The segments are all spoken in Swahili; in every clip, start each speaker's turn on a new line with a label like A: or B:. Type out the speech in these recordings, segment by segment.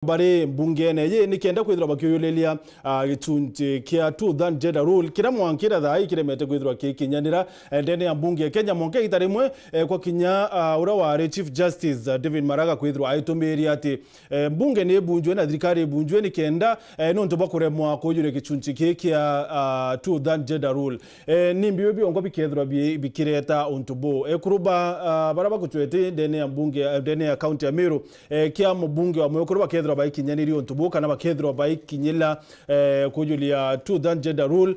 A: Bari mbungene ye nikenda kwithira bakiyulelia gichunji kia two than gender rule kira mwankira thai kiremete kwithira kikinyanira ndene ya mbunge Kenya monke itarimwe kwa kinya ura wa Chief Justice David Maraga kwithira aitumiria ati mbunge ni bunjwe na thirikari bunjwe nikenda nonto bakuremwa kuyure gichunji kia two than gender rule nimbiwe biongo bikethira bikireta ontubo kuruba baraba kuchwete ndene ya mbunge ndene ya county ya Meru kia mbunge wa mwe bakethira baikinyaniri ontubuka na bakethira baikinyila kujulia two than gender rule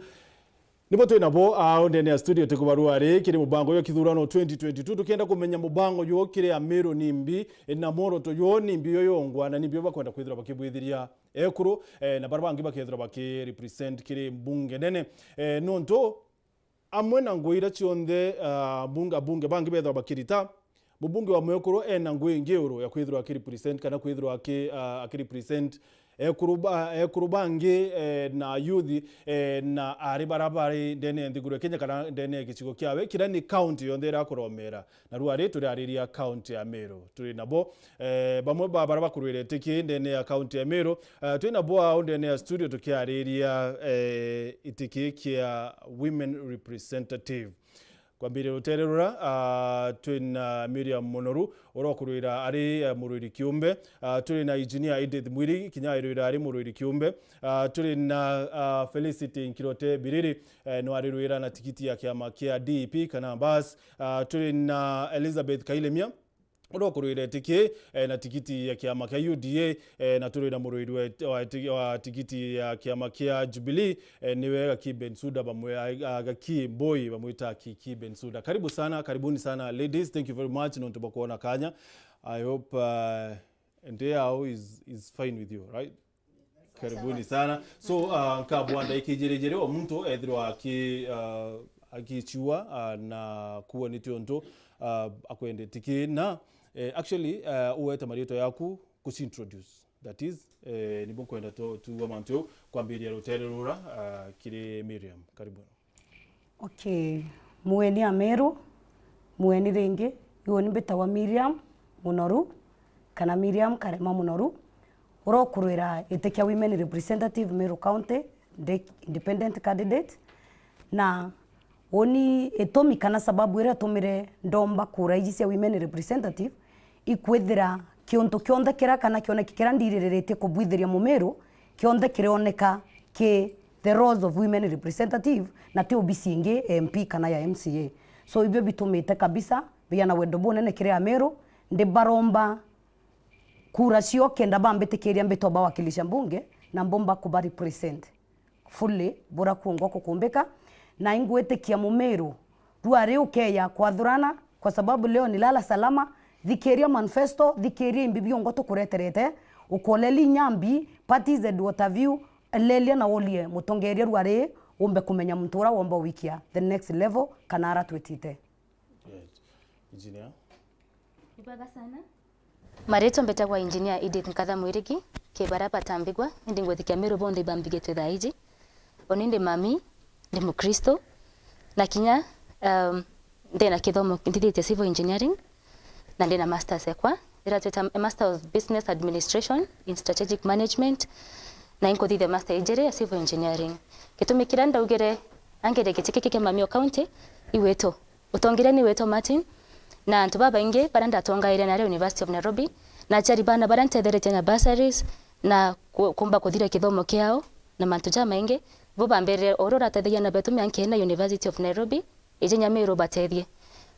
A: nibo twinabo ndene ya studio tukubarua ri kiri mubango yo kithurano 2022 tukienda kumenya mubango yo kiri ya Meru nimbi na moro to yo nimbi yo yongwa na nimbi bakwenda kwithira bakibwithiria ekuru na barbangi bakethira baki represent kiri mbunge nene nonto amwe na ngoira chionde bunge bangi bethira bakirita mubunge wa mwekuru na ngui ngeuro ya kwithira akirepresent kana kwithira akirepresent ekurubangi na youth na ari barabari ndene ndiguru Kenya kana ndene gichigo kiawe kira ni county yondera kuromera na ruari turi ariria county ya Meru turi nabo bamwe baraba kurwire tiki ndene ya county ya Meru turi nabo ndene ya studio tukiariria itiki kia women representative kwa mbere rutererura twina Miriam Monoru orokurira ari mururi kiumbe turi na engineer Edith Mwiri kinyairira ari mururi kiumbe turi na Felicity Nkirote Biriri no aririra na tikiti ya kiama kia DP kana bas turi na Elizabeth Kailemia orokurira tiki na tikiti ya kiama kia UDA na turi na mururi wa tikiti ya kiama kia Jubilee niwe Gaki Bensuda bamwe Gaki Boy bamwita Kiki Bensuda. Karibuni sana ladies, thank you very much nonto kuona kanya. I hope Ndeo is fine with you, right? Karibuni sana. So kabwanda ikijirejere omuntu edhirwa akichua na kuwa nitionto akwende tiki na actually uweta marito yaku kusintroduce, that is nibo kwenda to wamanto kwa mbiri ya rutererura kiri Miriam. Karibuni.
B: Okay, mueni ya Meru mueni renge yoni betawa Miriam Monoru kana Miriam Karema Monoru orokurira itekia women representative Meru County independent candidate na oni etomi kana sababu ira tomire ndomba kura ijisia women representative ikwethira kionto kionda kira kana kiona kikira ndirerete kubwithiria mumeru kionda kironeka ke the roles of women representative na te obisinge MP kana ya MCA so ibyo bitumite kabisa biyana wendo bonene kire Meru ndi baromba kura cio kenda bambete kiria mbeto bawakilisha mbunge na mbomba kuba represent fully bora kuongo kukumbeka na ingwete kia mumeru ruare ukeya kwa dhurana kwa sababu leo ni lala salama dhikeria manifesto dhikeria imbibio ngoto kureterete ukoleli nyambi parties that water view lelia na olie mutongeria ruare umbe kumenya mtura womba wikia the next level kanara twetite.
A: Engineer
C: ibaga sana mareto mbeta kwa engineer Edith Nkatha mwiriki ke baraba tambigwa ndingwethikia Meru bonde bambigete thaiji oninde mami ndi mukristo na kinya ndena kithomo ndithite civil engineering na ndena masters yakwa ndira master of business administration in strategic management na inkothithe master ejere ya civil engineering kitumikira ndaugere angere gitike Mamio County iweto utongire ni weto Martin na antu baba inge baranda tongaire na University of Nairobi na chari bana baranthetherete na bursaries na kumba kuthira kithomo kiao na mantu jama inge bo bambere orora tethia na betu mianke na University of Nairobi ijenya Meru batethie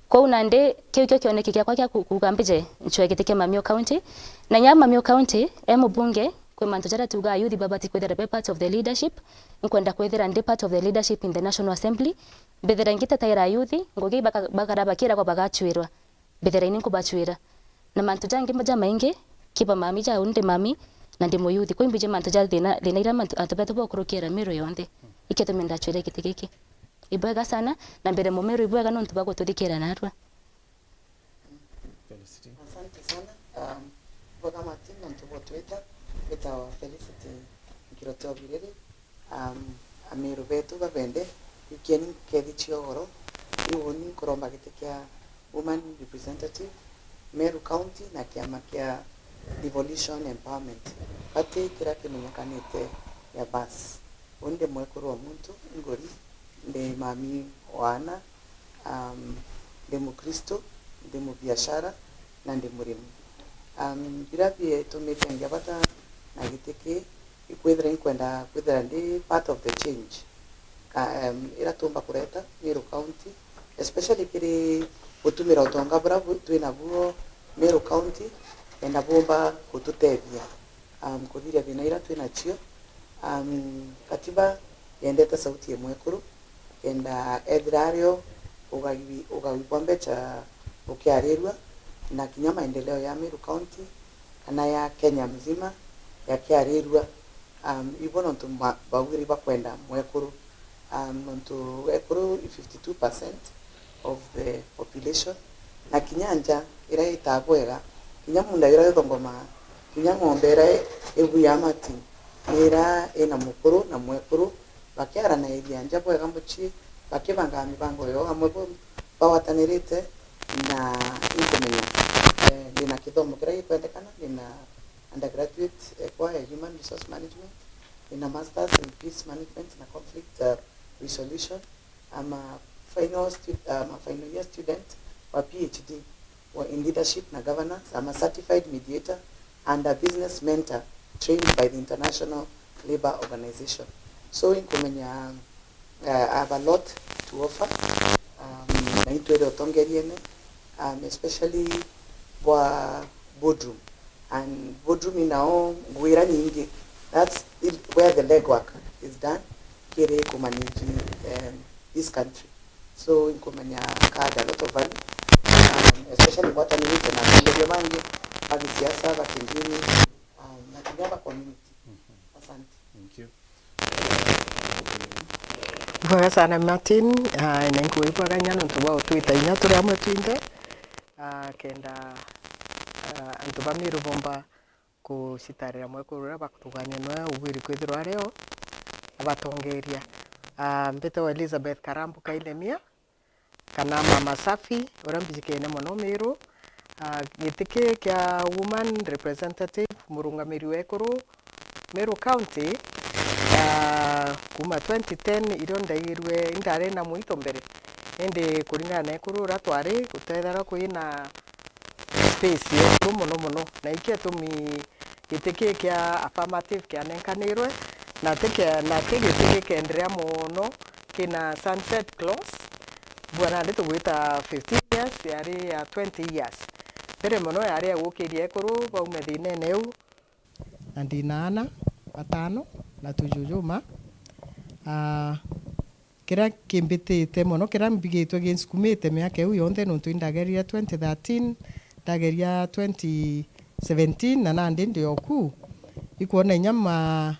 C: ko nande kyo kioneke kya kwa kugambije nchwegitike Mamio County na nya Mamio County bunge kwa mantu jara tuga youth babati kwethera part of the leadership nkwenda kwethera ndi part of the leadership in the National Assembly bethera ngita taira youth ngogi bakara bakira kwa bagachwirwa bethera ini kubachwira na mantu jange majama inge kiba mami ja unde mami na ndimo youth ko imbije mantu ja thina ira mantu atabeto bokurukira Meru yonde iketo menda chwire kitikiki ibwega sana na mbere mumeru ibwega no ntubago tudikira narwa.
A: Felicity.
D: Asante sana boga Martin ntubo Twitter betawa Felicity Nkirote Biriri Meru betu babende ikeni kedichio goro iwoni koromba gitekia woman representative Meru County na kiama kia devolution empowerment pati kira kimenyekanite ya basi onde mwekuru wa muntu ngori nde mami wana nde mukristo nde mubiashara na nde murimu birabi tumite ngabata na giteke ikwethera kwenda ndi part of the change ira tumba kureta Meru County especially kiri utumira utonga bravo twina buo Meru County enda bomba kututethia kuthiria thina ira twina cio katiba yendete sauti ya mwekuru enda ethirario ugawibwa mbecha ukiarirwa na kinya maendeleo ya Meru County na ya Kenya mzima yakiarirwa ibono ntu bawiri bakwenda mwekuru ntu mwekuru 52% of the population na kinyanja ira itabwega kinya munda ira thongoma kinya ng'ombe ira ebu ya mati ira ina mukuru na mwekuru bakiara na ivyanja bwega muchi bakibanga mibango yo amwe bawatanirite na inkomenya nina kithomo kira ikwendekana nina undergraduate kwa human resource management nina masters in peace management na conflict resolution. I'm a final year student or PhD or in leadership na governance. I'm a certified mediator and a business mentor trained by the International Labour Organization. So in Kumenya, I have a lot to offer. Especially for boardroom. And boardroom in our Guira Nyingi, that's where the legwork is done. Kere kumaniji this country. So in Kumenya had a lot of value, especially what I need to know. Bangi, Abisiasa, Bakindini, na Kinyaba community. Asante.
A: Thank you.
E: Kwa sana Martin, nenkuwe kwa ganyano ntuwa utuita inyaturi amwe tuinde, kenda ntuba Meru bomba kusitarira mwekurura bakutugania noya ubwiri kwithirwa reo abatongeria mbete wa Elizabeth Karambu Kailemia kana mama safi urambijikene mono Meru gitike kya woman representative murungamiri wekuru Meru County kuma 2010 irio ndaigirwe indare na muito mbere ende kuringana na kurura twari gutethera kuina space yo muno na ikia tumi gitike kya affirmative kya nenkanirwe na gitike kendrea muno kina sunset clause bwana ndeto gwita 15 years yari ya 20 years bere muno yari agukirie kuru baume thinene eu na ndinana atano na tujujuma kira kimbitite muno kira mbigitwe ginskumite miaka eu yonthe nuntu indageria 2013 ndageria 2017 na nandi ndio ku ikuona inyama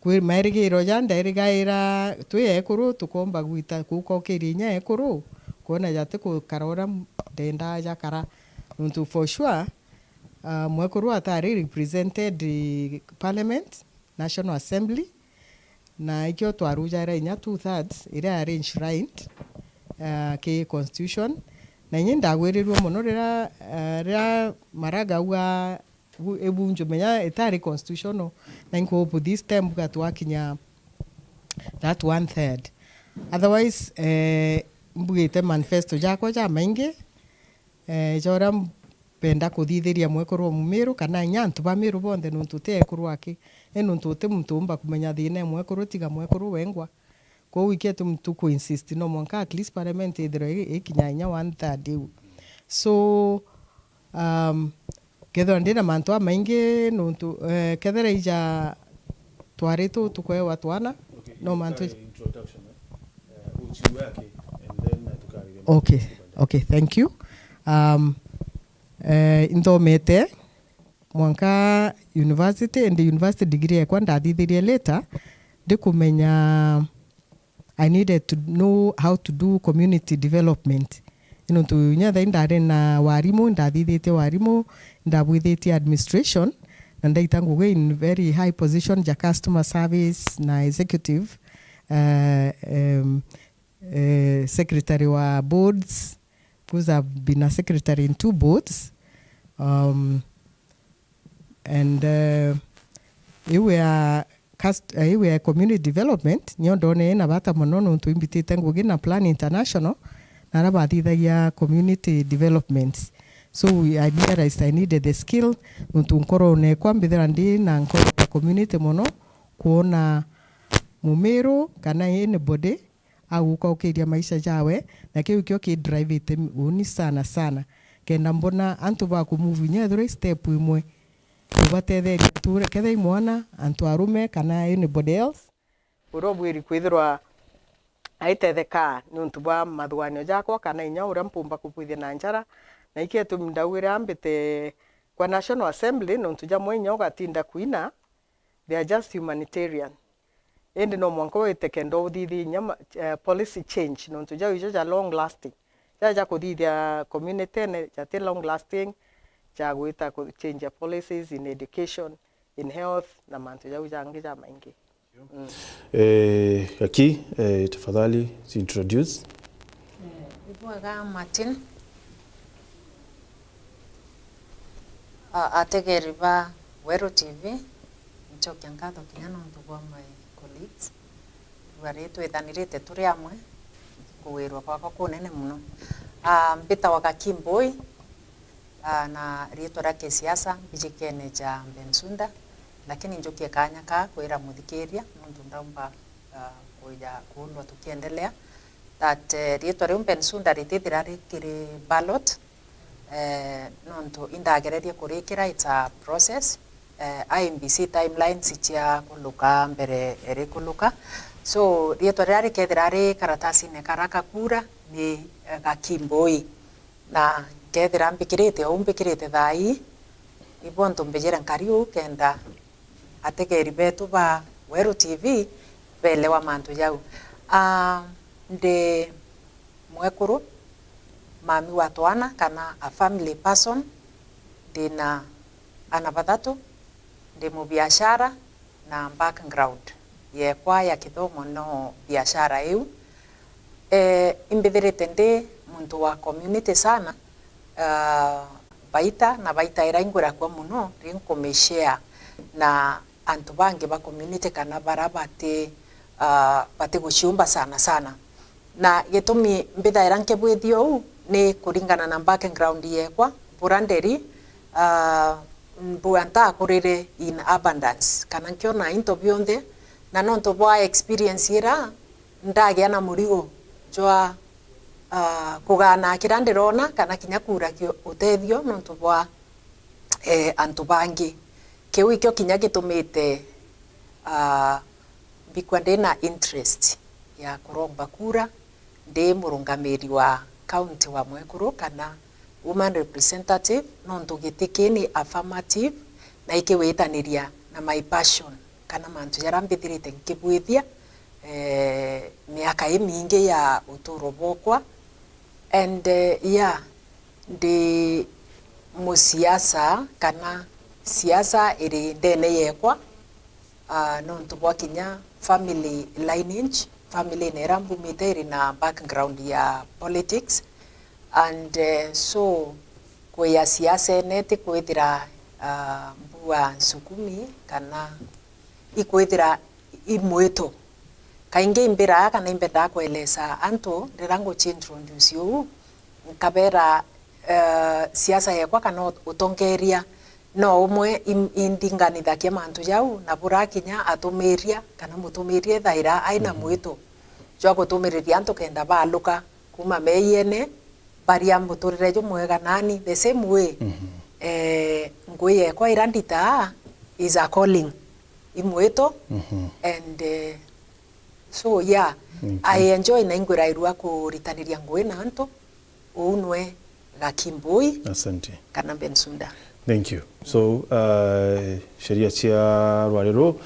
E: kwi mairigiro ja ndairigaira twiyekuru tukomba gwita kukokirinya ekuru kuona jate ku karora ndenda ja kara nuntu for sure mwekuru atari represented parliament National Assembly na ikio twarujara inya 2/3 ira are enshrined ke constitution na nyinda gwerirwo muno rira maraga wa ebunjo menya etari constitutional na inko this time gatwakinya that 1/3 otherwise mbugite manifesto jako ja maingi jora penda kuthithiria mwekuru mu Meru kana nyantu ba Meru bonde nuntu te kurwaki enuntu te mtumba kumenya thine mwekuru tiga mwekuru wengwa ko wiki tumtu ku insist no monka at least parliament idre ikinyanya 1/3 so kedho ndina mantu maingi nuntu kedhera ija twareto tukwe watwana no mantu
A: introduction uchi wake and then
E: okay thank you inthomete mwanka university and the university degree yakwa ndathithirie later ndikumenya I needed to know how to do community development inuntu nyatha indare na warimu ndathithite warimu ndabwithitie administration na ndaita nguge in very high position ja customer service na executive secretary wa boards because I've been a secretary in 2 boards and iwe community development nyo ndone na bata muno nuntu imbitite ngugi na Plan International na rabathithagia community developments. So I realized I needed the skill nuntu nkoro ne kwambithira ndi na nkoro community muno kuona mumero kana anybody aguka ukiria maisha jawe na kiu kio ki drive it uni sana kenda mbona antu ba ku move nyethre step imwe ubatetheria ture kethe imwana antu arume kana anybody else urobwiri kwithirwa aitetheka nuntu ba mathwanyo jakwa kana inya uria mpumba kupuithia na njara na iketu ndawira ambite kwa National Assembly nuntu jamwe inya ugatinda kuina, they are just humanitarian. Endi no mwanko wete kendo uthithia inya policy change nuntu jau ja long lasting. Ja kuthithia community ne ja long lasting ja gwita ku change policies in education, in health na mantu jau jangi ja maingi.
A: Aki tafadhali introduce.
F: Ibwaga Martin ategeriba Meru TV Gucua Nkatha kinyana ntugo my colleagues waretu ethanirite turi amwe kuwirwa kwa kunene muno mbita wakakimboi na rieto rake siasa bijikene ja Bensunda lakini njokie kanya ka kwira muthikiria muntu ndaumba kuja kuundwa tukiendelea that rieto ri Bensunda ritithira rikiri ballot nonto indagereria kurikira it's a process IMBC timelines cia kuluka mbere eri kuluka so rieto ria rikethira ri karatasi ne karaka kura ni gakimboi na kethira mbikirite o mbikirite thai ibonto mbejera nkariu kenda ategeri betu ba Meru TV belewa mantu jau nde mwekuru mami wa twana kana a family person dina ana batatu ndi mu biashara na background ye kwa ya kithomo no biashara iu imbithirite ndi muntu wa community sana baita iraingura kwa muno rinkomeshare na antu bangi ba community kana barabate bate guciumba sana na gitumi mbithaira nkebwithio u ni kuringana na background yekwa buranderi mbuanta kurire in abundance kana nkiona into bionde na nonto bwa experience ira ndagia na murigo jwa kugana kirandirona kana kinya kura kio utethio nonto bwa antu bangi kiu ikio kinya gitumite bikwa ndina interest ya kuromba kura ndi murungamiri wa county wa Mwekuru kana woman representative nonto gitikini affirmative na ikiwitaniria na my passion kana mantu yarambithirite nkibwithia miaka mingi ya uturo bokwa and ndi musiasa kana siasa iri ndene yekwa nonto bwa kinya family lineage family nerambu miteri na background ya politics and so kwa siasa neti kwithira mbua sukumi kana ikwithira imweto kainge imbira kana imbenda kueleza anto ndirango introduce you nkabera siasa yakwa kana utongeria no umwe indinganithakia mantu jau na burakinya atumiria kana mutumirie thaira aina mwito jwa gutumiriria antu kenda baluka kuma meyene baria muturire jo mwega nani the same way ngui yakwa irandita is a calling imwito and so yeah I enjoy na ingwira irua kuritaniria ngui na antu unwe gakimbui
A: asante
F: kana Bensunda.
A: Thank you. So, sheria cia rwariro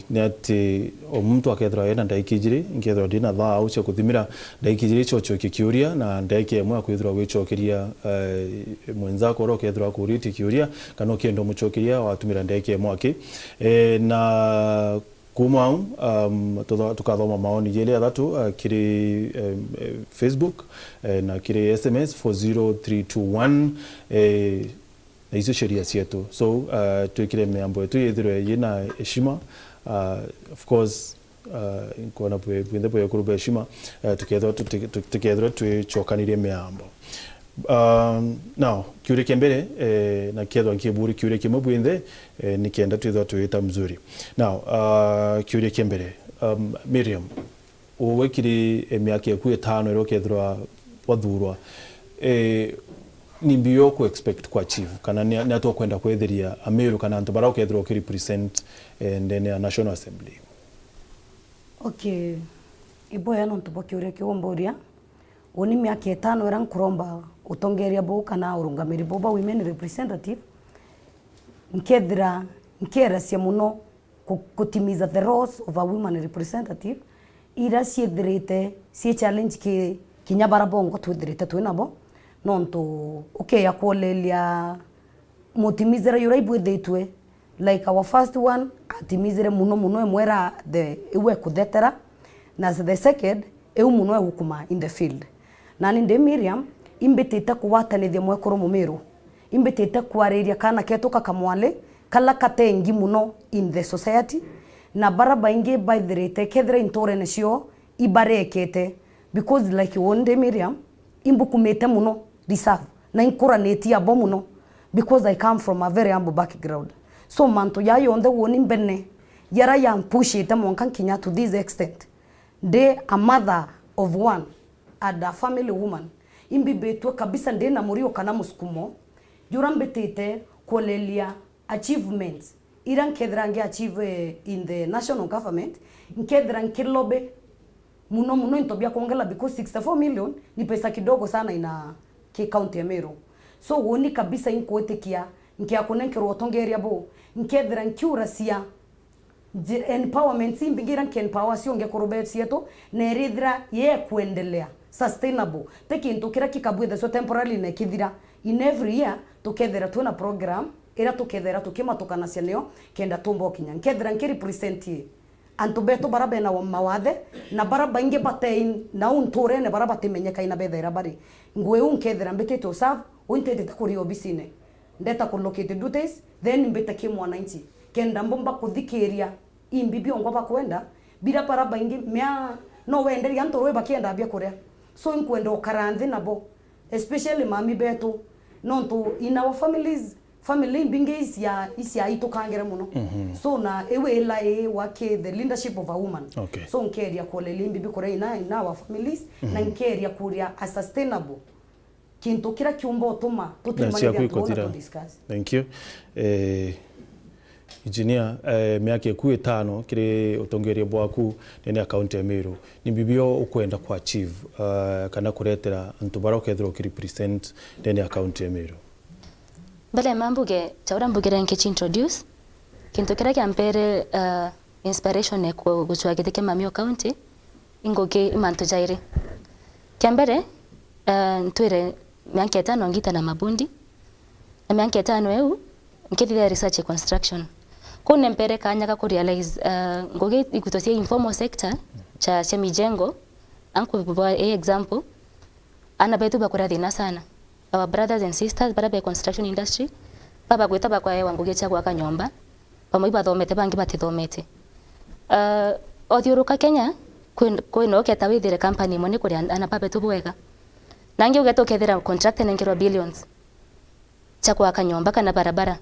A: ni ati o muntu akethira ena ndaiki jiri nkethira ndina thaa au cia kuthimira ndaiki jiri chocho kikiuria na ndaiki emwe akwithira gwicokeria mwenzako ro kethira kuriti kiuria kana kendo mucokeria watumira ndaiki emwe aki na kuma tukathoma maoni yele athatu kiri Facebook na kiri SMS 40321 na icio sheria cietu. So twikire miambo yetu yithirwe yina heshima, of course kuona bwinthe bwe kuruba heshima, tukethirwa twichokanirie miambo. Now kiure kembere na kethwa nkiburi kiure kimwe bwinthe nikienda twithwa twita mzuri. Now kiure kembere, Miriam, uwekiri miaka yaku 5 ero kethirwa wathurwa, ni mbio ku expect ku achieve kana ni atu kwenda kwethiria Meru kana antu bara ukethirwa ki represent ndene ya National Assembly?
B: Okay, iboya no ntubo kiure kiomboria oni miaka 5 era nkuromba utongeria bo kana urungamiri bo ba women representative nkerasia muno kutimiza the roles of a women representative ira ciethirite cie challenge ki kinyabara bongo twithirite twinabo nonto ya kuolelia mutimizira yura ibwithitwe like our first one atimizire muno emwera the iwe kudetera na the second muno hukuma in the field na ninde Miriam imbitite kuwatanithia mwekoro Meru, imbitite kwariria kana ketuka kamwale kala katengi muno in the society na baraba inge baithirite kethira intorene cio ibarekete because like one day Miriam imbukumete muno deserve na inkuraneti abo muno because I come from a very humble background. So manto ya yonde woni mbene yara ya push it monkan kinya to this extent. They a mother of one and a family woman imbi betu kabisa nde na murio kana muskumo yurambetete kolelia achievements iran kedrange achieve in the national government nkedran kilobe muno intobia kuongela because 64 million ni pesa kidogo sana ina ki county ya Meru. So woni kabisa inkoetekia nkia kunenkero otongeria bo nkedra nkiurasia empowerment simbingira nkenpower sio ngekorobet sieto neridra ye kuendelea sustainable tekinto kira kikabwethe so temporarily na kithira in every year tukethera tuna program era tukethera tukimatokana cianeo kenda tumbo kinya nkethera nkirepresent antu beto baraba na mawathe na baraba inge batein na untore ne baraba timenyeka ina bethera bari ngwe unkethera mbetete usav untete takuri obisine ndeta ko located duties then mbeta ki mwananchi kenda mbomba kuthikiria imbibio ngoba kwenda bira baraba inge mea no wenderi antoro bakienda bia kuria so inkwenda okaranthi nabo especially mami beto nonto in our family binge isia itokangere muno so na ewe la wake the leadership of a woman so nkeria kole limbi bikora in our families na nkeria kuria a sustainable kinto kira kiumbo tuma tutimanya to discuss.
A: Thank you. Engineer, miaka yaku 5 kiri utongeria bwaku nene account ya Meru ni bibio ukwenda ku achieve kana kuretera antu bara ukethira ki represent nene account ya Meru?
C: Bale mambuge chaura mbugera nkechi introduce kintu kira kiampere inspiration ne guchwa giteke Mamio County ingoge imanto jaire kiambere ntwire miaka 5 ngita na mabundi na miaka 5 eu nkethira research and construction kuna mpere kanya ka realize ngoge ikutosia informal sector cha mijengo anku bwa example ana betu bakora dina sana our brothers and sisters bara be construction industry baba gweta bakwa wangoge cha kwa kanyomba pamwe bathomete bangi batithomete othiuruka Kenya kwino keta withire company mone kuri ana baba betu bwega nangi ugeto kethira contract nengirwa billions cha kwa kanyomba kana barabara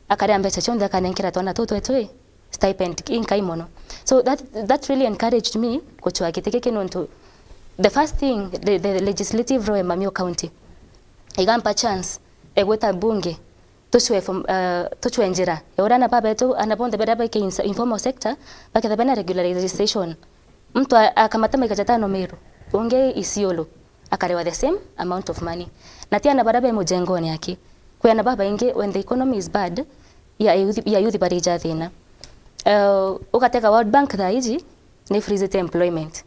C: akare mbeca chonde akanenkira twana tutwe stipend inkai mono. So that really encouraged me kuchwa kiteke kinonto. The first thing the legislative role Mamio County igampa chance egweta bunge tuchwe njira yorana baba tu anaponde beraba ke informal sector baketha bena regularization mtu akamata meka 5 Meru bunge isiolo akarewa the same amount of money na tia na baraba mujengoni yake kwa na baba inge when the economy is bad ya youth barija thina ukateka World Bank thaiji ni freeze employment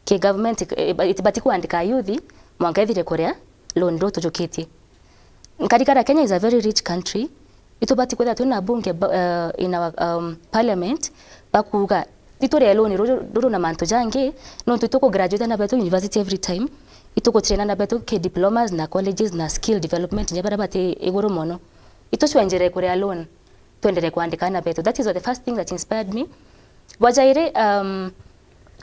C: ke government itibati kuandika youth mwangethire kuria loan ndo tujukiti nkarikara Kenya is a very rich country itubati kwetha tuna bunge in our parliament bakuga itore loan ruru na manto jange no tutuko graduate na beto university every time ituko train na betu ke diplomas na colleges na skill development nyabara bate iguru mono ito chwenjere kure alone tuendere kuandika na betu. That is the first thing that inspired me. Wajaire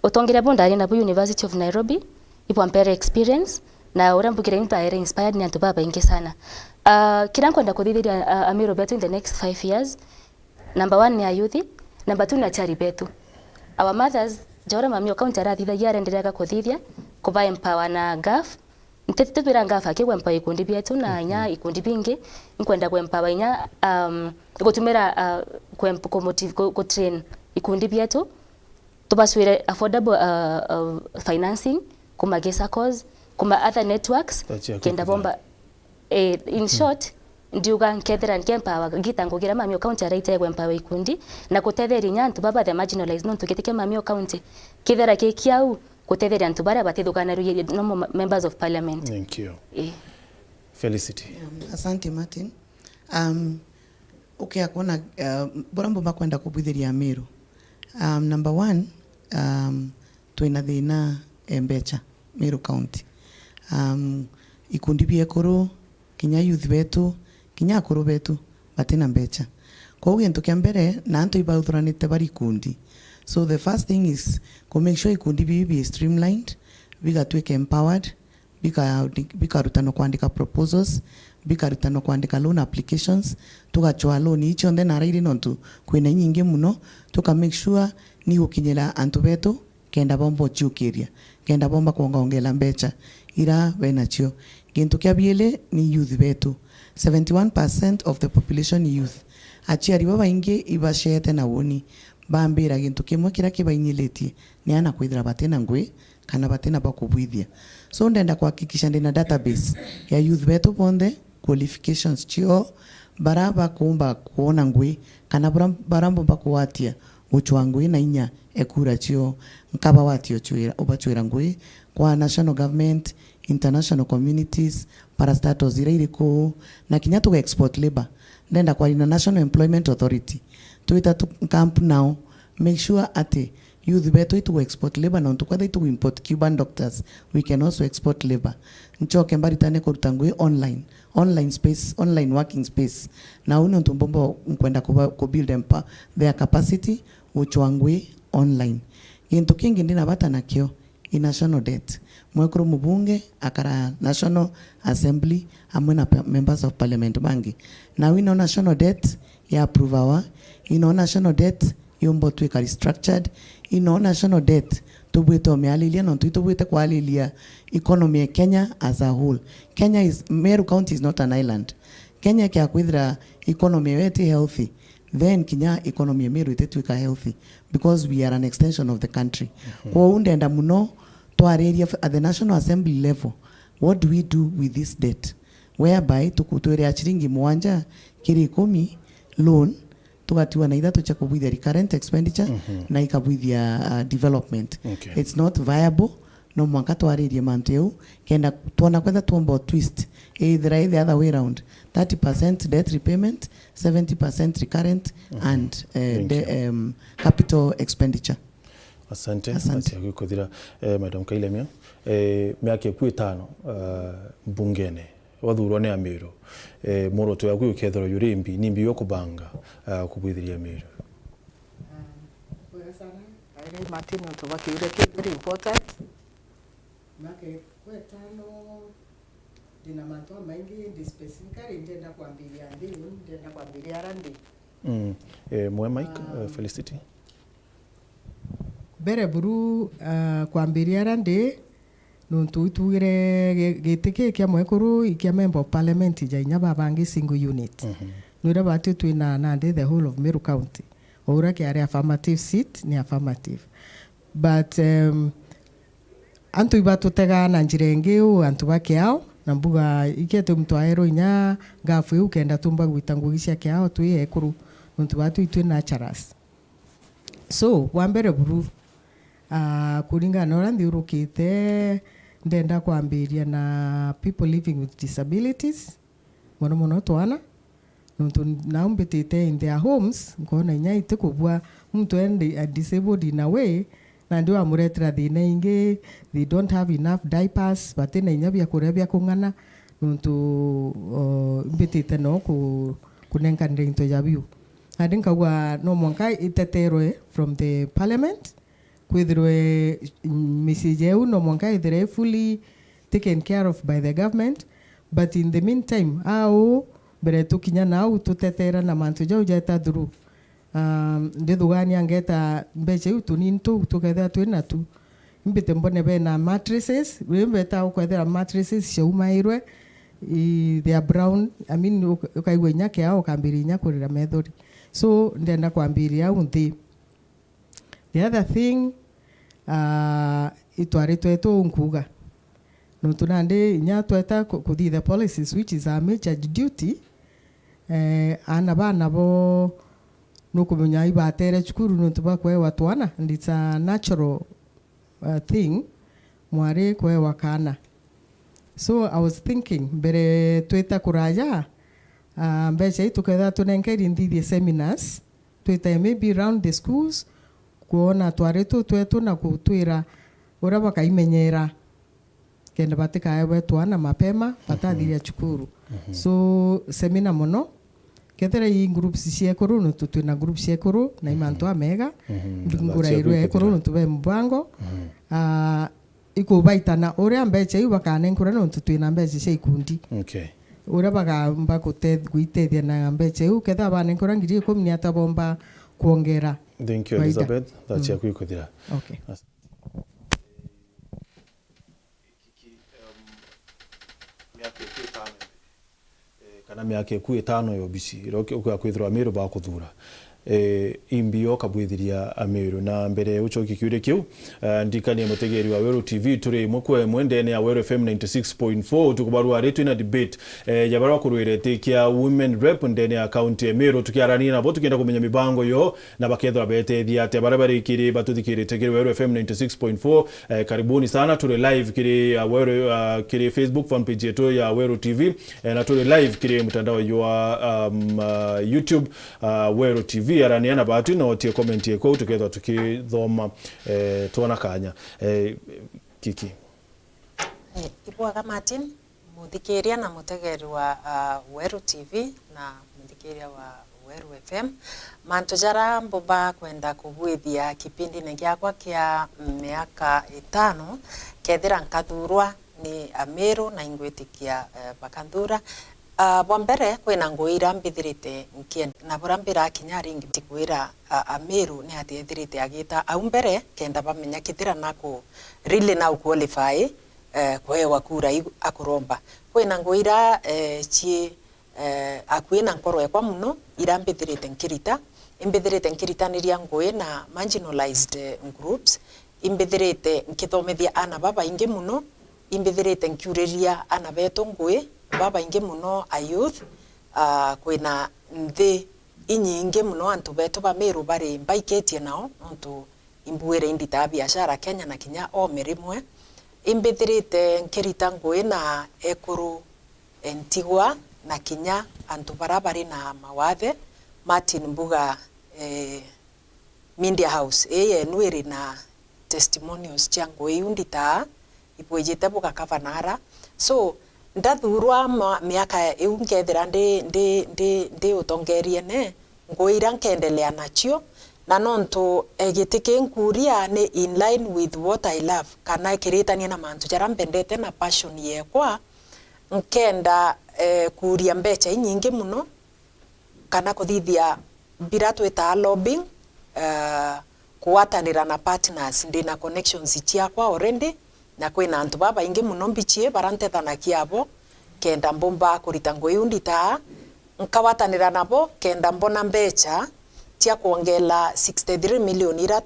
C: otongera bondari na University of Nairobi ipo ampere experience na urambukire intaere inspired ni antu baba ingi sana. Kila kwenda kuthithia Amiro betu in the next 5 years. Number 1 ni ayuthi, number 2 na chari betu. Our mothers jora mami account arathithagia arenderega kuthithia kuba empower na gaf ntete twira gaf akigwa empower ikundi bietu na nya ikundi bingi nkwenda ku empower nya gutumira ku motive ku train ikundi bietu tubaswire affordable financing kuma gesa cause kuma other networks kenda bomba in short ndiuga nkethera nkempower gitangugira mami account araite ku empower ikundi na kutetheri nyantu baba the marginalized non tukitike mami account kithera kikiau kutethera antu bara batithukana no members of parliament.
A: Thank you. Felicity.
D: Asante Martin. Okay, akona borambo bakwenda kubithiria Meru. Number 1, twina thina embecha Meru County. Ikundi biekuru kinya youth betu kinya akuru betu batina mbecha. Kwa hiyo gintu kia mbere na antu ibauthuranite bari ikundi. So the first thing is to make sure ikundi be streamlined, bigatwike empowered, bikarutano kuandika proposals, bikarutano kuandika loan applications, tugachwa loan icho then araire nontu kwina nyingi muno, tuka make sure ni gukinyira antu betu kenda bombo chukiria, kenda bomba kuongela mbecha ira benachio. Gintu kia biele ni youth betu. 71% of the population youth. Achiari baba ingi ibashete na woni bambira gintu kimwe kira kibainyiletie ni ana kwithira batena ngwe kana batena bakubwithia. So ndenda kuhakikisha ndina database ya youth betu bonde qualifications chio baraba kumba kuona ngwe kana barambo bakuwatia uchwa ngwe na inya ekura chio nkaba watio chwira obachwira ngwe kwa national government, international communities, parastatos iriko na kinyatu export labor. Ndenda kwa National Employment Authority tuita camp now, make sure ate youth betu itu export labor na tukwa itu import Cuban doctors, we can also export labor. Nchoke mbaritane kurutangwe online space, online working space na uno ntumbombo nkwenda ku build their capacity uchwangwe online. Gintu kingi ndina bata nakyo in national debt. Mwekuru mubunge akara National Assembly amwe na members of parliament bangi. Na we know national debt ya approvawa, ino national debt yombo tuika restructured, ino national debt tubuito mealilia non tubuite kwa alilia economy Kenya as a whole. Meru County is not an island. Kenya kia kwithra economy weti healthy, then kinya economy Meru itetuika healthy because we are an extension of the country. Kwa undenda muno at the National Assembly level, what do we do with this debt? Whereby tukutwere achiringi mwanja kiri 10 loan tugatiwa na ithatu cha kubwithia recurrent expenditure na ikabwithia development.
A: Okay.
D: It's not viable. No mwanka twaririe manteu kenda tuona kwenda tuombo twist either the other way around, 30% debt repayment, 70% recurrent and capital expenditure.
A: Asante. Kuthira Madam Kailemia miaka 5 mbungene wathurwa ni Amiro moroto ya gwikethero yurimbi nimbi yokubanga kubwithiria Amiro.
E: Kwa sana Martin tubakire very important miaka 5 dina manto maingi ndi specifically ndenda kuambilia ndenda kuambilia randi
A: mwe Mike Felicity
E: bere buru kuambiria randi nuntu itugire gitike kia mwekuru ikia member of parliament jainya babangi single unit nwira batu twina nande the whole of Meru County ora kia ari affirmative seat ni affirmative but antu ibatu tega na njirenge u antu bakiao na mbuga iketu mtu aero inya gafu ukenda tumba gwitangugisha kiao twi ekuru nuntu batu itwina charas so wambere buru kuringana ora ndiurukite ndenda kuambiria na people living with disabilities mono twana nuntu naumbitite in their homes ngona inya itekubwa mtu ende disabled in a way na ndio amuretera thina ingi, they don't have enough diapers batena inya bia kuria bia kung'ana nuntu mbitite no kunenkanire into ya biu andi nkauga no mwanka iteterwe from the parliament kwithirwe message eu no mwanka ithire fully taken care of by the government, but in the meantime au bere tukinya nau tutetera na mantu jau jeta through ndithugani angeta mbeca iu tunini tu tukethera twina tu mbite mbone bena mattresses mbeta ukwethera mattresses ciaumairwe they are brown, I mean ukaigwa inyake ao kambiri inyakurira methori, so ndenda kwambiria au nthi. The other thing itwaritwe tu nkuga no tunande inya tweta kuthi the policies which is a major duty ana bana bo no kumenya ibatere chukuru no tubakwe watwana, and it's a natural thing mwari kwe wakana. So I was thinking bere tweta kuraja mbeca ituketha tunenkeri nthithie seminars tweta maybe around the schools kuona twaritu twetu na kutwira ura bakaimenyera kenda batikaewe twana mapema batathiria chukuru. So seminar mono kethera i groups ciekuru no tutwina groups ciekuru na imantu amega ngura irwe ekuru no tube mbango ikubaitana uria mbeca iu bakanenkura no tutwina mbeca cia ikundi.
A: Okay.
E: Uria bagamba guitethia na mbeca iu ketha banenkura ngiri 10 atabomba kuongera.
A: Thank you, Elizabeth. That's ya kuikuthira.
E: Okay.
A: Kana miaka 5 yo bisi roke ukwithirwa Meru ba kuthura imbio kabwithiria Meru na mbere uchoki kiure kiu ndikanie mutegeri wa Weru TV turi mukwe mwendene ya Weru FM 96.4 tukubarua retu ina debate ya barua kurwirete kia women rep ndene ya county ya Meru tukiarania nabo tukienda kumenya mibango yo na bakethwa betethia te barabara kiri batuthikiri tegeri Weru FM 96.4 karibuni sana turi live kiri Weru kiri Facebook fan page yetu ya Weru TV na turi live kiri mtandao wa YouTube Weru TV araniana batu na otie comment yeko tukethwa tukithoma tuona kanya kiki
F: ibwaga Martin muthikiria na mutegeri wa Weru TV na muthikiria wa Weru FM mantu jara mboba kwenda kugwithia kipindi ne giakwa kia miaka 5 kethira nkathurwa ni Meru na ingwitikia bakanthura. Bwambere kwina nguira mbithirite nkienda na burambira kinyari ngitikwira Meru ni atithirite agita au mbere kenda bamenya kithira nako really now qualify kwewa kura akuromba kwina nguira chi akwina nkoro ekwa muno irambithirite nkirita imbithirite nkiritanĩria ngũĩ na marginalized groups imbithirite nkithomithia ana baba ingi muno imbithirite nkiureria ana betu ngũĩ baba ingi muno a youth kwina nthi inyingi muno antu betu ba Meru bari mbaiketie nao nontu imbuire indita biashara Kenya na kinya o mirimwe imbithirite nkirita ngũĩ na ekuru entigwa na kinya antu barabari na mawathe Martin Mbuga Media House nuiri na testimonials cia ngũĩ undita ibwejete buga kavanara so ndathurwa miaka iu nkethira ndi utongerie ne ngũĩra nkendelea nacio na nontu gitike nkuria ni in line with what I love kana kiritania na mantu jara mbendete na passion yekwa nkenda kuria mbeca inyingi muno kana kuthithia mbira twita lobbying kuwatanira na partners ndina connections ciakwa already na kwina antu baba ingi muno mbichie barantethana kiabo kenda mbomba kurita ngũĩ undita nkawatanira nabo kenda mbona mbeca tia kuongela 63 million ira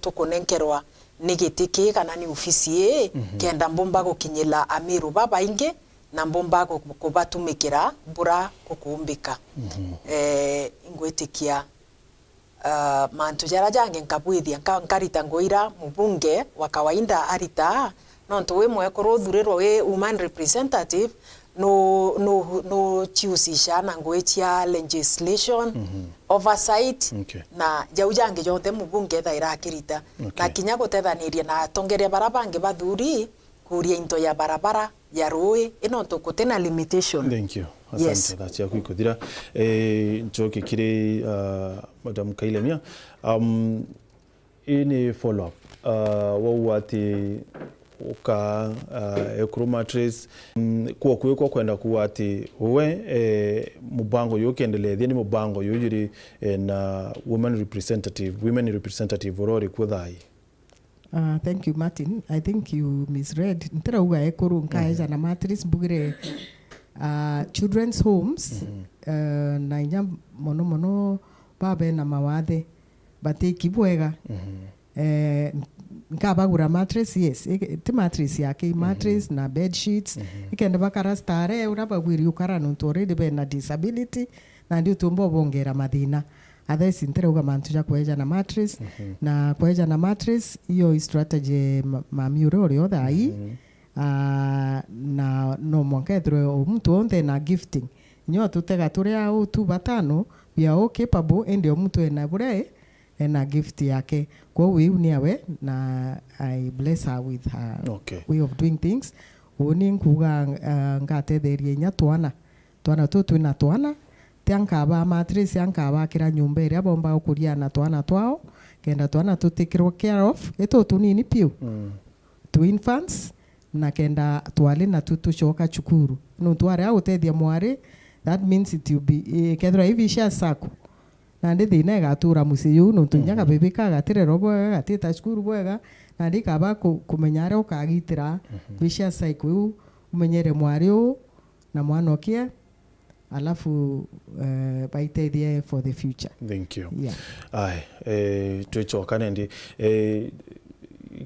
F: tukunenkerwa ni gitiki kana ni ofisi kenda mbomba gukinyila Meru baba ingi na mbomba kubatumikira bura kukumbika ingwitikia mantu jara jange nkabwithia nkarita ngũĩra mubunge wa kawaida arita nontu we mwekoro thurirwo we woman representative no chihusisha na ngwe chia legislation oversight na jaujange jonte mubunge thaira kirita na kinya gutethaniria na tongeria barabange bathuri kuria into ya barabara ya rui ino tukutena limitation.
A: Thank you. Asante. Yes. That's ya kuikuthira njoke kiri Madam Kailemia ini follow up wauati uka ekromatrix kwa kuwekwa kwenda kuwati uwe mubango yokendelethia ni mubango yuri na women representative orori kuthai.
E: Thank you, Martin. I think you misread. Ntera uga ekuru nkaeja na matrix bugire children's homes na inya mono babe na mawathe bateki bwega nkabagura mattress yes ti mattress yake mattress na bed sheets ikenda bakara stare urabagwiri ukara no already be na disability na ndio tumbo bongera madina others intere uga mantu ja kweja na mattress na kweja na mattress hiyo strategy mami uri othai na no monkethro mtu onde na gifting nyo tutega turia utu batano we are capable and mtu ena bure ena gift yake kwa wiu niawe na I bless her with her way of doing things oni nkuga ngatetherie nya twana tutu na twana tiankaba matrix yankaba kira nyumba iria bomba ukuria na twana twao kenda twana tutikirwo care of eto tunini piu to infants na kenda twale na tutu shoka chukuru no tware au tethia mware that means it will be kedra hivi sha sako na ndithi na gatura musiyu no tunyaga bebeka gatire robo gatita chukuru bwega na ndikaba kumenyare ukagitira bisha cycle umenyere mware na mwanokia alafu baitethie for the future.
A: Thank you.
E: Yeah.
A: Tuichoka nendi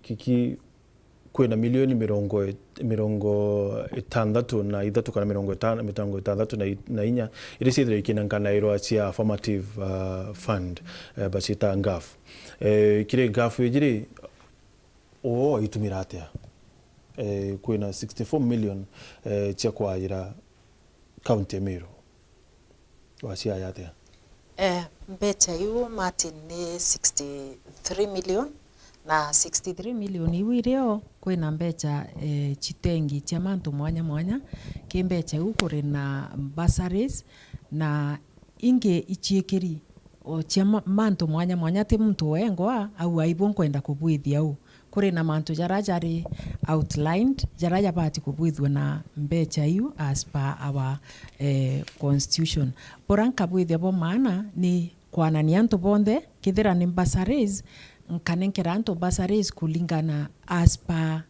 A: kiki kwena milioni mirongo itandatu na ithatu kana mirongo itandatu na inya iri cithire ikinangana irwa cia affirmative fund bacita ngaf kire ngaf ijiri itumira atia kwena 64 million cia kwaira county Meru wacia yatia
F: mbecha yu Martin ni 63 million na 63 million iwirio kwina mbecha chitengi cha mantu mwanya kimbecha ukuri na bursaries na inge ichiekeri o cha mantu mwanya ti mtu wengwa au aibon kwenda kubwithia au kuri na mantu jarajari outlined jaraja bati kubwithwa na mbecha yu as per our constitution poranka bwithia bo maana ni kwanania antu bonde kithira ni bursaries nkanenkera antu bursaries kulingana as per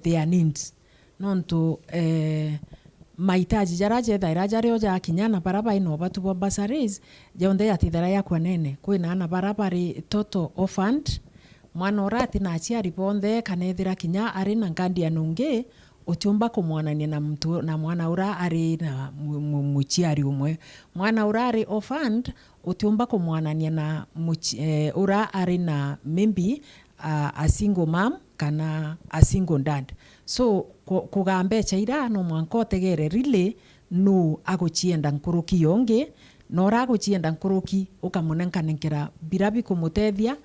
F: their needs nonto mahitaji jaraje thairaja oja kinyana baraba ino batu bo bursaries jonde atithara yakwa nene kwina ana barabari total orphaned mwana orati na aciari bonde kanethira kinya ari na ngandi anunge utiumba kumwanania na mtu na mwana ura ari na muciari umwe mwana ura ari orphaned utiumba kumwanania na ura ari na maybe a single mom kana a single dad so kugambe chaira no mwanko tegere really no agochienda nkuruki yonge nora agochienda nkuruki ukamunenkanenkera birabi kumutethia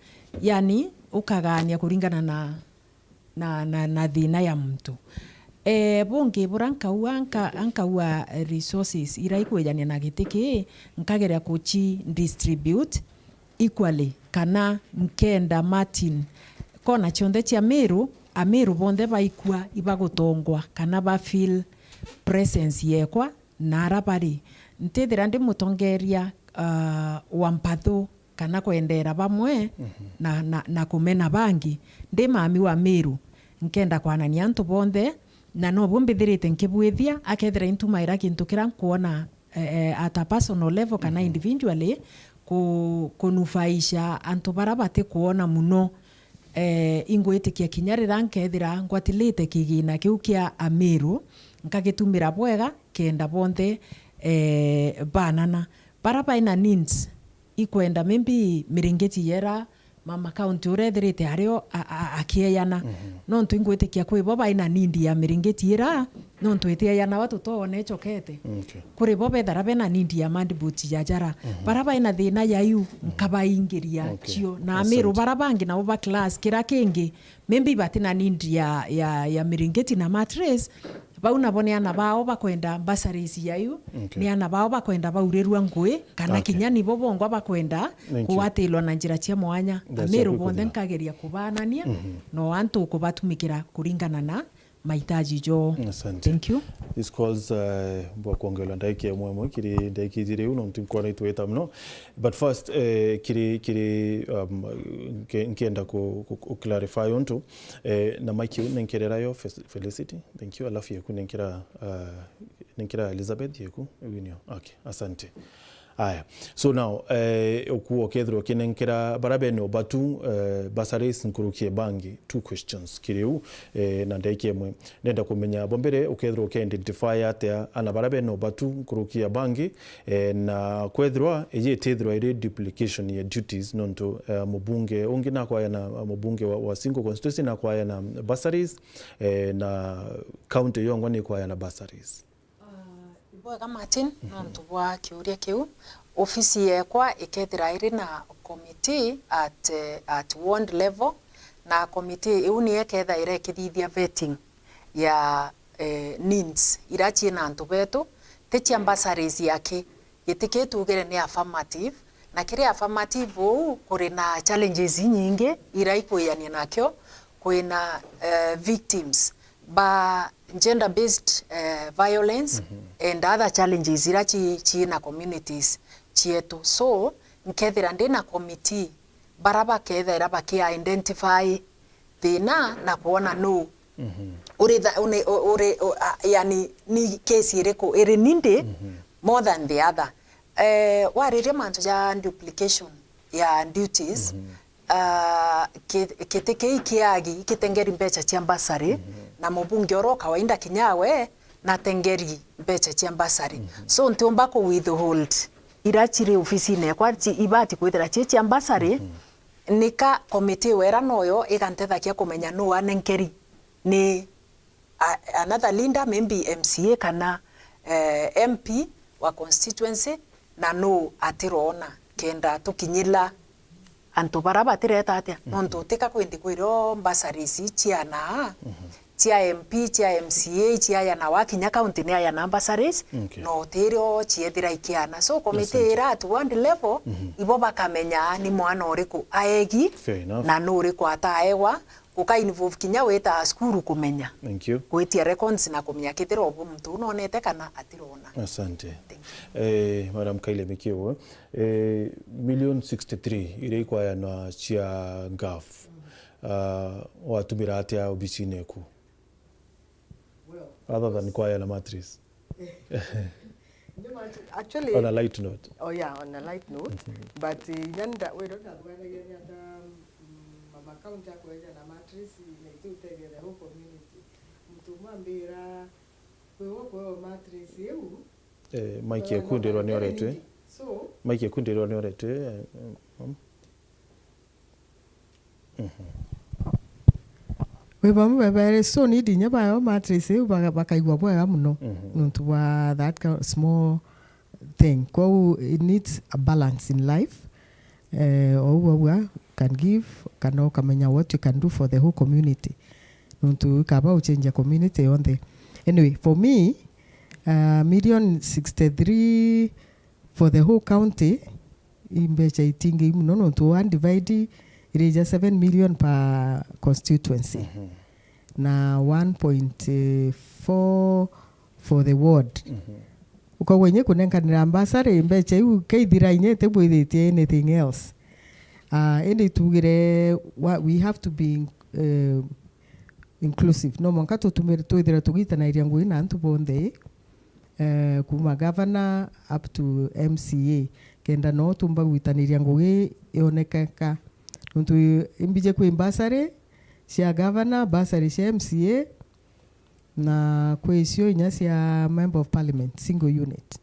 F: yani ukagania kuringana na thina ya mtu bonge buranka uanka resources iraikujania na gitiki nkageria kuchi distribute equally kana nkenda Martin kona chonde cha Meru bonde baikua ibagutongwa kana ba feel presence yekwa narabari ntethira ndi mutongeria wampatho kana kwendera bamwe na kumena bangi ndi mami wa Meru nkenda kwanania antu bonde na no bombithirite nkibwithia akethira intumaira kintu kira kuona at a personal level kana individually kunufaisha antu barabate kuona muno ingwitikia kinyarira nkethira ngwatilite kigina kiu kia Meru nkagitumira bwega kenda bonde banana baraba ina needs ikwenda maybe miringeti yera mama county urethirite ario akieana no ntu ingwitikia kwi bo baina nindi ya miringeti ira no ntu itiana watu toone chokete kuri bo bethara bena nindi ya mandibuti ya jara bara baina thina yayu nkabaingiria kio na Meru bara bangi na over class kira kingi maybe batina nindi ya miringeti na mattress bau nabone ana bao bakwenda bursaries yayu ni ana bao bakwenda baurirwa ngui kana kinya ni bo bongo bakwenda kuwatilwa na njira cia mwanya Meru bonthe nkageria kubanania no antu kubatumikira kuringana na mahitaji jo. Thank you.
A: This calls bwa kuongela ndaiki ya mwemwe kiri ndaiki zire uno mtinkwana itueta mno but first kiri nkienda ku clarify onto na mike nenkerera yo Felicity. Thank you. Alafu yeku nenkera Elizabeth yeku winio. Okay, asante. Aya. So now okuo kedro kinenkera barabeno batu basares nkurukie bangi two questions kiriu na ndaike mwe nenda kumenya bombere ukedro ke identify atia ana barabeno batu nkurukie bangi na kwedro eye tedro ire duplication ya duties nonto mubunge ungi na kwa na mubunge wa single constituency na kwa na basares na county yongo ni kwa na basares.
F: Bwega Martin nontu bwa kiuria kiu ofisi yekwa ikethira iri na committee at ward level na committee iu ni eketha irekithithia vetting ya needs irachi na antu betu tichi ambassadors yake gitikitugire ni affirmative na kiri affirmative u kuri na challenges nyingi iraikuiania nakyo kwina victims ba gender based violence and other challenges irachi na communities chietu so nkethira ndina committee baraba kethira baki identify thina na kuona no yani ni case iriko iri ninde more than the other warire mantu ja duplication ya duties kitike ikiagi kitengeri mbecha cia basari na mubunge oro kawaida kinyawe na tengeri mbecha cia basari so ntiomba ku withhold irachire ofisi ne kwa ibati kwithira cia basari nika committee wera noyo iganthetha kia kumenya no anenkeri ni another leader maybe MCA kana MP wa constituency na no atirona kenda tukinyila antu baraba tireta atia nontu tika kwendi kwiro basaries ciana cia MP cia MCA cia ya na wakinya county ni ya basaries no tirio ciethira ikiana so committee ira at one level ibo bakamenya ni mwana uriku aegi na no uriku ataewa uka involve kinya weta skuru kumenya.
A: Thank you.
F: Kwetia records na kumenya kitero obo mtu nonete kana atirona.
A: Asante. Madam Kaile Mikio $1,063,000 ile kwa ya na chia ngaf watumira atia obisine ku other than kwa ya na matrix.
E: Actually,
A: on a light note.
E: Oh yeah, on a light note. But yanda we don't have whether you mama county kwa na matrix na itutege the whole community. Mtu mwambira kwa matrix eu
A: Mike yakundirwa ni oretwe.
E: So
A: Mike yakundirwa ni oretwe.
E: we bamwe so need nyaba yo matrix eu bakaigwa bwa muno ntu wa that small thing ko it needs a balance in life or can give can kamenya what you can do for the whole community ntu kaba change a community on the anyway for me $1,063,000 for the whole county imbecha itingi muno ntu one divide it is just 7 million per constituency na 1.4 for the ward uko wenye kunenkanira ambassador imbecha iu keithira inyete bwithitie anything else ende tugire we have to be inclusive no monka tutumire twithira tugitana iria ngui na antu bonthe kuma governor up to MCA kenda no tumba gwitaniria ngui ionekeka ntu imbije ku ambassador cia governor basari cia MCA na kwesio inya cia member of parliament single unit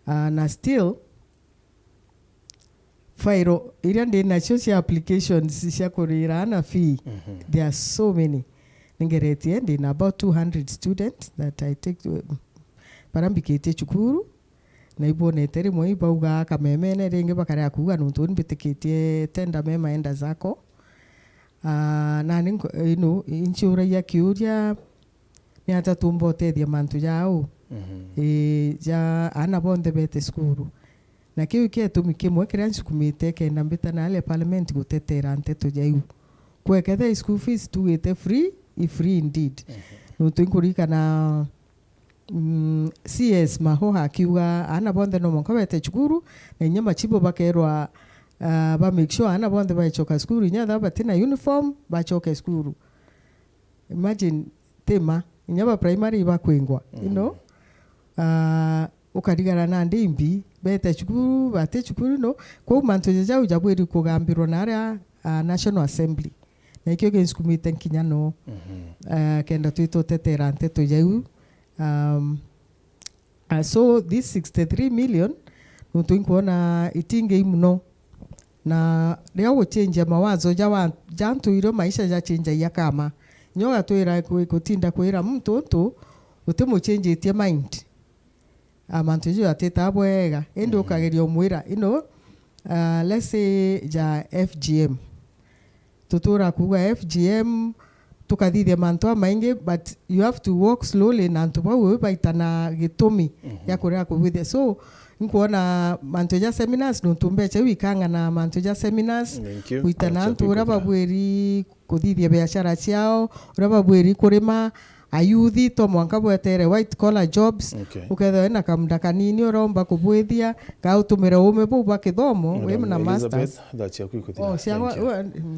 E: na still file iria ndi nacio cia applications cia kurira na fee. There are so many. Ningeretie ndi na about 200 students that I take to parambikite chukuru na ibonete rimwe ibauga kamemene ringi bakarea kuga nuntu nibitikitie tenda mema enda zako. Na ningo inchura ya kiuria ni ata tumbotethia mantu yao. Ja ana bonde bete skuru. Na kiu kietumi kimwe kiria nsukumite kenda mbita na ale parliament gutetera nteto jaiu. Kweketha school fees tuite free, free indeed. Nuntu inkurika na CS maho akiuga ana bonde no monka bete chukuru na nyama chibo bakerwa ba make sure ana bonde bachoka skuru nyatha batina uniform bachoka skuru. Imagine tema nyaba primary bakwingwa, you know. Ukarigara na ndimbi bete chukuru bate chukuru no ko manto jaja ujabwiri kugambirwa na area National Assembly. Na ikyo genskumite nkinya no kenda twito tetera nteto jau. So this 63 million nuntu inkuona itinge imuno na leo change mawazo jantu iro maisha ya change ya kama nyoga twira kutinda kwira mtu ntu utimo change itie mind amantu jo ateta bwega endo kagerio mwira let's say ja FGM tutura kuga FGM tukathithia mantu maingi but you have to walk slowly na ntu bawe baitana gitumi ya kuria kubithia so nkuona mantu ja seminars ntumbeche wikanga na mantu ja seminars uitana ntu uraba bweri kuthithia biashara ciao uraba bweri kurima ayuthi to mwanka bwetere white collar jobs uketha na kamda kanini uromba kubwithia ka utumira ume bu bakithomo we na masters
A: that's ya kwikuthina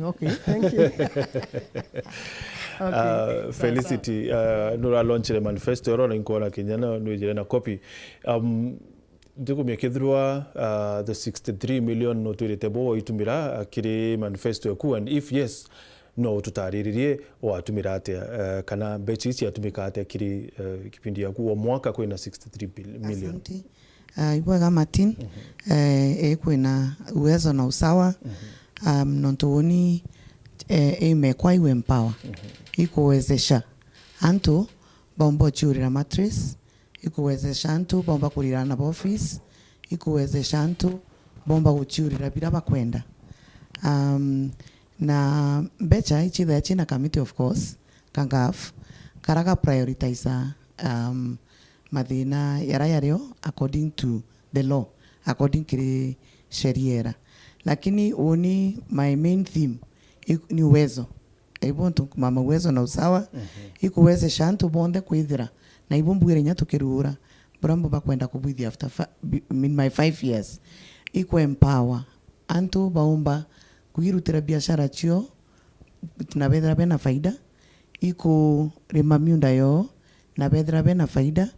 E: okay thank you.
A: Okay, Felicity nura launch the manifesto ro nkuona kinyana nujire na copy ndiko mekethirwa the 63 million no twirite bo itumira kiri manifesto yaku and if yes no tutariririe o atumira ate kana bechi cia atumika ate kiri kipindi yaku o mwaka kwina 63 million.
D: Ibwaga Martin kwina uwezo na usawa nontoni imekwa iwe empower ikuwezesha antu bombo churira mattress ikuwezesha antu bomba kulira na office ikuwezesha antu bomba kuchurira bila bakwenda na becha ichitha china committee of course kangaf karaga prioritize madina yarayario according to the law according to sheria lakini oni my main theme ni uwezo ibontu mama uwezo na usawa ikuwezesha antu bonde kwithira na ibumbwire nya tukirura burambo bakwenda kubwithia after my 5 years iko empower antu baomba kuirutira biashara chio tunabethera bena faida iko rema miunda yo na bethera bena faida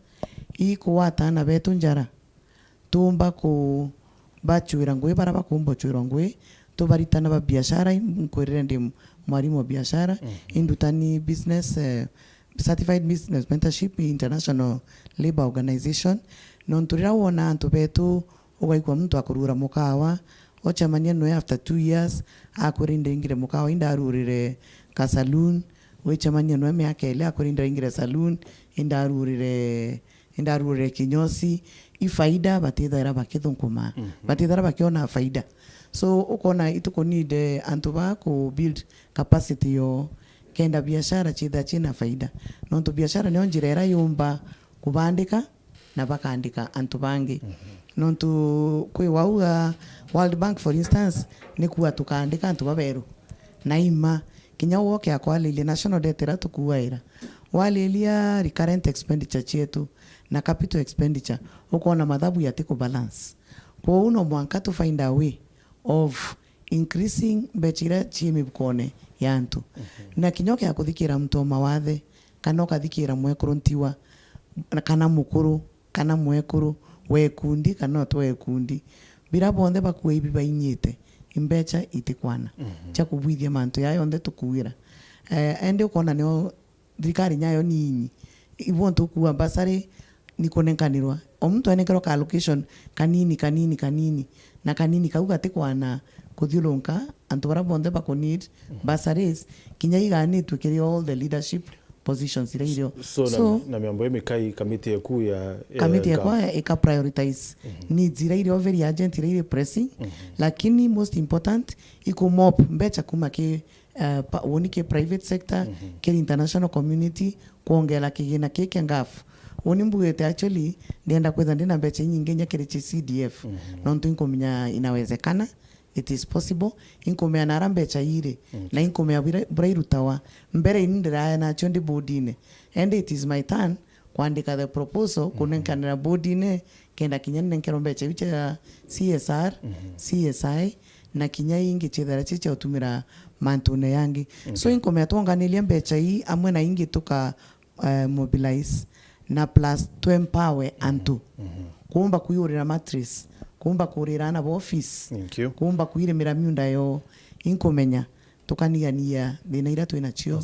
D: iko wata na betu njara tumba ku bachuira ngwe bara bakumbo chuira ngwe to baritana ba biashara nkorere ndi mwalimu wa biashara indutani business certified business mentorship international labor organization non turira wona antu betu ugaikwa mtu akurura mukawa ochamania no after 2 years akurinde ingire mukawa indarurire ka saloon ochamania no miaka ile akurinde ingire saloon indarurire kinyosi ifaida batithara bakithunkuma batithara bakiona faida so ukona ituko need antu ba ku build capacity yo kenda biashara chitha china faida nonto biashara nyo njirera yumba kubandika na bakandika antu bangi nonto kwe wauga World Bank for instance ni kuwa tukandika antu baberu naima kinya woke akwalile national debt ra tukuwaira walilia recurrent expenditure chetu na capital expenditure ukona madhabu ya tiko balance kwa uno mwanka to find a way of increasing bechira chimi bukone yantu na kinyoke akuthikira mtu mawathe kana ukathikira mwekuru ntiwa kana mukuru kana mwekuru wekundi kana twekundi bira bonde bakuwe ibi bainyite imbecha itikwana cha kubwithia mantu yayo onde tukuira ende ukona nyo thikari nyayo ninyi ibontu kuwa basari nikonenkanirwa omuntu anekero ka allocation kanini na kanini kau gatikwana kuthiulunka antu bara bonthe bako need bursaries kinya iganitwe kiri all the leadership positions irio
A: so na miambo imekai kamiti yaku ya
D: kamiti yakwa ika prioritize needs irio very urgent irio pressing lakini most important iko mop mbecha kuma ke wonike private sector ke international community kuongela kigina keke ngafu woni mbugete actually ndienda kwetha ndina mbecha nyingi nyakire CDF nontu inkomenya inawezekana it is possible inkomea na rambecha ire na inkomea burairutawa mbere indira na chondi bodine and it is my turn kuandika the proposal kunenkanira bodine kenda kinyane nkero mbecha bicha CSR CSI na kinya ingi chethara chicha utumira mantune yangi so inkomea tonganilia mbecha hii amwe na ingi tuka mobilize na plus to empower antu kumba kuyurira matrix kumba kurirana bo office kumba kuiremera miunda yo inkomenya tukaniania thina ira twina cio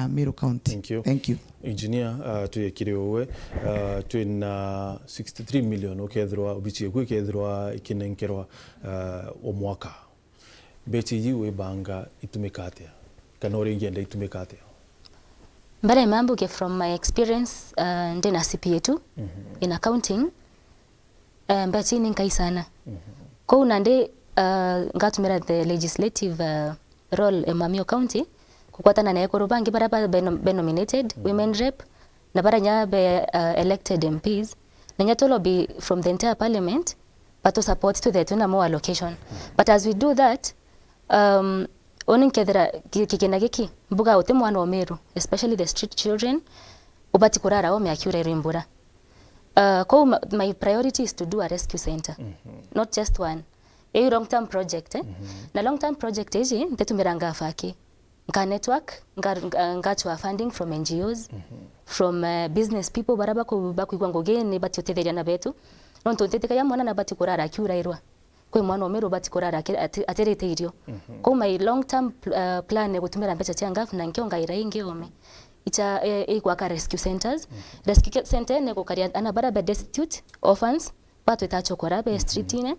D: Meru County. Thank you
A: engineer tuyekire owe twina 63 million okethirwa bichi kwikethirwa ikinenkerwa o mwaka beti yiwe banga itumikatia kana oringienda itumikatia
C: mbere mambuke from my experience ndina CPA2 in accounting mbeti ninkai sana ko nande ngatumira the legislative role in Meru County kukwatana na ekorubangi bara be nominated women rep na bara nya be elected MPs na nyatolo be from the entire parliament but to support to the tuna more allocation but as we do that oninkethera kikina giki mbuga uti mwana wa Meru especially the street children ubati kurara o meakiura rimbura my priority is to do a rescue center not just one a long term project na long term project eji ntetumiranga afaki nka network ngatwa funding from NGOs from business people baraba ko bakwigwa ngogeni batyotetheria na betu nonto nteteka ya mwana na bati kurara akiura irwa kwe mwana Meru bati kurara aterete irio ko my long term plan ne gutumira mbecha cia ngafu na nkionga ira ingi ome ita kwa rescue centers rescue center ne gukaria ana bara be destitute orphans batu itachokora be street ine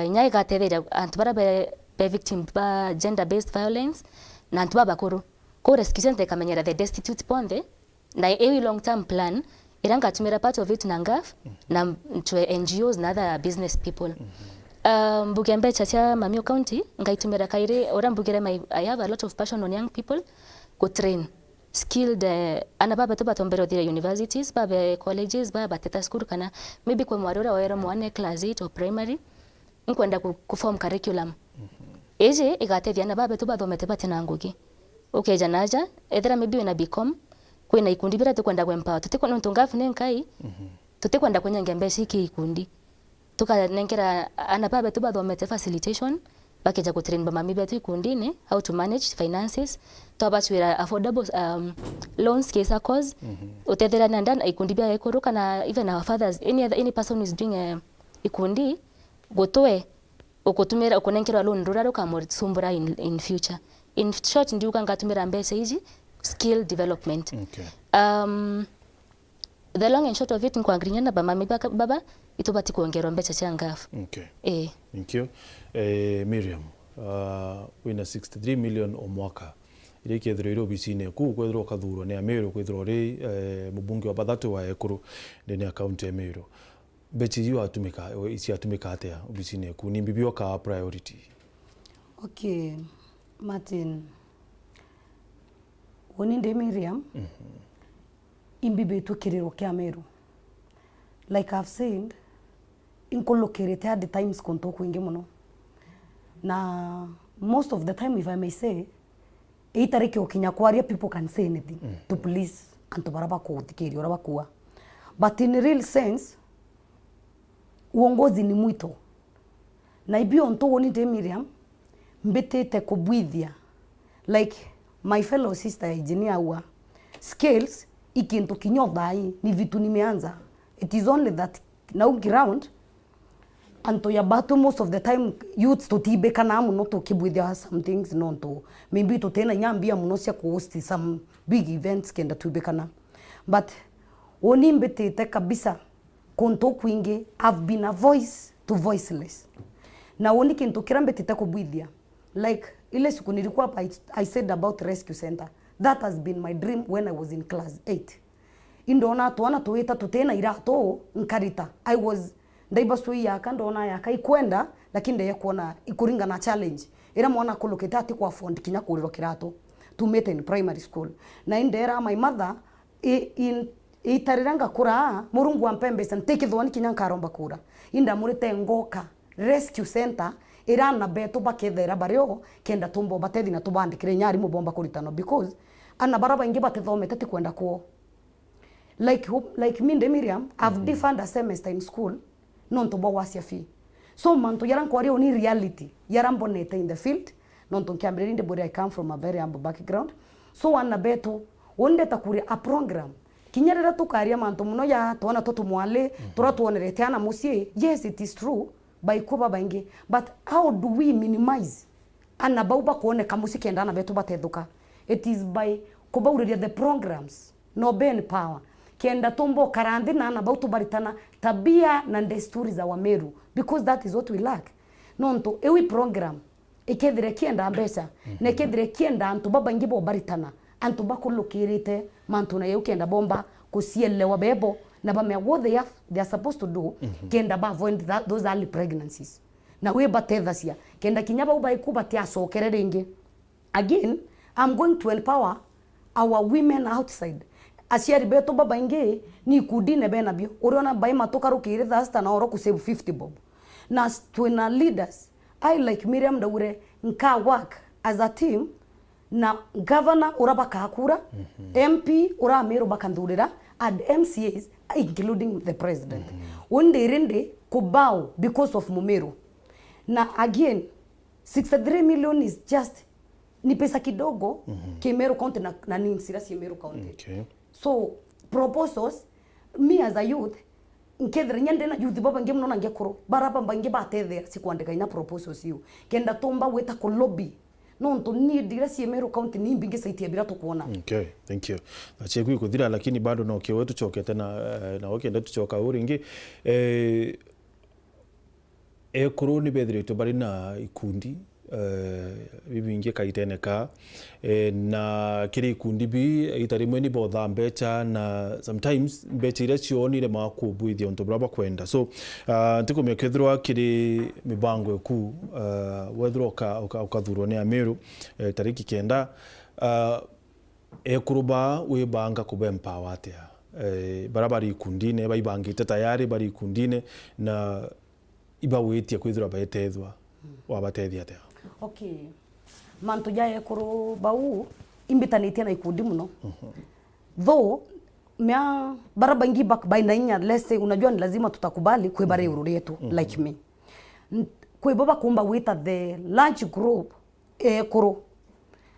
C: nyai gatetheria antu bara be victim ba gender based violence na antu bakuru ko rescue center kamenyera the destitute ponde na long term plan iranga tumira part of it na ngaf na to NGOs na other business people mbugembe chacha Meru County ngaitumira kaire ora mbugere I have a lot of passion on young people go train skilled anababa to batombero the universities babe colleges baba teta school kana maybe kwa mwarora waera mwane class 8 or primary nkwenda ku form curriculum eje igatethia na baba to bathomete batena ngugi okay janaja ethera maybe na become kwina ikundi bira tukwenda kwempower tutiko no tungafu nenkai tutikwenda kwenyange mbeca iki ikundi tukanengera ana baba to bathomete facilitation bakeja ku train bamami betu ikundine how to manage finances to abachwira affordable loans kesa cause utethera na ndana ikundi bia ekuruka na even our fathers any person who is doing ikundi gotoe okutumira okunenkerwa loan ruraro kamusumbura in future in short ndiuka ngatumira mbeca iji skill development the long and short of it nkwangrinya na bamami baba itobati kuongerwa mbeca cia ngafu
A: thank you Miriam wina 63 million o mwaka ire kethiro iro bicine ku kwethiro kathuro ne Meru kwethiro ri mubunge wa bathatu wa ekuru ndene account ya Meru beti yu atumika isi atumika atia bicine ku ni bibio ka priority
B: okay Martin oninde Miriam imbibe tukiriro kya Meru like I've said inkolokirete at the times konto kwingi muno na most of the time if I may say itareke okinya kwaria people can say anything to police anto baraba ko tikiri ora bakua but in real sense uongozi ni mwito na ibio onto woni Miriam mbetete kubwithia like my fellow sister engineer wa skills ikinto kinyodai ni vitu nimeanza it is only that now ground anto ya batu most of the time youths to tibe kana muno to kibwithia some things non to maybe to tena nyambia muno cia host some big events kenda tibe kana but oni mbetete kabisa konto kwingi I've been a voice to voiceless. Na woni kintu kirambetite kubwithia. Like ile siku nilikuwa hapa, I said about rescue center. That has been my dream when I was in class 8. Indona tuana tuita tutena irato nkarita. I was ndaiba sui yaka ndona yaka ikwenda lakini ndeye kuona ikuringa na challenge. Era mwana koloketa ati kwa fund kinya kuriro kirato to meet in primary school. Na indera my mother in itariranga kura murungu wa mpembe san take the one kinya karomba kura. Inda murite ngoka rescue center irana beto bakethera bario kenda tumbo batethi na tubandikire nyari mubomba kuritano because ana baraba ingi batethomete ti kwenda kuo. Like me and Miriam, I've defined a semester in school, non to bawasia fee. So man to yaran kwari oni reality, yaran bonete in the field, non to Cambridge in the body I come from a very humble background. So ana beto, onde takuri a program. Kinyarera to karia man to muno ya to ana to mwale, tora to onereteana musie. Yes, it is true. By kuba bangi, but how do we minimize? Ana bauba kuone kamusi kenda ana beto bateduka. It is by kuba uredia the programs, no ben power. Kenda tombo karandi na anabautu baritana tabia na desturi za Wameru because that is what we lack. Nonto ewi program ikedire kienda ambesa na ikedire kienda antu baba ngibo baritana antu bakulukirite mantu na yukenda bomba kusielewa bebo na ba me what they are supposed to do kenda ba avoid those early pregnancies na we batedasia kenda kinyaba uba ikuba tia sokerere inge. Again, I'm going to empower our women outside. Asiari beto baba inge ni kudine bena bio oriona bai matoka rukire dhasta na oro ku save 50 bob na twina leaders. I like Miriam Daure nka work as a team na governor uraba kakura MP ura Meru bakandurira and MCAs including the president unde rende kubao because of Mumeru. Na again 63 million is just ni pesa kidogo Meru county na ni sirasi Meru county.
A: Okay.
B: So proposals me as a youth nkedre nyande na youth baba ngem nona ngekoro baraba mbange batethera sikuandika ina proposals you kenda tomba weta ko lobby no to ni dira si Meru county ni mbinge saitia bila tukuona.
A: Okay, thank you. Nachegui kuthira lakini bado no kiwe tuchokete na okenda tuchoka uringi koroni bedre to bari na ikundi bibinge kaiteneka na kiri ikundi bi itarimwe ni bodha mbecha na sometimes mbecha ile chioni ile makubuithi onto braba kwenda so ndiko mekethirwa kiri mibango eku wethro ukathurwo ni Ameru tariki kenda ekuruba wibanga kubempa watia barabari ikundine baibangite tayari bari ikundine na iba wetia kwithirwa baetethwa wabatethia atia.
B: Okay. Mantu jaye kuru bau imbitanitia na ikundi muno. Though mea baraba ngi back by nainya let's say unajua ni lazima tutakubali kwe bare ururi yetu like me. Kwe baba kumba with the large group kuru.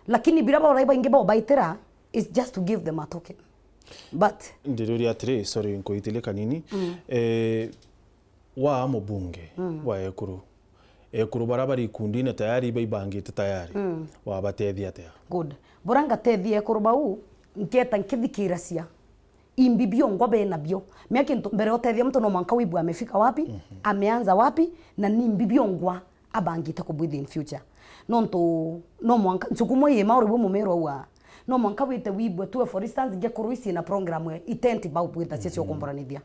B: Lakini biraba uraiba ngi baba baitera is just to give them a token. But
A: ndiruri atre sorry nkoitile kanini wa mubunge wa ekuru barabara ikundine tayari baibangite tayari wabatethia atia.
B: Good. Boranga tethia kurubau nketa nkithikirasia imbibio ngwabe nabio miaka mbere otethia mtu no mwanka wibu amefika wapi ameanza wapi na ni mbibio ngwa abangite kubwithe in future no mwanka nsukumo ye mauru Mumeru wa no mwanka wite wibu tu for instance ngekuruisi na program itent bau bwitha sio komboranithia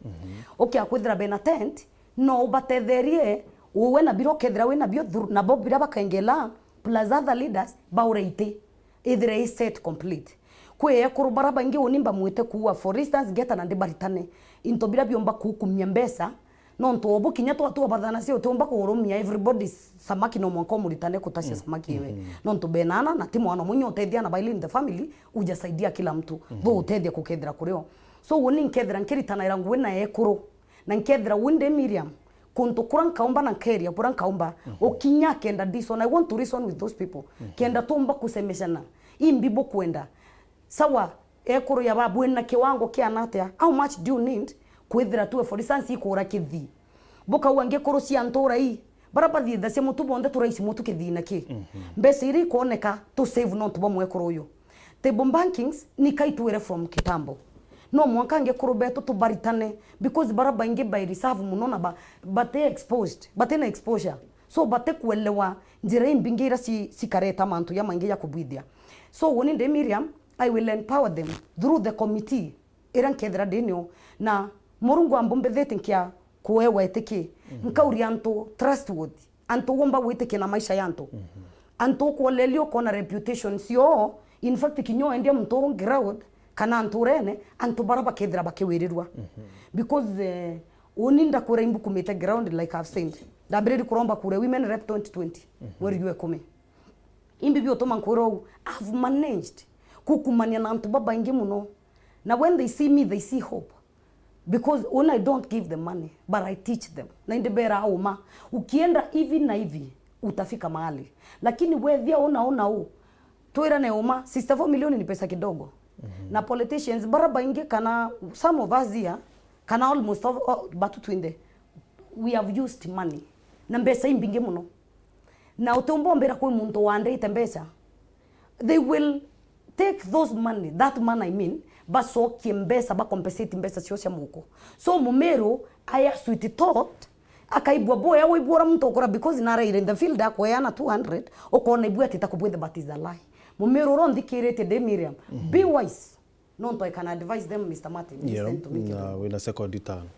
B: okay akwithira bena tent no batetherie uwe na biro kethira we na bio na bob bira bakengela plus other leaders baureite ithire is set complete kwe kurubara bangi unimba mwite kuwa for instance geta na ndibaritane into bira biomba kukumya mbesa no nto obo kinya to bathana sio tomba kurumya everybody samaki no mwanko muritane kutasia samaki we no nto benana na timu wana munyo tethia na baili in the family ujasaidia kila mtu bo utethia kukethira kureo so woni nkethira nkiritana irangu we na ekuru na nkethira winde Miriam kuntu kurang kaumba na keria kurang kaumba okinya kenda dison I want to reason with those people kenda tumba kusemeshana imbibo kwenda sawa ekuru ya babu na kiwango kia natia how much do you need kwithira tu for instance ikura kithi boka wange korosia ntora hii baraba thitha cia mutu bonde turaisi mutu kithina ki mbesa iri kuoneka to save not bo mwekuru uyu table bankings ni kaitwire from kitambo no mwaka nge kurubeto tubaritane because baraba inge by reserve munona bate exposed bate na exposure so bate kuelewa njira imbingira si kareta mantu ya mangi ya kubidhia so woni de Miriam I will empower them through the committee iran kedra denio na morungu ambombethete nkia kuewa eteke nkauri anto trustworthy anto womba weteke na maisha yanto anto kuolelio kona reputation sio in fact kinyo ende mto ground kana anturene anto baraba kedra bakewirirwa because uninda kure imbu kumete ground like I've said dabere kuromba kure women rep 2020 where you come imbi bio to mankuro I've managed kukumania na anto baba ingi muno na when they see me they see hope because when I don't give them money but I teach them na indebera auma ukienda hivi na hivi utafika mahali lakini wewe unaona toira ne uma 64 milioni ni pesa kidogo na politicians baraba inge kana some of us here kana almost batu twinde we have used money na mbesa imbinge muno na utombombera kwa muntu wande itembesa they will take those money that money I mean baso kiembesa ba compensate mbesa sio cia muko so Meru aya sweet thought akaibwa boya we bora mtu okora because nara in the field ako yana 200 okona ibwa titakubwethe but is a lie Meru ron dikirete de Miriam be wise no I can advise them Mr. Martin listen to me
A: na we na second turn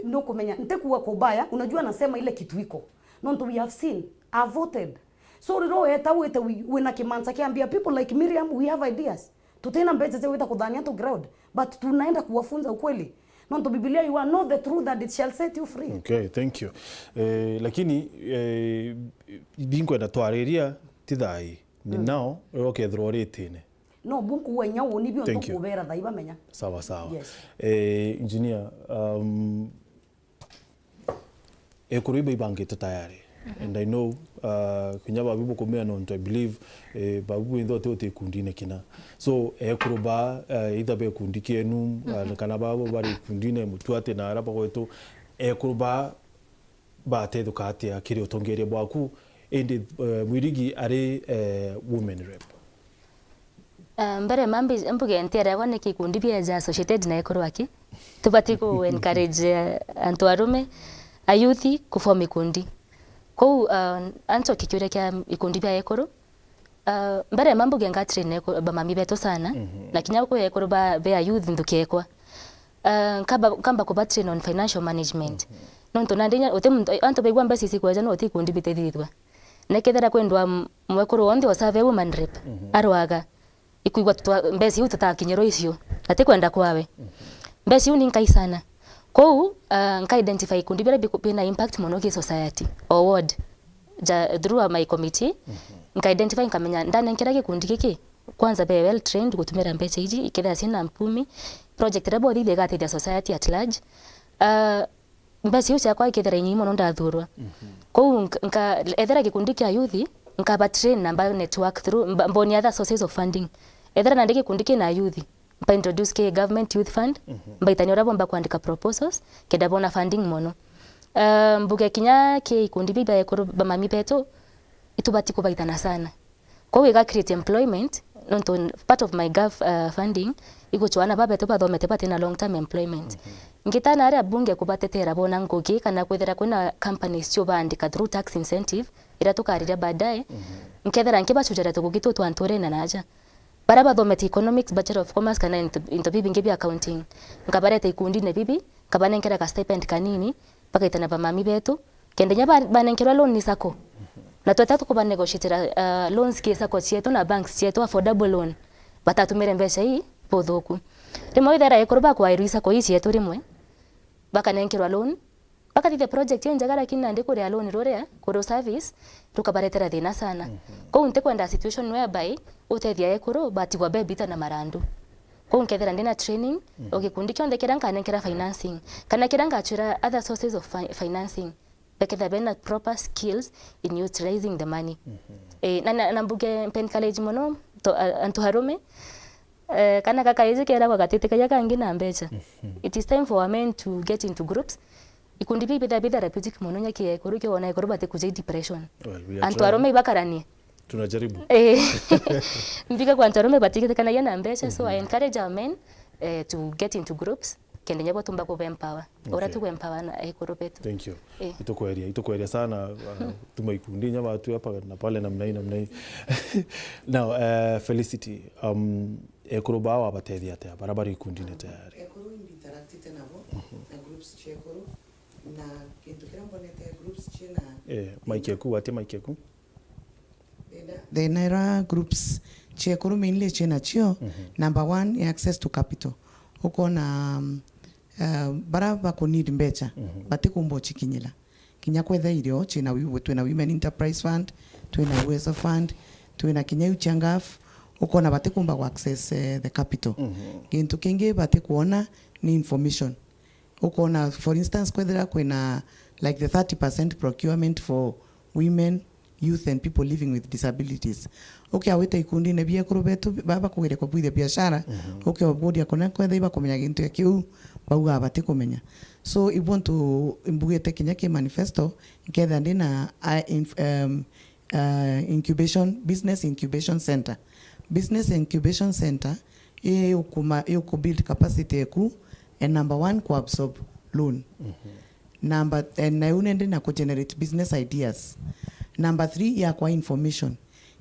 B: no kumenya ntekuwa kubaya unajua nasema ile kitu iko no we have seen I voted so ro eta we na kimanza kiambia people like Miriam we have ideas tutena mbeze zewe kudhania to ground but tunaenda kuwafunza ukweli no to Biblia you are know the truth that it shall set you free.
A: Okay, thank you. Lakini bingo na twariria tithai ni nao roke throrite
B: no bunku wenya woni bio to kubera thaiba menya
A: sawa sawa.
B: Yes.
A: Engineer kuruiba ibangite tayari and I know kunya babu komea no I believe babu ndo te kundine kina so kuruba either be kundike enu kana babu bari kundine mutuate na araba kwetu kuruba ba te dukate akiri otongere bwaku ende mwirigi are women rep
C: mbere mambi mbuge ntera wane kikundi bia za associated na ekorwaki tubati ko encourage antu arume ayuthi kuform ikundi ko anto kikyure kya ikundi bya ekoro mbere mambo genga train ba mami beto sana na kinya ko ekoro ba be youth ndukekwa kamba ko train on financial management no ntona ndenya ote anto be gwamba sisi kwa jana oti kundi bitethithwa nekethera kwendwa mwekoro onde osave woman rep arwaga ikuigwa mbesi utatakinyero icio ati kwenda kwawe mbesi uni nkai sana ko nka identify kundi bira bina impact mono ki society or ward through my committee nka identify nkamenya ndane nkira gikundi giki kwanza be well trained gutumira mbecha iji ikira sina mpumi project rabo thile gate the society at large mbesi ucia kwa ikithira nyimo no ndathurwa ko nka ethera gikundi kya youth nka ba train number network through mboni other sources of funding ethera na ndike kundi kina youth mpa introduce ke government youth fund mba itanyora bomba kuandika proposals keda bona funding mono mbuge kinya ke ikundi biba ekoro ba mami beto itubati kubaitana sana kwa we ga create employment nonto part of my funding iko chwana baba beto bathomete batena long term employment ngitana ari abunge kubatetera bona ngoki kana kwethera kuna companies cio bandika through tax incentive ira tukarira baadaye nkethera nkibachujera tukugitu twantore na naja bara bathomete economics bachelor of commerce kana into bibi ngebi accounting ngabarete ikundi ne bibi kabanenkera ka stipend kanini paka itana ba mami betu kendenya banenkera loan ni sako na twatatu kuba negotiate loans kisa kwa chietu na banks chietu affordable loan batatumire mbesha hii pothoku rimwe ithera ekorba kwa irisa kwa isi yetu rimwe bakanenkerwa loan baka the project yo njagara kinna ndi kuri loan rore kuri service tukabaretera thina sana ko unte kwenda situation whereby utethia ekoro bati kwa bebita na marandu ko nkethera ndina training ogikundi kionde kiranga nenkera financing kana kiranga achura other sources of financing beketha bena proper skills in utilizing the money na mbuge pen college mono to antu harume kana kaka hizi kera kwa katete kaya kangi na mbecha it is time for men to get into groups ikundi bibi da therapeutic mono nya kie kuru kio na ikoro bate kuja depression antu harume bakarani
A: tunajaribu
C: mbiga kwa antu harume batike kana yana mbecha so I encourage our men to get into groups kende nyabo tumba ko empower ora tu empower na ekuru betu.
A: Thank you. Itakueria sana tumaikundi nyama watu hapa na pale namna hii. Now Felicity ekuru bawa bateria ate barabara ikundi ne tayari.
D: Ekuru interactive nabo na groups chekuru na kintu kirambonete groups chena
A: Mike yaku
D: the naira groups chekuru mainly chena chio. Number 1 access to capital uko na baraba ko need mbecha bati kumbo chikinyila kinya kwetha irio china twina women enterprise fund twina uwezo fund twina kinya uchangaf uko na bati kumba access the capital kintu kingi bati kuona ni information uko na for instance kwethera kwina like the 30% procurement for women, youth and people living with disabilities. Okay, awita ikundi ne bia kurubetu baba kugire kwa bwire biashara. Okay, obodi akona kwetha iba kumenya gintu ya kiu bauga abati kumenya. So I want to imbugete kinya ke manifesto nketha ndina incubation business incubation center. Business incubation center ku build capacity ku and number 1 ku absorb loan. Number and na unende na ku generate business ideas. Number 3 ya kwa information.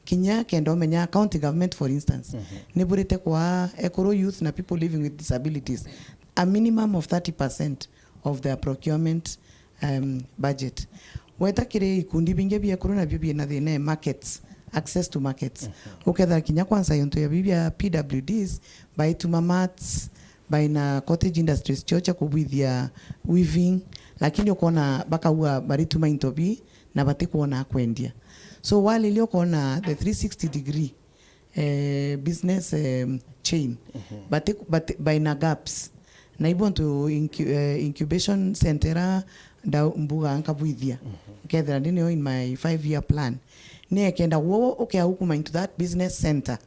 D: Kinya kendo menya county government for instance. Niburite kwa ekoro youth na people living with disabilities. A minimum of 30% of their procurement budget. Weta kire ikundi binge bia corona bibia na the markets, access to markets. Uketha kinya kwanza yonto ya bibia PWDs by tumamats by na cottage industries chocha kubwithia weaving lakini ukona baka huwa barituma intobi na bati kuona kwendia. So wale ilio kona the 360 degree business chain bati by na gaps na ibon to incubation center da mbuga nkabwithia kethera ndine in my 5-year plan ne kenda wo okay hukuma into that business center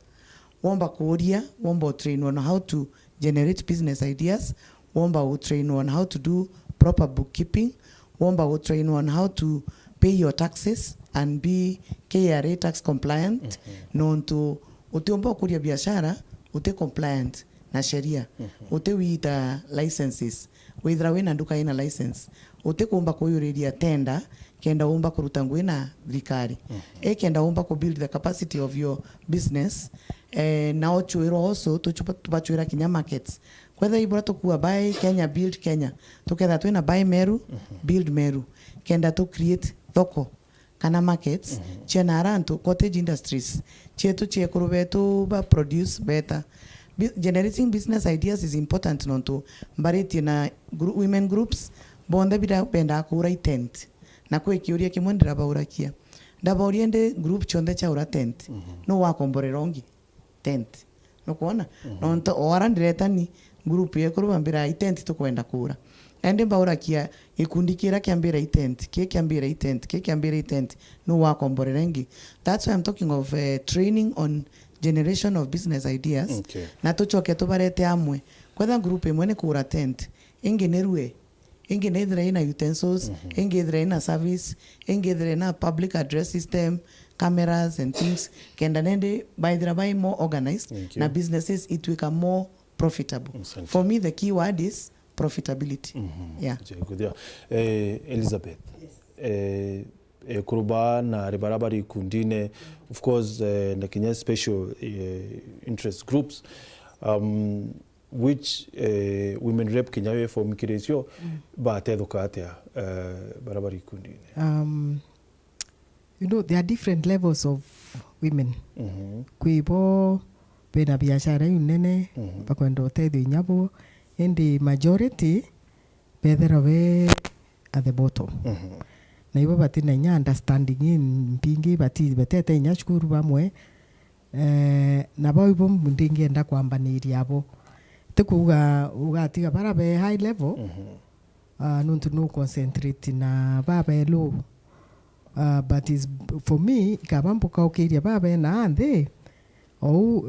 D: womba kuoria womba train on how to generate business ideas womba train on how to do proper bookkeeping womba train on how to pay your taxes and be KRA tax compliant nonto utiomba kuria biashara ute compliant na sheria ute wita licenses withra wina nduka ina license ute kumba kuyuriria tender kenda umba kuruta ngwina thirikari kenda umba ku build the capacity of your business na ochuiro also tubachwira kinya markets kwetha ibura tukua buy Kenya build Kenya tuketha twina buy Meru build Meru kenda to create thoko kana markets chena arantu cottage industries chetu chekurubetu ba produce better. Generating business ideas is important nonto mbariti na women groups bonda bida penda kura tent na kwe kiuria kimwe ndiraba urakia ndaba oriende group chonde cha ura tent no wakombore rongi tent no kuona nonto orandiretani group yekuru bambira tent to kwenda kura ende baurakia ikundi kira kiambira itent kiambira itent no wakombore rengi. That's why I'm talking of training on generation of business ideas na tuchoke tubarete amwe kwetha group imwe ne kura tent inginerue ingithira ina utensils ingithira ina service ingithira ina public address system cameras and things kenda nende by more organized na businesses it become more profitable. For me the key word is profitability.
A: Elizabeth, kuruba na ribarabari kundine of course na Kenya special interest groups which women rep Kenya for mikiresio ba tethoka atia barabari kundine.
E: You know there are different levels of women. Kuibo bena biashara yunene bakwendo tetho nyabo and the majority bederawe at the bottom. Na ibo bati na nya understanding in pingi bati betete nya shukuru bamwe na bao ibo mundingi enda kwamba ni iriabo tekuga ugatiga barabe high level nuntu no concentrate na baba low but is for me kabambuka okiria baba na ande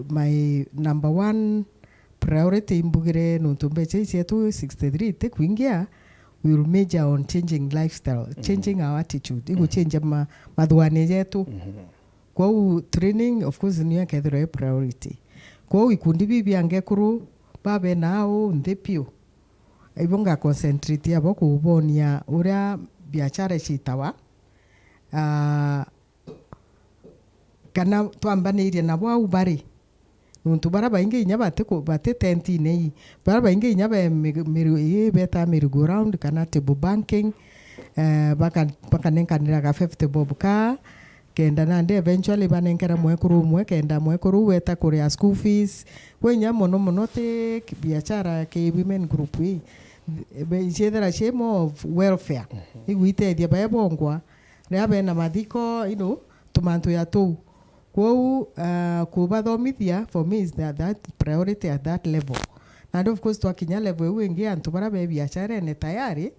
E: my number 1 priority imbugire nuntu mbeche chetu 63 tekuingia we will major on changing lifestyle, changing our attitude. Igu change madhuane yetu. Kwa training, of course, ni yakethira priority. Kwa ikundi bibi angekuru babe nao ndepio ibonga concentrate abo kubonia uria biashara citawa kana twambanirie nabo au bari nuntu bara baingi inya bate tentine i bara baingi inya beta merry-go round kana table banking bakanenkanira ga 50 bob ka kenda nande eventually banenkera mwekuru kenda mwekuru weta kuria school fees wenya mono te biashara ke women group i icethera chemo of welfare igwiteithia bae bongwa ria bena mathiko tumantu ya tou kwou kubathomithia for me is that priority at that level and of course twakinya level ĩu ĩngĩ antu bara be biashara ne tayari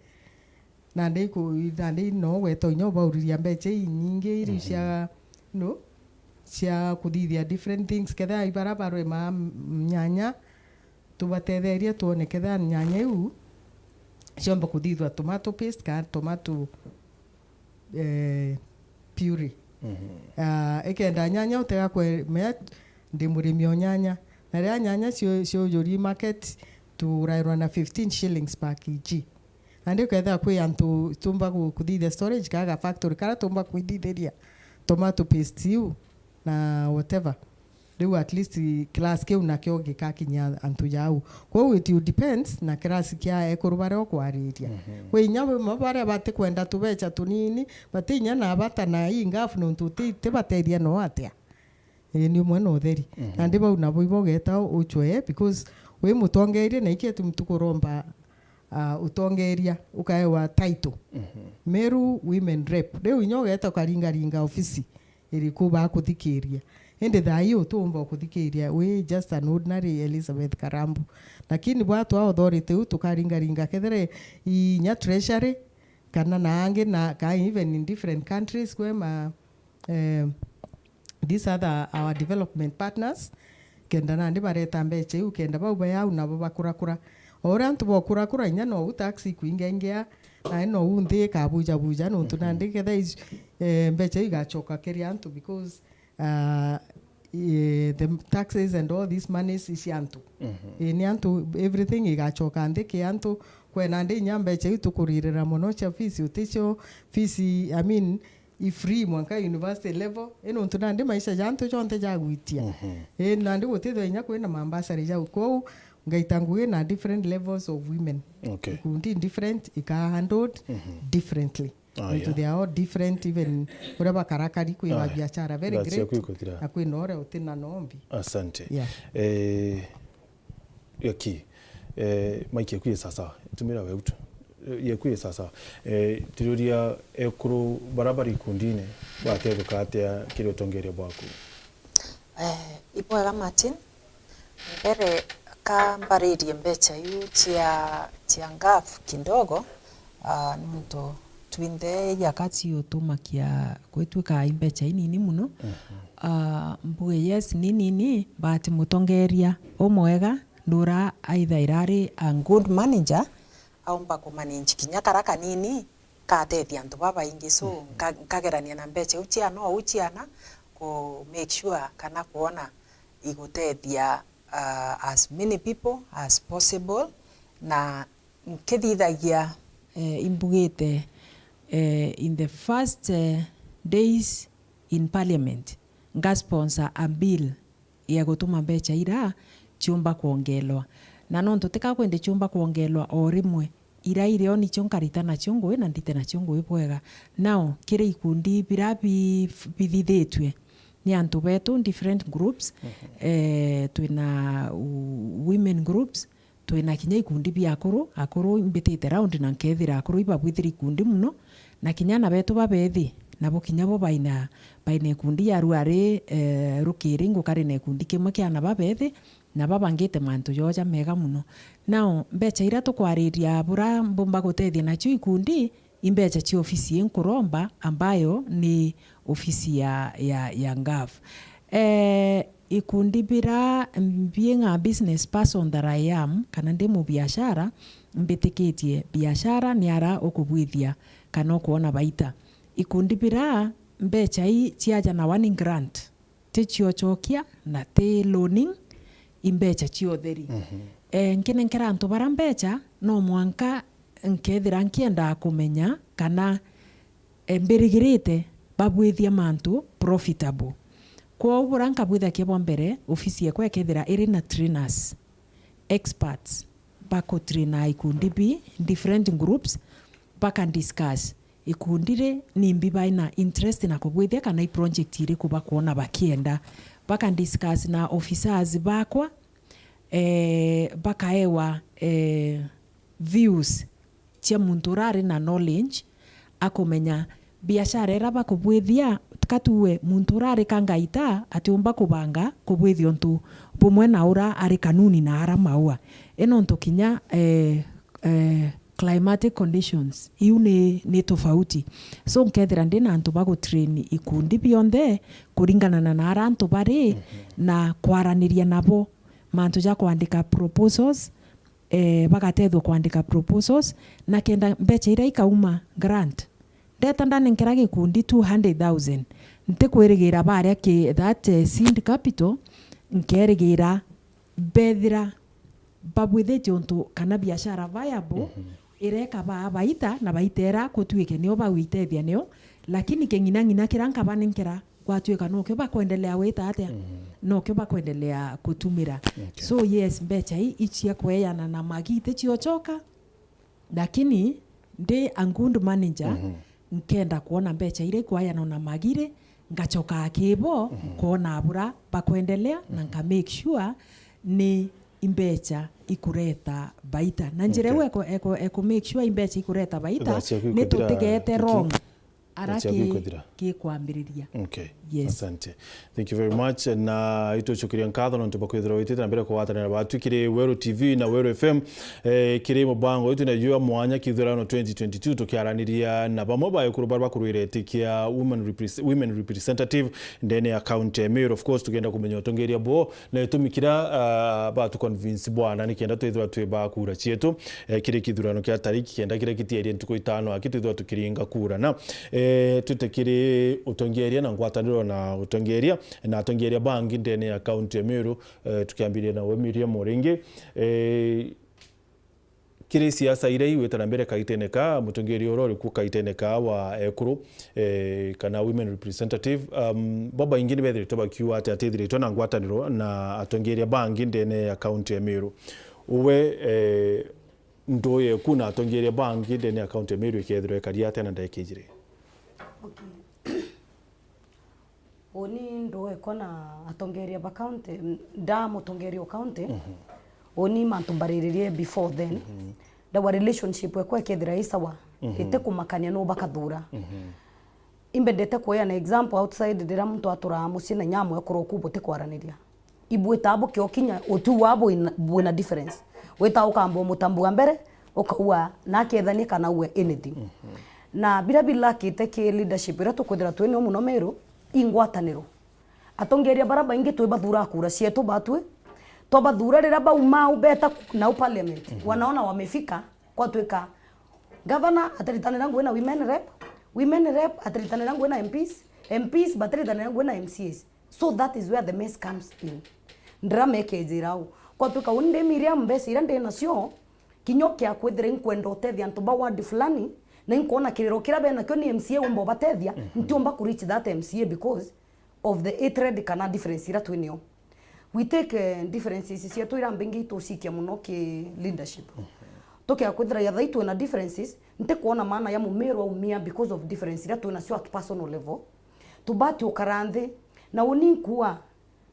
E: na ndĩ no weto inyo bauriria mbeca nyingi iri cia kuthithia different things ketha ibara barwe ma nyanya tubatetheria tuone ketha nyanya ĩu ciomba kuthithwa tomato paste ka tomato puree ikenda nyanya utega kwe ndi murimi o nyanya na ria nyanya cio yuri market turairwa na 15 shillings per kg na ndi ketha kwe antu tumba kuthithia storage kaga factory kara tumba kuiditheria tomato paste yu na whatever riu at least class keu na kio gikakinya antu yau kwa it depends na class kia ekurubare okwariria we nyawe mabare bate kwenda tubecha tunini batinya na bata na ingafu nuntu te bateria no atia ni mwana utheri na ndiba unabo ibogeta uchwe because we mutongeire na ikie mtukuromba utongeria ukaewa title Meru women rep riu nyogeta karinga ofisi iri kuba kuthikiria ende thayo tumba kuthikiria we just an ordinary Elizabeth Karambu lakini watu wa authority tukaringa kethere inya treasury kana naange na ka even in different countries kwema these other our development partners kenda na ndi bareta mbeche ukenda bauba yau nabo bakurakura ora antu bokurakura inya no taxi kuingengia na no unthi ka buja no tunandi kethe mbeche igachoka keria antu because the taxes and all these monies is yantu ni antu everything igachoka ndike antu kwena ndi nyambe che tukuririra mono cha fees uticho fees I mean free mwanka university level eno tunandi maisha jantu chonte jagwitia nandi gutithwe nya kwena mambasari ja uko ngaitanguye na different levels of women kundi different ika handled differently into they are all different even uraba karakari kwa biashara very great na kwa nore utina nombi
A: asante yaki Mike kwi sasa tumira we utu yekwi sasa tiruria ekuru barabari kundine bateruka atia kiri tongeria bwako
F: ibwega Martin mbere ka mbaririe mbecha yu cia ngaf kidogo nunto twinde yakati utumakia kwetwika imbecha inini muno mbuge yes nini but mutongeria omwega ndura either irari a good manager au mbako manage kinya karaka nini katethia antu baba ingi so kagerania na mbecha uchiana ko make sure kana kuona igutethia as many people as possible na nkethithagia imbugite in the first days in parliament nga sponsor a bill ya gutuma mbecha ira chumba kuongelwa na no ntutika kwende chumba kuongelwa o rimwe ira irio ni chonkarita na chongo na ndite na chongo ibwega now kire ikundi birabi bithithitwe ni antu betu different groups twina women groups twina kinya ikundi bia akuru imbitite round na nkethira akuru ibabwithira ikundi muno na kinya na betu babethi nabo kinya bo baina ikundi ya ruare rukiri ngukari na ikundi kimwe kia na babethi na babangite mantu yoja mega muno now mbecha ira tukwariria bura mbomba gutethia na chu ikundi imbecha chi ofisi enkuromba ambayo ni ofisi ya ngaf ikundi bira being a business person that I am kana ndi mu biashara mbitikitie biashara ni ara okubwithia kana kuona baita ikundi bira mbecha hii chiaja na one grant tichio chokia na te loaning imbecha chio theri nkinenkera antu bara mbecha no mwanka nkethira nkienda kumenya kana mbirigirite babwithia mantu profitable. Kwa ubura nkabwitha kibwa mbere ofisi yakwa ekethira iri na trainers experts bako trainer ikundi bi different groups baka discuss ikundire ni mbiba ina interest na kubwithia kana i project iri kuba kuona bakienda baka discuss na officers bakwa bakaewa views cia muntu rari na knowledge akomenya biashara era bakubwithia katue muntu rari kangaita atiumba kubanga kubwithia ontu bumwe na ura ari kanuni na ara maua eno onto kinya climatic conditions iu ni tofauti so nkethira ndina antu bago train ikundi bionde kuringana na ara antu bari na kwaraniria nabo mantu ja kuandika proposals bagatethwo kuandika proposals na kenda mbecha ira ikauma grant ndeta ndane nkera gikundi 200,000 nte kwirigira baria ki that seed capital nkerigira bethira babwithete onto kana biashara viable ireka baita na baitera kutuike nio bawitethia nio lakini kengina kiranka banenkera kwatuika no kyo bakwendelea wita atia no kyo bakwendelea kutumira so yes mbecha hii ichia kweyana na magite chiochoka lakini ndi angundu manager nkenda kuona mbecha ile kwayana na magire ngachoka akibo kuona abura bakwendelea na nka make sure ni imbecha ikureta baita na njire eko make sure imbecha ikureta baita ni tutigete wrong ki kwambiriria.
A: Okay.
F: Yes.
A: Asante. Thank you very much. Na ito chukiria nkatha no tubakwithira witite na mbere kuwatanira batu kire Weru TV na Weru FM kire mubango itu na jua mwanya kithurano 2022 tukiaraniria na bamwe bayikuru barba kuruire tikia women representative ndene account Meru of course tugenda kumenya otongeria bo na itumikira batu convince bwana nikienda twithwa tweba kura chietu kire kithurano kya tariki kenda kire kitieri ntuko 5 akitithwa tukiringa kura na tutekiri utongeria na ngwataniro na utongeria na utongeria bangi ndene ya account ya Meru tukiambiria na Miriam Moringi kiri siasa ire iwe tanambere kaiteneka mutongeria orori ku kaiteneka wa ekuru kana women representative baba ingine bethire toba kiwa atethire tona ngwataniro na atongeria bangi ndene ya account ya Meru uwe ndoye kuna atongeria bangi ndene ya account ya Meru ikethire karia tena ndekejire.
B: Okay. Oni ndo ekona atongeria ba county da mutongeria county oni mantumbariririe before then da wa relationship we kwekethira isawa ite kumakania no bakathura imbendete kuya na example outside dira muntu atura musina nyamu ekoro kubote kwaraniria ibweta abo kyokinya otu wabo ina difference weta ukambo mutambu mbere okawa na kethani kana uwe anything na bila kite ke leadership ira tukwithira twene muno Meru ingwataniro atongeria baraba ingi twe bathura kura cietu batwe to bathura rira bauma ubeta na parliament wanaona wamefika kwa tweka governor ataritanira ngwe na women rep ataritanira ngwe na MPs bataritanira ngwe na MCs so that is where the mess comes in ndrame kejirao kwa tweka unde Miriam mbesi irande nacio kinyokia kwethira inkwenda utethia ntuba ward fulani na inkuona kiriro kirabe na kyo ni MCA umbo batethia ntiomba ku reach that MCA because of the hatred kana difference ira twinio we take differences cia twira mbingi tusikia muno ki leadership tokia kwithira ya thaitu na differences nte kuona maana ya Meru umia because of difference ira twina cio at personal level tubati ukarandhe na uninkuwa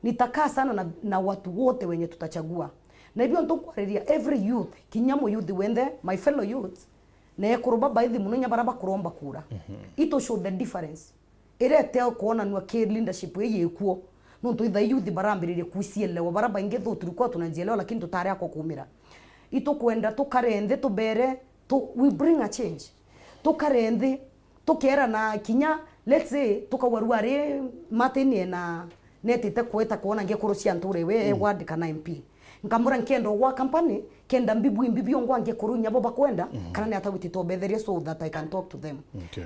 B: nitakaa sana na watu wote wenye tutachagua na hivyo ntokwariria every youth kinyamo youth wende my fellow youths na ekuruba baithi muno nyabaraba kuromba kura ito show the difference ere tell kuona nwa ke leadership ye kuo no to itha youth barambiririe kuisielewa baraba ingetho tulikuwa tunajielewa lakini tutare ako kumira ito kwenda tukarende tubere we bring a change tukarende tukera na kinya let's say tukawaruare matenie na netite kweta kuona ngekurucia nture we ward kana MP nkamura nkendo wa company kenda mbibio ngwange kurunya boba kwenda kana ne atawiti to betheria so that I can talk to them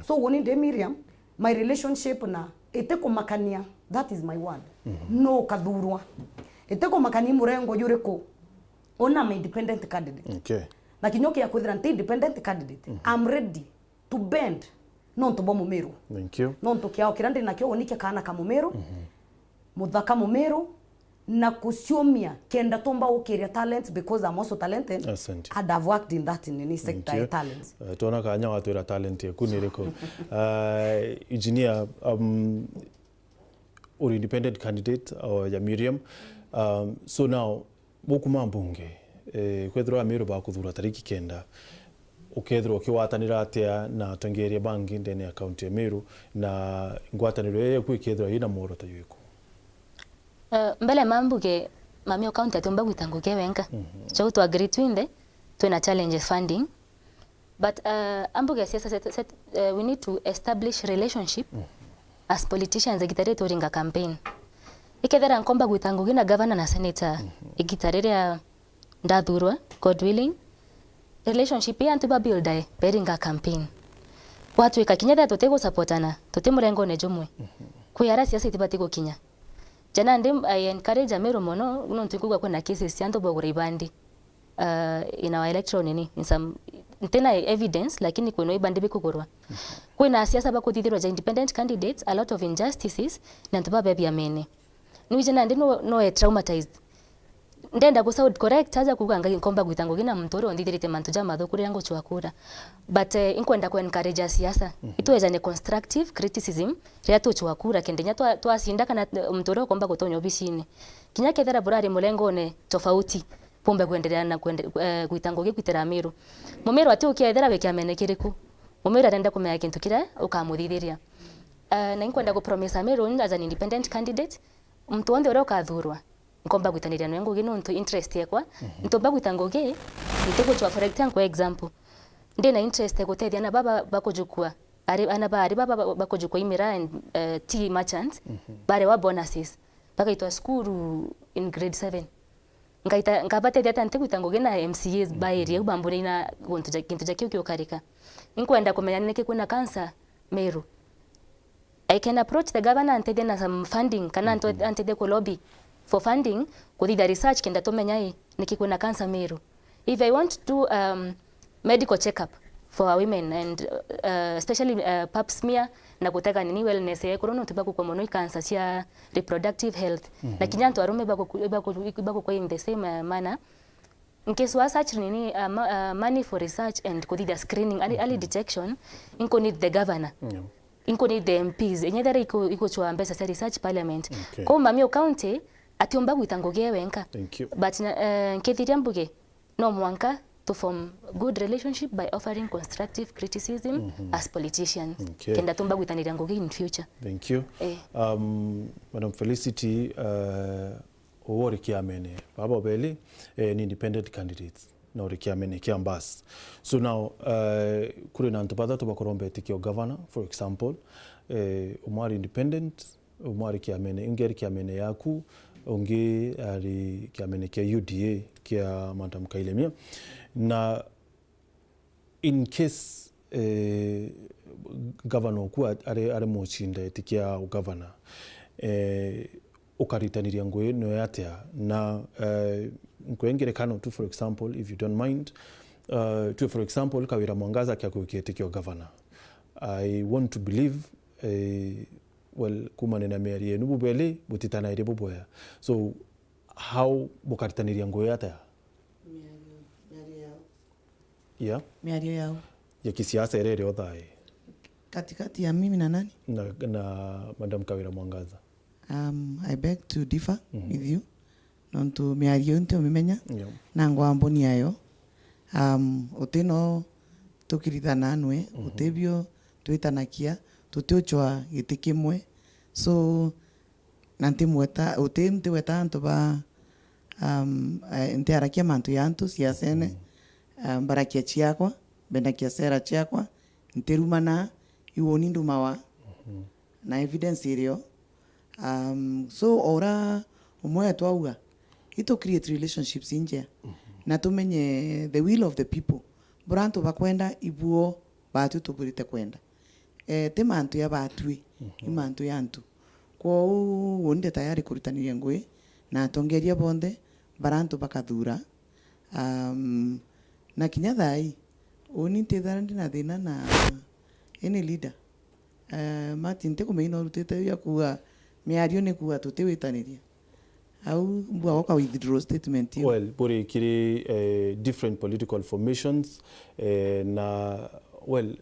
B: so woni de Miriam my relationship na ete kumakania that is my word no kadhurwa ete kumakani murengo yureko Ona my independent candidate.
A: Okay.
B: Na kinyoke ya kwithira nti independent candidate. I'm ready to bend nonto bo Mumeru.
A: Thank you.
B: Nonto kiao kirandi na kio onike kana ka Mumeru. Muthaka Mumeru na kusiomia kenda tomba ukiria talents because I'm also talented.
A: Asante.
B: And I've worked in that in any sector ya talents.
A: Tuona kanya watu ira talent ya kunireko. Engineer or independent candidate ya Miriam. So now bokuma mbunge kwethirwa Meru ba kuthura tariki kenda ukethirwa kiwatanira atia na tongeria bangi ndene account ya Meru na ngwataniro ye kwikethirwa ina moro ta yuko
C: mbele mambuge mami account atomba gwitanguke wenka so to agree twinde twina challenges funding but ambuge siasa we need to establish relationship as politicians egitare touringa campaign ikethera nkomba gwitanguke na governor na senator igitareria ndathurwa God willing relationship ya antu ba build beringa campaign watu ikakinya tutego supportana tutemurengo ne jumwe kuyara siasa itibati gokinya jana ndim I encourage Meru mono no ntukugwa kuna cases yanto bogura ibandi in our electoral nini in some tena evidence lakini kuno ibandi bikugurwa kuna siasa bakuthithirwa ja independent candidates a lot of injustices na ntuba bebi amene ni jana ndino no traumatized ndenda kusound correct aja kuganga inkomba gwitango gina mtoro ndithirite mantu ja mathukuri yango chwakura but inkwenda ku encourage siasa itweja ne constructive criticism ria tu chwakura kendenya twasinda kana mtoro komba gutonyo bishine kinya kethera burari mulengo ne tofauti pombe kuendelea na gwitango gikwitera Meru Mumeru ati ukethera weke amenekiriku Mumeru arenda kumenya kintu kira ukamuthithiria na inkwenda ku promise Meru as an independent candidate mtu onde ore ukathurwa nkomba gwitaniria no ngo gino nto interest yakwa ntomba gwitangoge nitego chwa for example ndena interest gutethia na baba bakujukua ari baba bakujukua imira and tea merchants bare wa bonuses bakaitwa school in grade 7 ngabatedia tante gwitangoge na MCAs bairi ubambure ina kintu jakio kiokarika inkwenda kumenya neke kuna cancer Meru I can approach the governor and tell some funding kana ante ko lobby for funding kudi the research kenda tomenya nikikuna cancer Meru if I want to do medical checkup for our women and especially pap smear na kutaka nini wellness ya corona tibaku kwa mono cancer cia reproductive health na kinyanto arume bako kwa in the same manner in case wa search nini money for research and kudi the screening early detection inko need the governor inko need the MPs enyedere iko chwa mbesa sa research parliament kwa mami county atiomba gwitangoge wenka but nkethiria mbuge no mwanka to form good relationship by offering constructive criticism as politicians kenda tumba gwitaniria ngoge in future.
A: Thank you. Madam Felicity owori kiamene baba beli ni independent candidates na ori kiamene kiambas so now kuri na ntubada tubakorombe tikio governor for example umari independent umari kiamene ingeri kiamene yaku onge ari kiamene kia UDA kia Madam Kailemia na in case governor ku are mochinda tikia governor ukaritaniria ngwe no yatia na nkwengere kano tu for example if you don't mind to for example Kawira Mwangaza kia kukitikio governor I want to believe well kumane na meria nubu bele butitana ire boboya so how bukaritaniria ngwe yata
D: miario yao
A: ya kisiasa irere othae
D: katikati ya mimi na nani
A: na Madam Kawira Mwangaza.
D: I beg to differ with you nontu miario nte umimenya na ngwamboni ayo utino tukirithana anwe utebio twitanakia tutiochwa gitikimwe so nanti mweta utemte weta antu ba interakia mantu yantu siasene barakia chiakwa bendakia sera chiakwa nterumana iwoni ndumawa na evidence irio so ora umwe twauga ito create relationships inje na tumenye the will of the people burantu bakwenda ibuo batu tuburite kwenda te mantu ya batwi imantu yantu kwa wonde tayari kurutaniria ngwe na tongeria bonde barantu bakathura na kinya thai oni tethara ndina thina na any leader Martin te kumeina urutete ya kuga miario ni kuga tutiwitaniria au mbua waka withdraw statement hiyo.
A: Well, buri kiri different political formations na well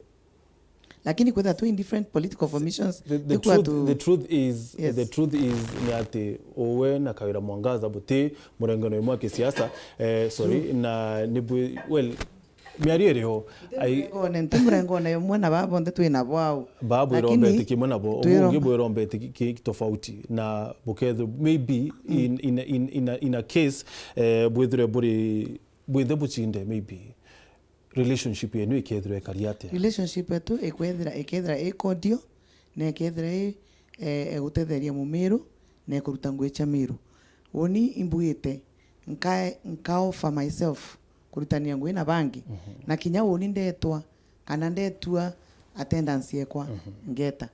D: lakini kwenda tu in different political formations
A: the truth is ni ati owe na Kawira Mwangaza buti murengano imwe kisiasa na ni well miario iriho
D: one ntimurengo na yomwe na babo nde twina bwao
A: babu irombete kimwe nabo ugibo irombete ki tofauti na buketho maybe in a case with the buchinde maybe relationship yenu ikethira ekariate
D: relationship yetu ikethira ikodio na ikethira egutetheria mumiru na ekuruta ngwecha miru woni imbuite nka offer myself kurutania ngwe na bangi na kinya woni ndetwa kana ndetua attendance yekwa ngeta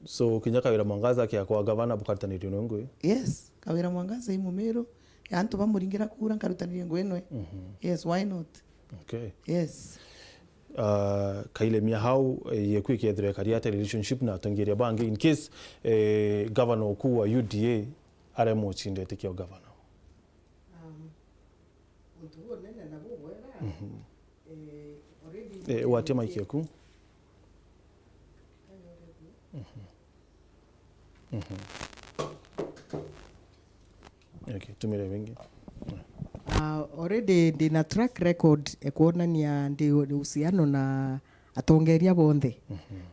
A: so kinya Kawira Mwangaza kia kwa governor bukarutanira ngwe
D: yes Kawira Mwangaza imumiru antu bamuringira kura nkarutanira ngwe nwe yes why not
A: okay
D: yes
A: kaile mia hau yekwikethira ekariate relationship na atongeria bangi in case governor okuu wa UDA aremo chindete kio governor watia maiki yaku okay tumire wengi
E: already ndina track record ekuonania ndi uhusiano na atongeria bonthe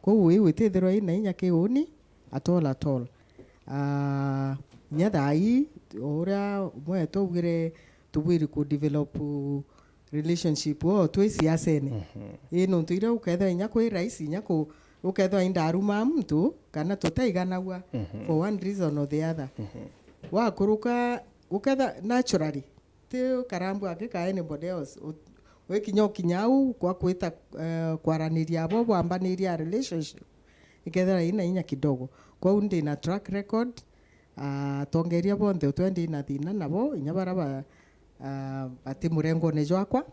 E: koguo iwitithirwa ina inya kiuni atol nyathai uria mwe tugire tubwiri ku develop relationship twi siasene ino tuire ukethwa inya kwi rais inya ku ukethwa indaruma mtu kana tutaiganagwa for one reason or the other wakuruka uketha naturally te karambu akika anybody else wekinyau kwa kwita kwaraniria abo bwambaniria relationship ikethera ina inya kidogo kwa undi na track record tongeria bonthe utwendi na thina nabo inya baraba ati murengo ne jwakwa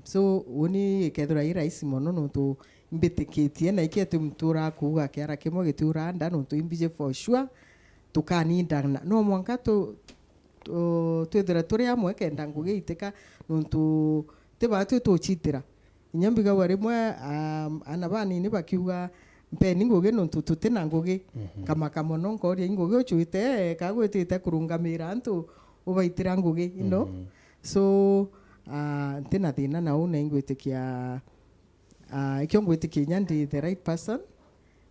E: so uni ikethera ira isi mono no tu mbitikitie na ikete mtura kuga kiara kimwe gitura nda no tu imbije for sure tukaninda no mwanka tu twethera turi amwe kenda ngugi iteka nuntu tiba tuchitira inyambiga wari mwe anabani ni bakiuga mpeni ngugi nuntu tutina ngugi kama kamono ngori ngugi uchuite kagwitite kurungamira antu ubaitira ngugi you know so ntina thina na una ingwitikia ikyo ngwitikia nyandi the right person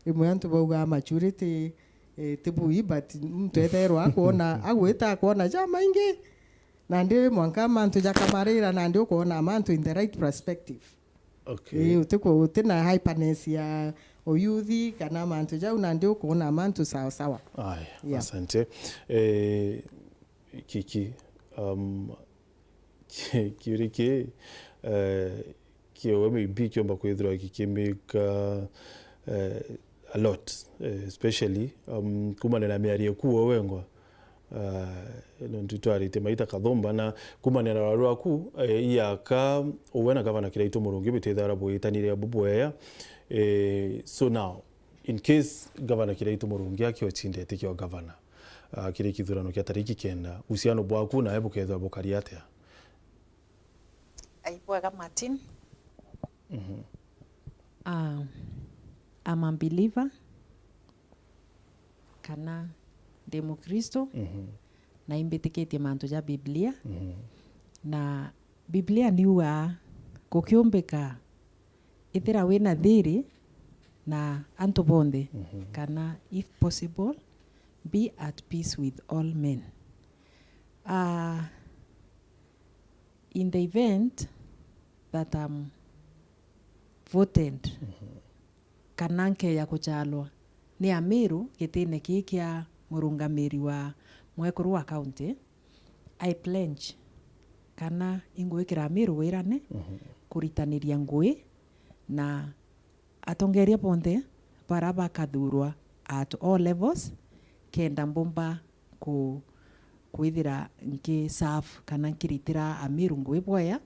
E: imwe antu bauga maturity tibui but mtu etherwa kuona agwita kuona jama ingi na ndio mwanka mantu jakamarira na ndio kuona mantu in the right perspective
A: okay
E: utiko utina hyperness ya oyuthi kana mantu jau na ndio kuona mantu sawa sawa
A: aya asante kiki kiurike kiyo maybe kiomba kwithira kikimika a lot especially kumana na miarie kuo wengwa ntitwarite maita kathomba na kumana na warua ku yaka owena gavana kiraito murungi bitethara bwitanire bubweya so now in case gavana kiraito murungi akiochindete kio gavana kire kithurano kia tariki kenda uhusiano bwaku na hebu ketho bukariate
F: aibwaga Martin
G: I'm a believer kana ndi Kristo na imbitikitie mantu ja Biblia na Biblia niuga gukiumbika ithira wina thiri na antu bonthe kana if possible be at peace with all men in the event that I'm voted kananke ya kuchalwa ni Meru gitine kikia murungamiri wa mwekuru wa county I pledge kana ingwikira Meru wirane kuritaniria ngui na atongeria bonde baraba kathurwa at all levels kenda mbomba kwithira nki serve kana nkiritira Amiru ngui bwaya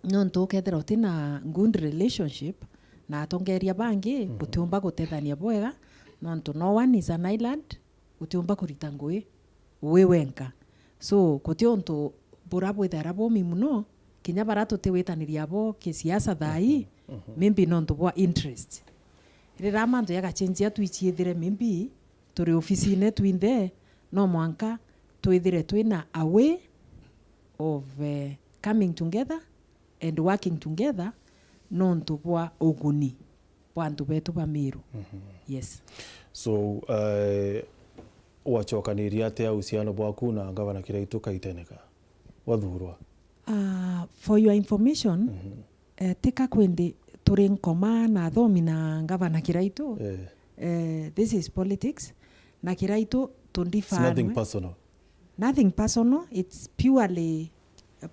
G: nontu ukethira utina good relationship na atongeria bangi gutiumba gutethania bwega nontu no one is an island gutiumba kurita ngui we wenka so kutiontu bura bwithara bomi muno kinya bara tutiwitaniria bo kisiasa thai maybe nontu bwa interest rira mantu yagachenjia twichiithire maybe turi ofisine twinthe no mwanka twithire twina a way of coming together and working together nontu bwa uguni bwantu betu ba Meru. Yes.
A: So wachokaniria atia uhusiano bwaku na gavana Kiraitu Kaiteneka wathurwa?
G: For your information, tika kwendi turi nkoma na thomi na gavana Kiraitu. This is politics. Na Kiraitu tundifanwe.
A: It's nothing personal.
G: Nothing personal. It's purely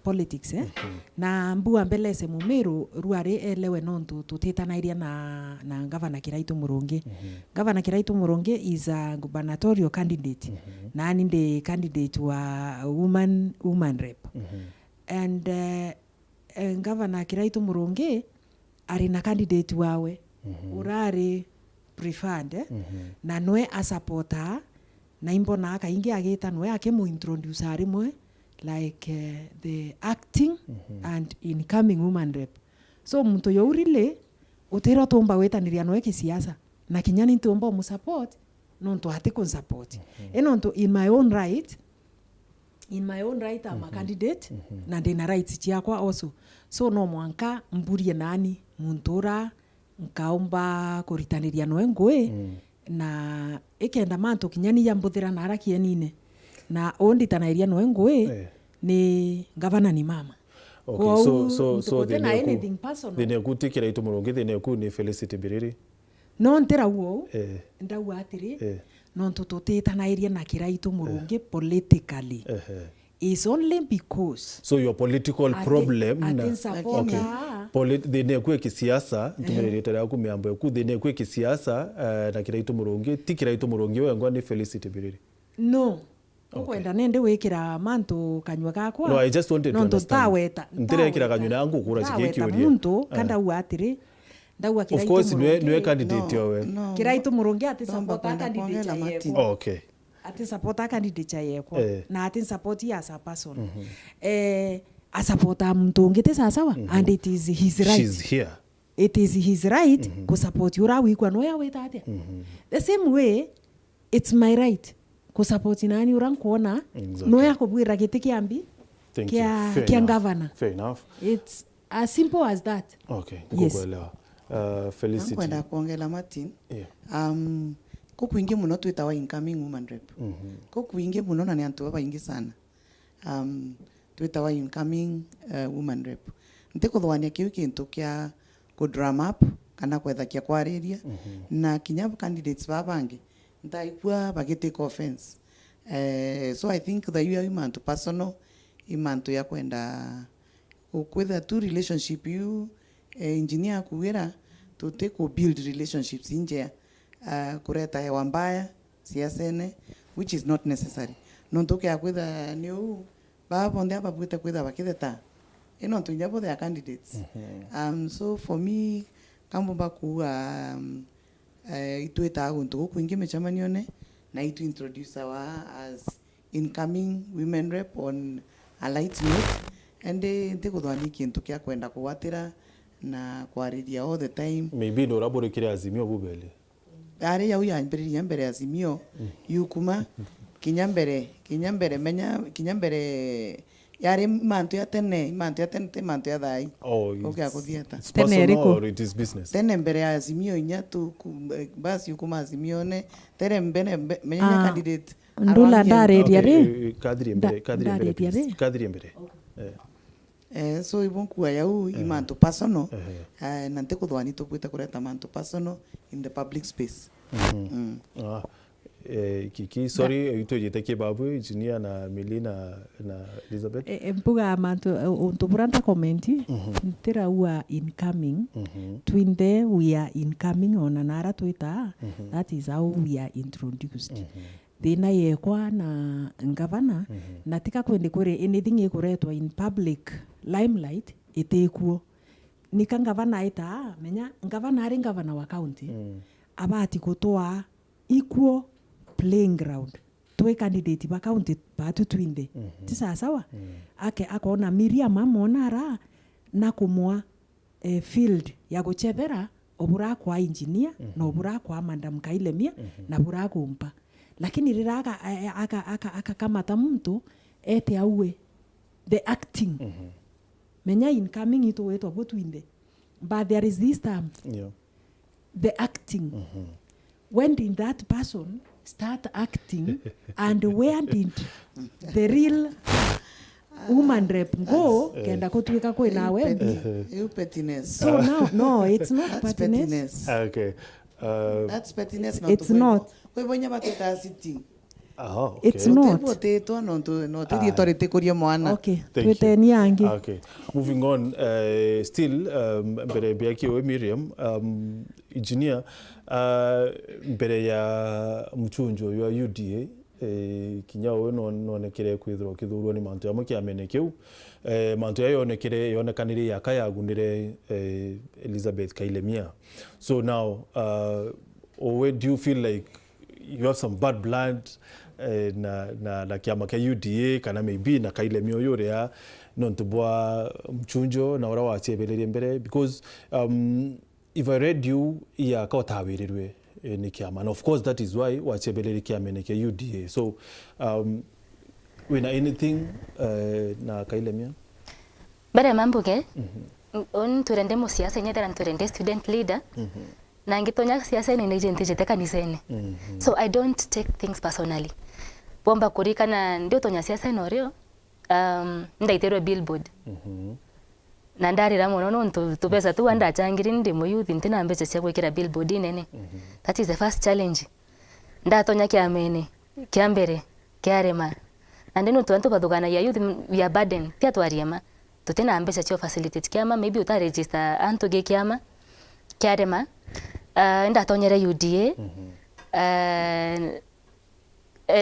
G: politics. Na mbua mbelese mu Meru ruare elewe nontu tutitanairia na gavana Kiraitu Murungi. Gavana Kiraitu Murungi is a gubernatorial candidate. Na ninde candidate wa woman rep. And gavana Kiraitu Murungi ari na candidate wawe urari preferred na noe a supporter na imbona akaingi agita noe akemu introduce arimwe like the acting and incoming woman rep. So muntu yo urile utero tomba wetaniria noe kisiasa na kinyani tomba mu support nonto hati kon support enonto in my own right I'm a candidate na ndina rights chiakwa also so no mwanka mburie nani muntura nkaomba kuritaniria noe ngui na ikenda mantu kinyani ya mbuthira na arakie nine na onditanairia noe ngui ni gavana ni mama.
A: Okay, so the kuti Kiraitu Murungi the ku ni Felicity Biriri
G: no ntera uo ndau atiri no tututanairia na Kiraitu Murungi politically is only because
A: so your political problem the ku kisiasa tumeretera ku miambo ku the ku kisiasa na Kiraitu Murungi ti Kiraitu Murungi wengwa ni Felicity Biriri
G: no ukwenda nende wekira mantu kanywa gakwa
A: no I just wanted to understand
G: ntirekira
A: kanywa nangu kura chikikioria
G: muntu kanda uatiri ndawa Kiraitu
A: of course niwe candidate yowe
G: Kiraitu Murungi ati support candidate yeko
A: okay
G: ati support candidate yeko na ati support ya as a person a support muntu ngite sawa and it is his right.
A: She's here.
G: It is his right ku support yura wikwa no ya wetate the same way it's my right ku support nani ura nkuona no ya kubwira giti kiambi kia governor.
A: Fair enough.
G: It's as simple as that.
A: Okay.
G: Yes.
A: Felicity.
D: Nakwenda kuongela Martin. Kukwingi muno twitawa incoming woman rep. Kukwingi muno na ni antu baingi sana. Twitawa incoming woman rep. Ntikuthwania kiu kintu kia ku drum up kana kwetha kia kwariria na kinya candidates babangi ntaikwa bagitake offense. So I think that you are imantu personal imantu ya kwenda kwetha tu relationship you engineer kuwira to take or build relationships inje kureta hewa mbaya siasene which is not necessary nontoke akwetha new baba onde aba bwita kwetha bakitheta eno tunjabo their candidates. So for me kambomba ku itweta guntu kuingi mechamanione na itu introduce our as incoming women rep on a light note and ndikuthwani kintu kia kwenda kuwatira na kwariria all the time
A: maybe no raborikira Azimio bubele
D: ari ya uyambiriria mbere Azimio yukuma kinyambere yari mantu ya tene mantu ya thai okay akuthieta
A: tene eriko it is business
D: tene mbere ya Azimio inyatu basi yukuma Azimio ne tere mbene menya candidate
G: ndula ndareria ri
A: kadri mbere
D: so ibonku ayau imantu personal na ntikuthwani tupwita kureta mantu personal in the public space.
A: Kiki sorry utojete kebabu engineer na Melina na Elizabeth
G: mpuga mantu untuburanta commenti ntira wa incoming twinde we are incoming on anara twitter that is how we are introduced thina yekwa na ngavana na tika kwendi kuri anything ikuretwa in public limelight itekuo nika ngavana ita menya ngavana ari ngavana wa county abati kutoa equal playing ground twe candidate ba county batu twinde tisa sawa ake akona Miriam amonara na kumwa field ya guchethera obura kwa engineer na obura kwa madam Kailemia na bura kumpa lakini riraga aka kamata mtu ete awe the acting menya incoming ito wetu abotwinde but there is this term the acting when did that person start acting and where did the real woman rep go kenda kutwika kwina webi
D: pettiness.
G: So now no it's not pettiness.
A: Okay.
D: That's pettiness.
G: It's not.
D: Wewe nya bateta city.
A: Okay.
G: It's not.
D: Potato no te torete kuria mwana.
G: Okay.
A: Thank you.
G: Tweteni yangi.
A: Okay. Moving on, still mbere biaki we Miriam, engineer, mbere ya mchunjo ya UDA, kinyawe nonekere kwithirwo kithurwo ni mantu amwe kiamene kiu mantu ya yonekanire yakayagundire Elizabeth Kailemia. So now where do you feel like you have some bad blood na kiama kia UDA kana maybe na Kailemia yore ya nontubwa mchunjo na ora wachebelerie mbere because if I read you ya kautawirirwe ni kiama and of course that is why wachebelerie kiama ne kia UDA. So when anything na Kailemia
C: bare mambo ke on turende mo siasa nyetera turende student leader na ngitonya siasa ni agent jete kanisene so I don't take things personally bomba kurika na ndio tonya siasa norio ndaiterwe billboard na ndarira muno no tupesa tu anda changiri ndi mo youth ntina ambeche cia gwikira billboard nene that is the first challenge ndatonya kiamene kiambere kiarema and then tuantu bathugana ya youth ya burden tia twariema tutena ambesa cio facilitate kiama maybe uta register antu ge kiama kiarema ndatonyere UDA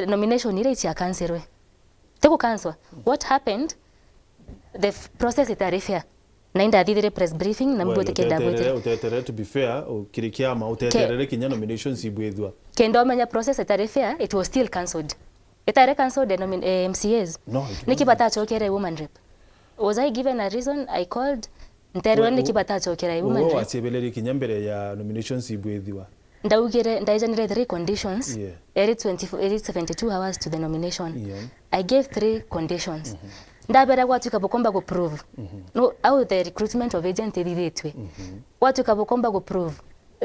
C: nomination ile ya cancelwe teko cancel what happened the process is very fair na inda thithire press briefing na mbote kenda gwetere
A: utetere to be fair ukirikiama utetere kinya nominations ibwethwa
C: kendo menya process is very fair it was still cancelled itare cancelled the MCAs nikibata chokere woman rep was I given a reason I called nterwa nikibata chokere woman rep
A: wachebeleri kinya mbere ya nominations ibwethwa
C: ndaugire ndaijanire 3 conditions every 72 hours to the nomination I gave 3 conditions ndabera gwatuka bokomba go prove no how the recruitment of agent thithitwe gwatuka bokomba go prove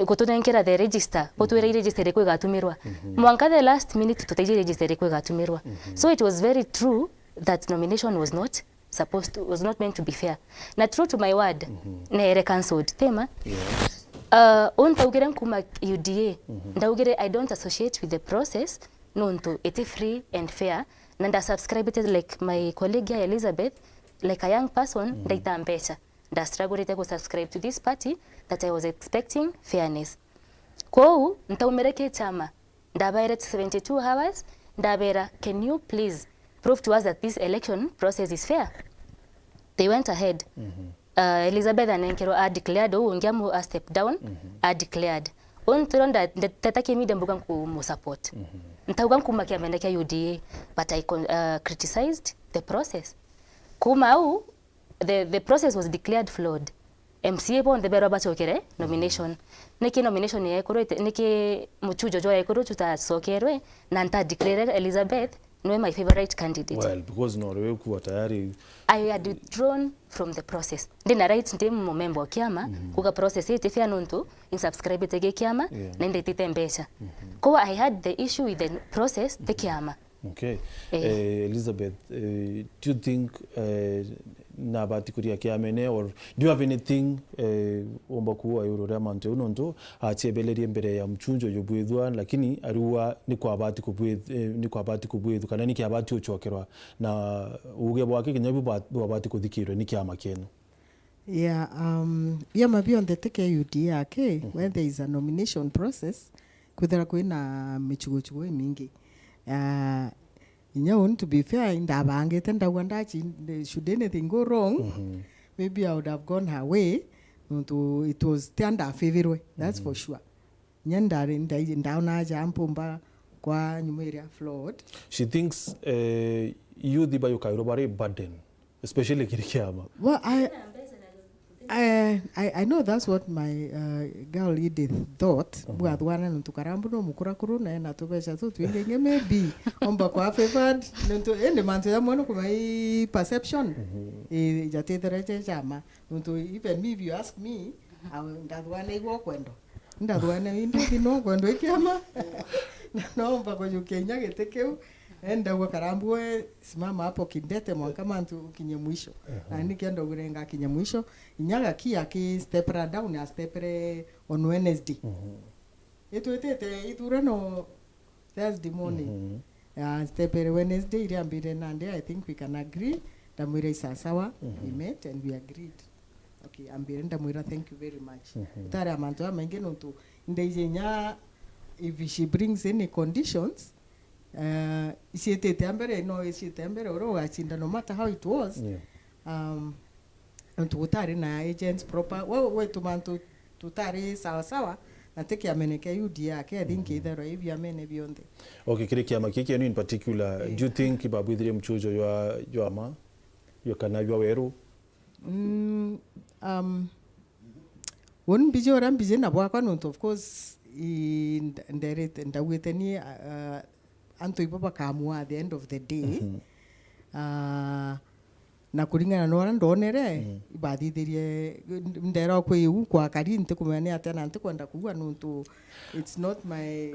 C: gutunenkera the register gutwira register kwe gatumirwa mwanka the last minute tutaije register kwe gatumirwa so it was very true that nomination was not meant to be fair na true to my word ne cancelled tema untaugire nkuma UDA ndaugire I don't associate with the process nonto it is free and fair nanda subscribed like my colleague Elizabeth like a young person ndaita mbesa nda struggle to subscribe to this party that I was expecting fairness ko ntaumereke chama ndabaire 72 hours ndabera can you please prove to us that this election process is fair they went ahead Elizabeth anenkero declared ungiamu a step down declared on turonda tatake mi dembuga ku support ntauga nkumakia mendeka UDA but I criticized the process kuma au the process was declared flawed MCA bon the bero bachokere nomination niki nomination ya ekorete niki muchujo jo ya ekoro tuta sokerwe na nta declare Elizabeth no my favorite candidate
A: well because no rewe kuwa tayari
C: I had withdrawn from the process ndina right ndimo member kiama kuga process ite fia nonto in subscribe tege kiama nende tite mbesha ko I had the issue with the process the kiama
A: okay Elizabeth do you think na batikuria kiamene or do you have anything omba kuwa yurora mante unonto achebelerie mbere ya mchunjo yobwethwa lakini ariwa ni kwa bati kubwethu kana ni kia bati uchokerwa na uge bwake kinyabi bwabati kuthikirwe ni kiama kenu
E: beyond the take UDA when there is a nomination process kuthera kwina michuguchugu mingi Inya to be fair, in Dabangete and Dawandachi, should anything go wrong, maybe I would have gone her way. It was turned our favorite way, that's for sure. Nyandar in Downa Jampumba, Kwa Numeria flawed.
A: She thinks you the Bayukairobari burden, especially Kirikiama.
E: Well, I know that's what my girl Edith thought. Buat wana nuntukarambu no mukurakuru na ena tubesha tu tuinge maybe omba kwa favored nuntu ende mantu ya mwana kuma perception jatete chama nuntu even me if you ask me ndadwana iwo kwendo ndadwana indi no kwendo ikiama no omba kwa Kenya getekeu enda kwa karambu simama hapo kindete mwaka mantu kinye mwisho na nikienda urenga kinye mwisho inyaga kia ki stepra down ya stepre on Wednesday iturano Thursday morning stepre Wednesday ili ambire nande I think we can agree ndamwira sawa we met and we agreed okay ambire ndamwira thank you very much tare amantu amenge nontu ndejenya if she brings any conditions no matter how it was tutari na agents proper we tumantu tutari sawa na take ameneke UDA ke think either if you amene beyond.
A: Okay, kirikiama kiki in particular, do you think ibabwithire mchujo yo ama yo kana yo weru
E: one bijo rambije na bwakwa not of course in direct ndaweteni anto ibaba kamwa at the end of the day na kuringana no ndonere ibadithirie ndera kwe u kwa kari nte kumene atena nte kwenda kuwa nuntu it's not my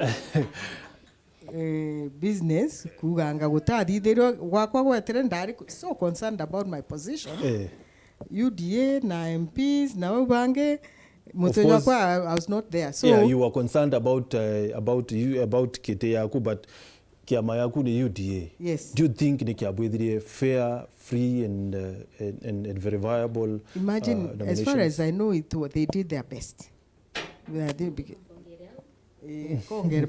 E: business kuganga gutadithirio gwakwa gwetere ndari so concerned about my position UDA na MPs na ubange mutonya kwa I was not there so
A: yeah, you were concerned about kete yaku but kiama yaku ni UDA.
E: Yes.
A: Do you think ni kiabwithirie fair, free and very viable?
E: Imagine as far as I know they did their best.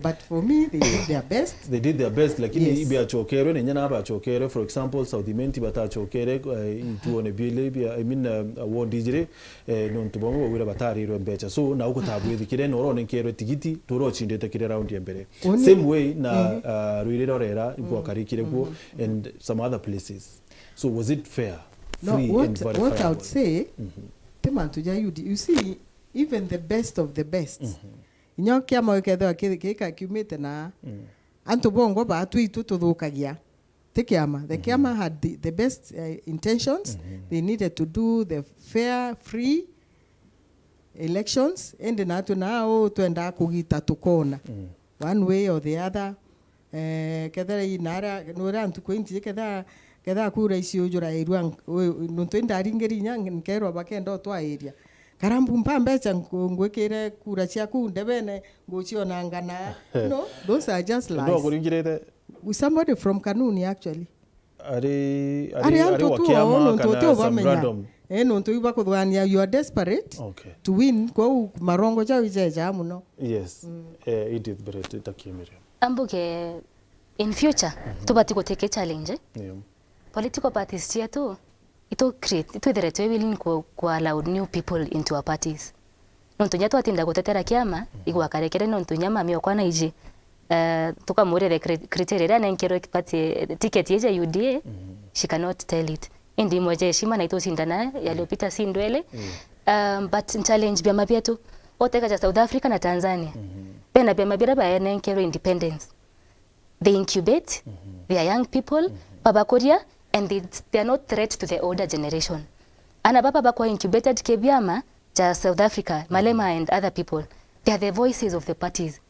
E: But for me they did their best.
A: They did their best lakini ibe achokere ne nyana aba achokere for example South Menti bata achokere tuone bile I mean award dijire non tubongo wira batari ro mbecha so na uko tabwithikire no rone kero tigiti turo chindete kire round ya mbere same way na ruirero rera ibo karikire go and some other places. So was it fair, free and verifiable?
E: What I would say temantuja you see even the best of the best inyokia maweketho kika kumite na antu bongo ba atu itu tuthukagia tikiama the kiama had the best intentions. They needed to do the fair free elections and na atu nao twenda kugita tukona one way or the other kethera inara nora antu kwinti ketha kura icio jura irwa nuntu ndaringeri nyang nkero bakendo twa area karambu mpambecha ngwekere kura ciaku ndebene ngocio na ngana no those are just lies.
A: No kuringirete
E: with somebody from Kanuni actually
A: ari wakiama kana some random
E: no ntu iba kuthwania you are desperate to win kwa marongo cha ijeja muno.
A: Yes. Edith Brett takimire
C: ambuge in future tubati ko take challenge political parties chia tu ito create ito there to willing ku allow new people into our parties nonto nyato atinda gutetera kiama igwa karekere nonto nyama mio kwana iji tukamurire criteria na nkero kipati ticket yeje UDA she cannot tell it indi moje shima na ito sindana yaliopita sindwele but challenge bya mabyetu oteka ja South Africa na Tanzania pena bya mabira ba nkero independence they incubate they are young people baba Korea and they are not threat to the older generation. Ana baba bakwa incubated kebiama ja South Africa, Malema and other people. They are the voices of the parties.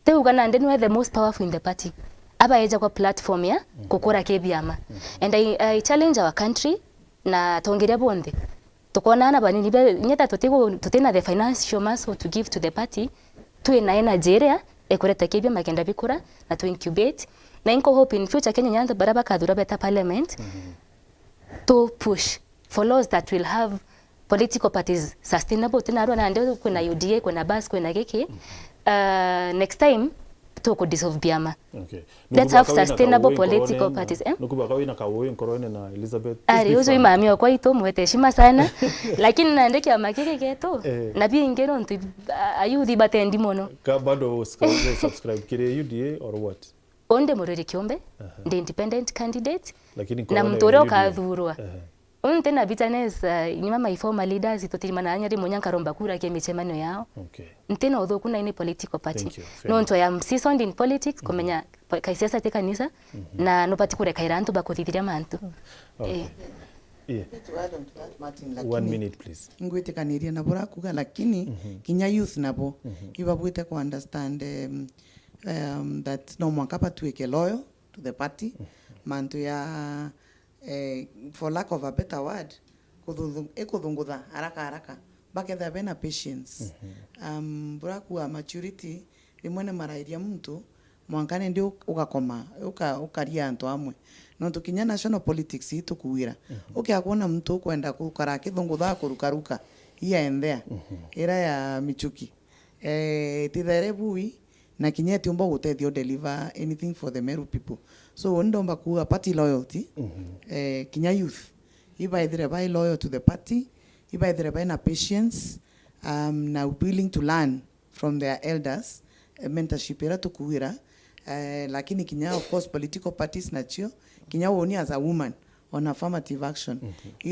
C: They Uganda and then we are the most powerful in the party. Aba eja kwa platform ya kukura kebiama. And I challenge our country na tongeria bonde. Tukona ana banini nyeta tutena the financial muscle to give to the party. Tuwe na energy area ekureta kebiama kenda bikura na to incubate. Na inko hope in future Kenya nyanda baraba kadura beta parliament to push for laws that will have political parties sustainable. Tena na ndio kuna UDA kuna bas kuna keke next time to dissolve biama.
A: Okay.
C: Let's have sustainable political parties.
A: Nukuba kawina kawoyi nkorone na Elizabeth.
C: Ari uzo mami okwa ito mwete shima sana. Lakini nande kiama kike keto. Na bi ingero ntu ayuthi batendi mono.
A: Ka bado subscribe kire UDA or what?
C: Onde Murere Kiombe, the independent candidate.
A: Lakini
C: na mtore okathurwa. Onte na bitterness ni mama former leaders itotirimana anyari monyanka romba kura ke michemano yao.
A: Okay.
C: Ntena odho kuna ini political party. No nto ya seasoned in politics komenya kaisiasa te kanisa na no pati kure kairantu bakothithiria mantu.
A: Okay. Yeah.
D: Martin,
A: 1 minute please.
D: Ngwitikaniria na bora kuga lakini kinya youth nabo ibabwite ku understand that no mwakapa tuike loyal to the party mantu ya for lack of a better word ekuthungutha haraka baketha bena patience bora kuwa maturity rimwe ne marairia mtu mwankane ndio ukakoma ukaria antu amwe no tukinya national politics itukuwira ukiakuona mtu kwenda kukara kithungutha kurukaruka here and there era ya michuki tithere bui na kinyeti umbo gutethio deliver anything for the Meru people. So ndomba kuwa party loyalty kinya youth iba either by loyal to the party iba either by na patience na willing to learn from their elders mentorship era tukuwira lakini kinya of course political parties nachio kinya woni as a woman on affirmative action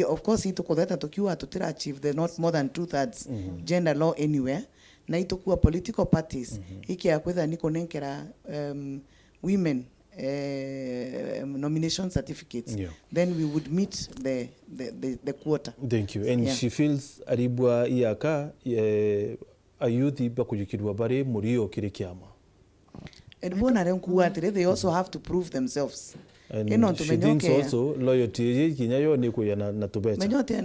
D: of course itukutheta tukiwa tutira achieve the not more than 2/3 gender law anywhere na itukuwa political parties iki ya kwetha niko nenkera women nomination certificates then we would meet the quota.
A: Thank you. And she feels aribwa iaka ayuthi bakujikirwa bare murio kirikiama.
D: Edbona renkuwa they also have to prove themselves.
A: And she thinks also loyalty kinyayo ni kuya na tubecha.
D: Menyote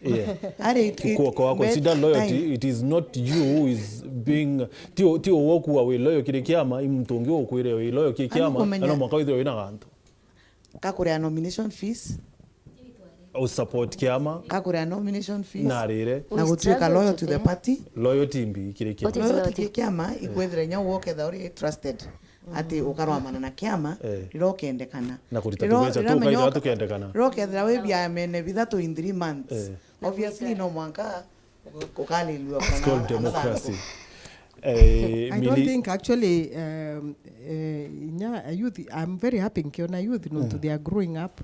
A: yeah. Kwa consider loyalty, it is not you who is being tio woku wa loyal kirikiama imtungi okwire we loyal kirikiama ano mwaka withwe ina gantu.
D: Kakure nomination fees
A: au support kiama
D: kakure nomination fees
A: na rire
D: na gutuika loyal to the party
A: loyalty mbi kirikiama
D: loyalty kiama ikwethire nya woke the already trusted ati ukarwamana na kiama rirokendekana
A: na kuritatumbecha tu kaida tukendekana
D: rokethira we bia mene bithatu in 3 months obviously no mwanka kukalilwa
A: kana democracy.
E: I don't think actually youth, I'm very happy kiona youth no they are growing up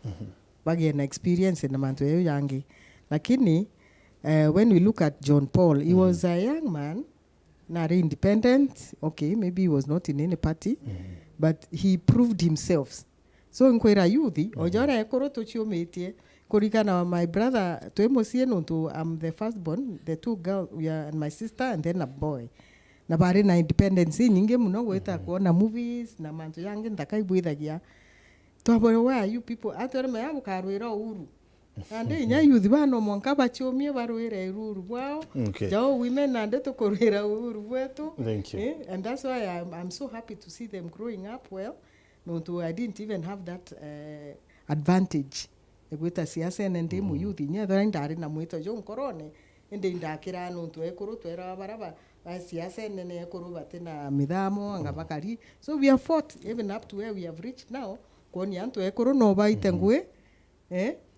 E: bagena experience na mantu yao yangi lakini when we look at John Paul he was a young man not independent, okay, maybe he was not in any party, but he proved himself. So nkwera youthi ojora ekoro tochiometie kurikana my brother toemosie nonto I'm the firstborn, the two girls we are and my sister and then a boy. Na bare na independence nyinge muno gweta kuona movies na mantu yange ndakaibwithagia. Twabore where are you people atore me yabu karwira uru. Ande nya youth bano mwanka bachiomie barwira ururu bwao. Jao women ande to korwira ururu bwetu.
A: Thank you.
E: And that's why I'm so happy to see them growing up well. No to I didn't even have that advantage. Egweta siasa ende mu youth nya thora ndari na mwito jo nkorone ende ndakira no to ekuru twera baraba siasa nene ekuru batena midamo angabakari. So we have fought even up to where we have reached now. Koni anto ekuru no baitengwe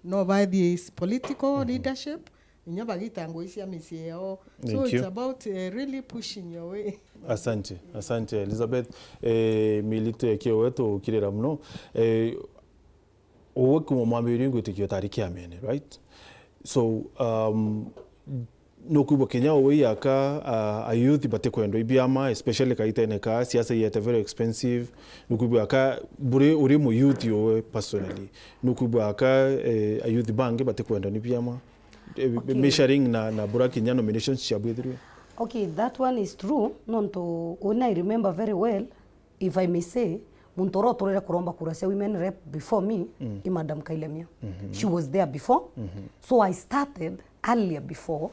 E: no by this political leadership nyabagitangwe isia misieo. So it's about really pushing your way.
A: Asante Elizabeth milite kieweto kirera mno owoku mwamiringo tikio tariki amene, right? So no kubo Kenya owe yaka a youth bate kwendo ibiama especially kaita neka siasa yete very expensive no kubo aka bure uri mu youth yo personally no kubo aka a youth bank bate kwendo ni biama measuring na bura Kenya nominations chabwithirwe.
B: Okay, that one is true. Nonto when I remember very well, if I may say, Muntoro torera kuromba kurase women rep before me, Madam Kailemia. She was there before. So I started earlier before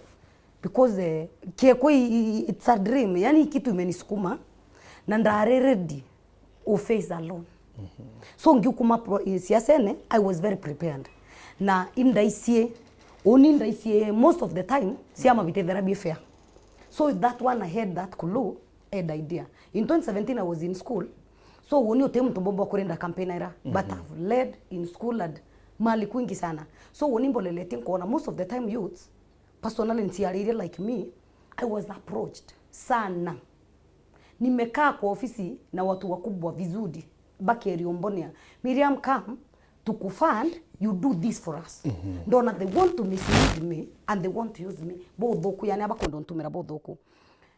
B: because it's a dream. Yani kitu imenisukuma na ndare ready to face alone. So ngikuma siasene, I was very prepared. Na indaisie most of the time siama bitethera be fair. So that one I had that clue had idea. In 2017 I was in school. So woni utemu tumbobo kurenda campaign era, but I've led in school and mali kwingi sana. So woni mboleleti nkoona most of the time youths personally ntiarire like me, I was approached sana. Nimekaa kwa ofisi na watu wakubwa vizuri Bakeri Ombonia. Miriam, come tukufund, you do this for us. Ndona they want to mislead me and they want to use me. Bodhoku yani abakondo ntumira bodhoku.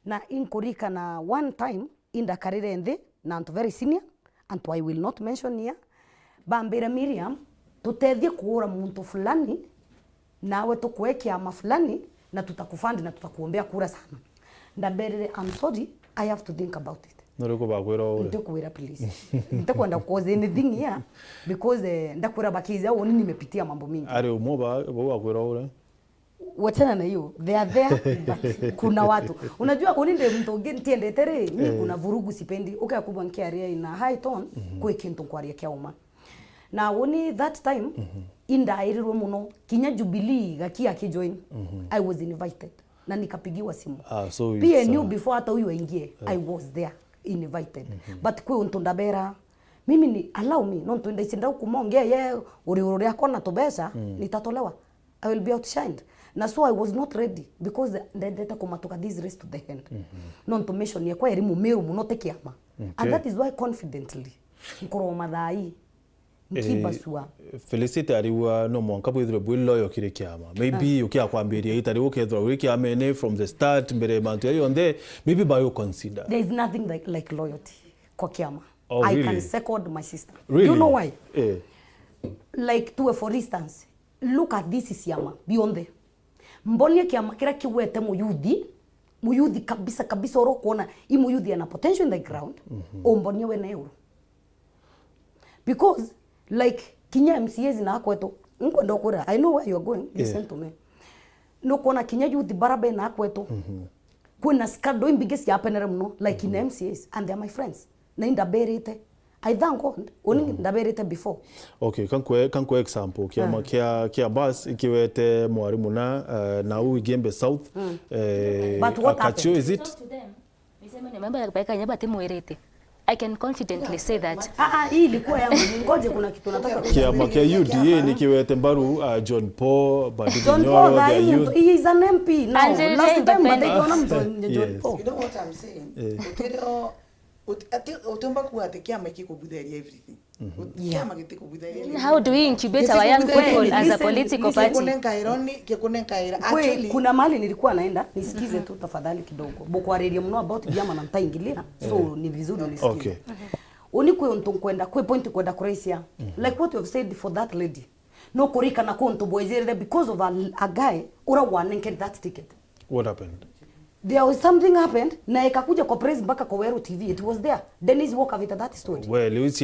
B: Na inkorika na one time inda karire ende na antu very senior and I will not mention here. Bambira Miriam tutethie kuura muntu fulani nawe tukuweke ama fulani na tutakufund na tutakuombea kura sana. Ndaberere, I'm sorry, I have to think about it.
A: Noreko bakwera ore.
B: Nitakwera please. Nitakwenda cause anything here because ndakwera bakiza woni nimepitia mambo mingi.
A: Are umoba bakwera ore.
B: Wachana na hiyo. They are there but kuna watu. Unajua kwa nini mtu ntiende tere mimi kuna vurugu sipendi. Okay akubwa nkiaria ina high tone kwa kintu kwaria kia uma. Na woni that time inda irirwo muno kinya Jubilee gakia kijoin. I was invited. Na nikapigiwa simu.
A: So
B: pia knew before hata huyu aingie I was there invited. But kwe untundabera mimi ni allow me no ntunda isinda kumongea ye uri akona tobesa nitatolewa. I will be outshined. Na so I was not ready because the data kumatoka this race to the end. No to mention ye kwa erimu Meru muno tekiama. And that is why confidently nkoro madai nkibasua
A: Felicity ariwa no monka bwithire bwilo kire kiama maybe ukia kwambiria itari ukethwa uri kiama ene from the start mbere mantu yari on there maybe by you consider
B: there is nothing like loyalty kwa kiama.
A: Oh,
B: I
A: really?
B: can second my sister.
A: Really?
B: You know why? Like to for instance look at this is yama beyond there mbonie kiama kira kiwete muyuthi kabisa oro kuona i muyuthi ana potential in the ground ombonie we na euro because like kinya MCAs na kwetu nkwenda okura I know where you are going listen to me no kuona kinya youth barabe na kwetu kuna skado imbigesi hapenere mno like in MCAs and they are my friends na indaberete I thank God only ndaberete before.
A: Okay, kankwe example kiama kia bus ikiwete mwarimu na uigembe south
B: but what happened?
A: Is it?
C: Niseme nememba ya kupeka nyaba timu erete. I can confidently say that.
B: Hii ilikuwa yangu ngoje kuna kitu nataka
A: kiama kia UDA nikiwete mbaru John Paul Badidi
B: John
A: Nyoro
B: Paul he is an MP now. Last time but they don't
A: Yes.
B: Paul.
D: You know what I'm saying? Utomba kuatekia makiko butheria everything. Kiama kitiko butheria.
C: How do we incubate our young people as a political party?
B: Actually kuna mali nilikuwa naenda nisikize tu tafadhali kidogo. Bokwareria mno about vyama na mtaingilia. So ni vizuri nisikize.
A: Okay.
B: Unikwe ntunkwenda kwe point kwenda Croatia. Like what you have said for that lady. No kurika na konto boyzere because of a guy ura wanenke that ticket.
A: What happened?
B: There was something happened na ikakuja kwa press mpaka kwa Meru TV. It was there. Dennis Walker with that story.
A: Well, it's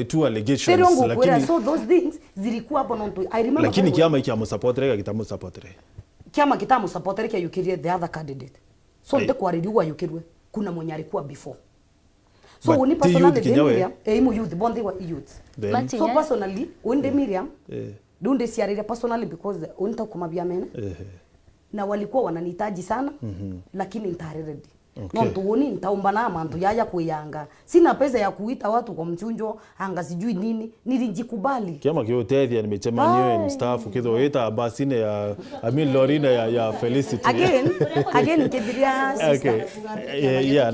A: two allegations
B: lakini so those things zilikuwa hapo non I remember.
A: Lakini kiama ikiamu supportere kitamu supportere.
B: Kiama kitamu supportere kia yukirie the other candidate. So ndio kwa redio yukirwe kuna mwenye alikuwa before. So uni personally Miriam imu youth bondi wa youth. So personally unde Miriam dunde siarire personally because unta kumabia mena. Na walikuwa wananihitaji sana lakini nitare ready. Okay. No tuoni nitaomba na mantu yaya kuyanga. Sina pesa ya kuita watu kwa mchunjo anga sijui nini nilijikubali.
A: Kiama kiotethia nimechemanio ni staff kido eta basine ya Lorina ya Felicity.
B: Again kidiria sister.
A: Okay. Yeah,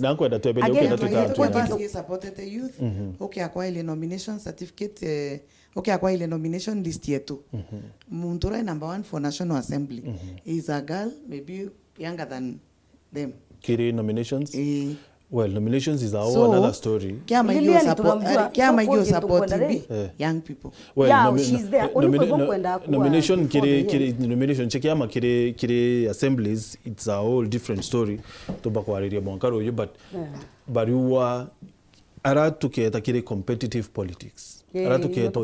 A: nakwenda tuebele ukenda tutatu.
D: He supported the youth. Okay, akwa ile nomination certificate okay, akwa ile nomination list yetu. Muntura number 1 for National Assembly. Is a girl maybe younger than them.
A: Kiri nominations? Well, nominations is another story.
D: Kiama you support young people.
A: Well,
B: she's there.
A: Nomination nomination kiama kiri assemblies, it's a whole different story. Toba kwa area mwankaro you but you are ara tuketa kiri competitive politics. Ara tuketa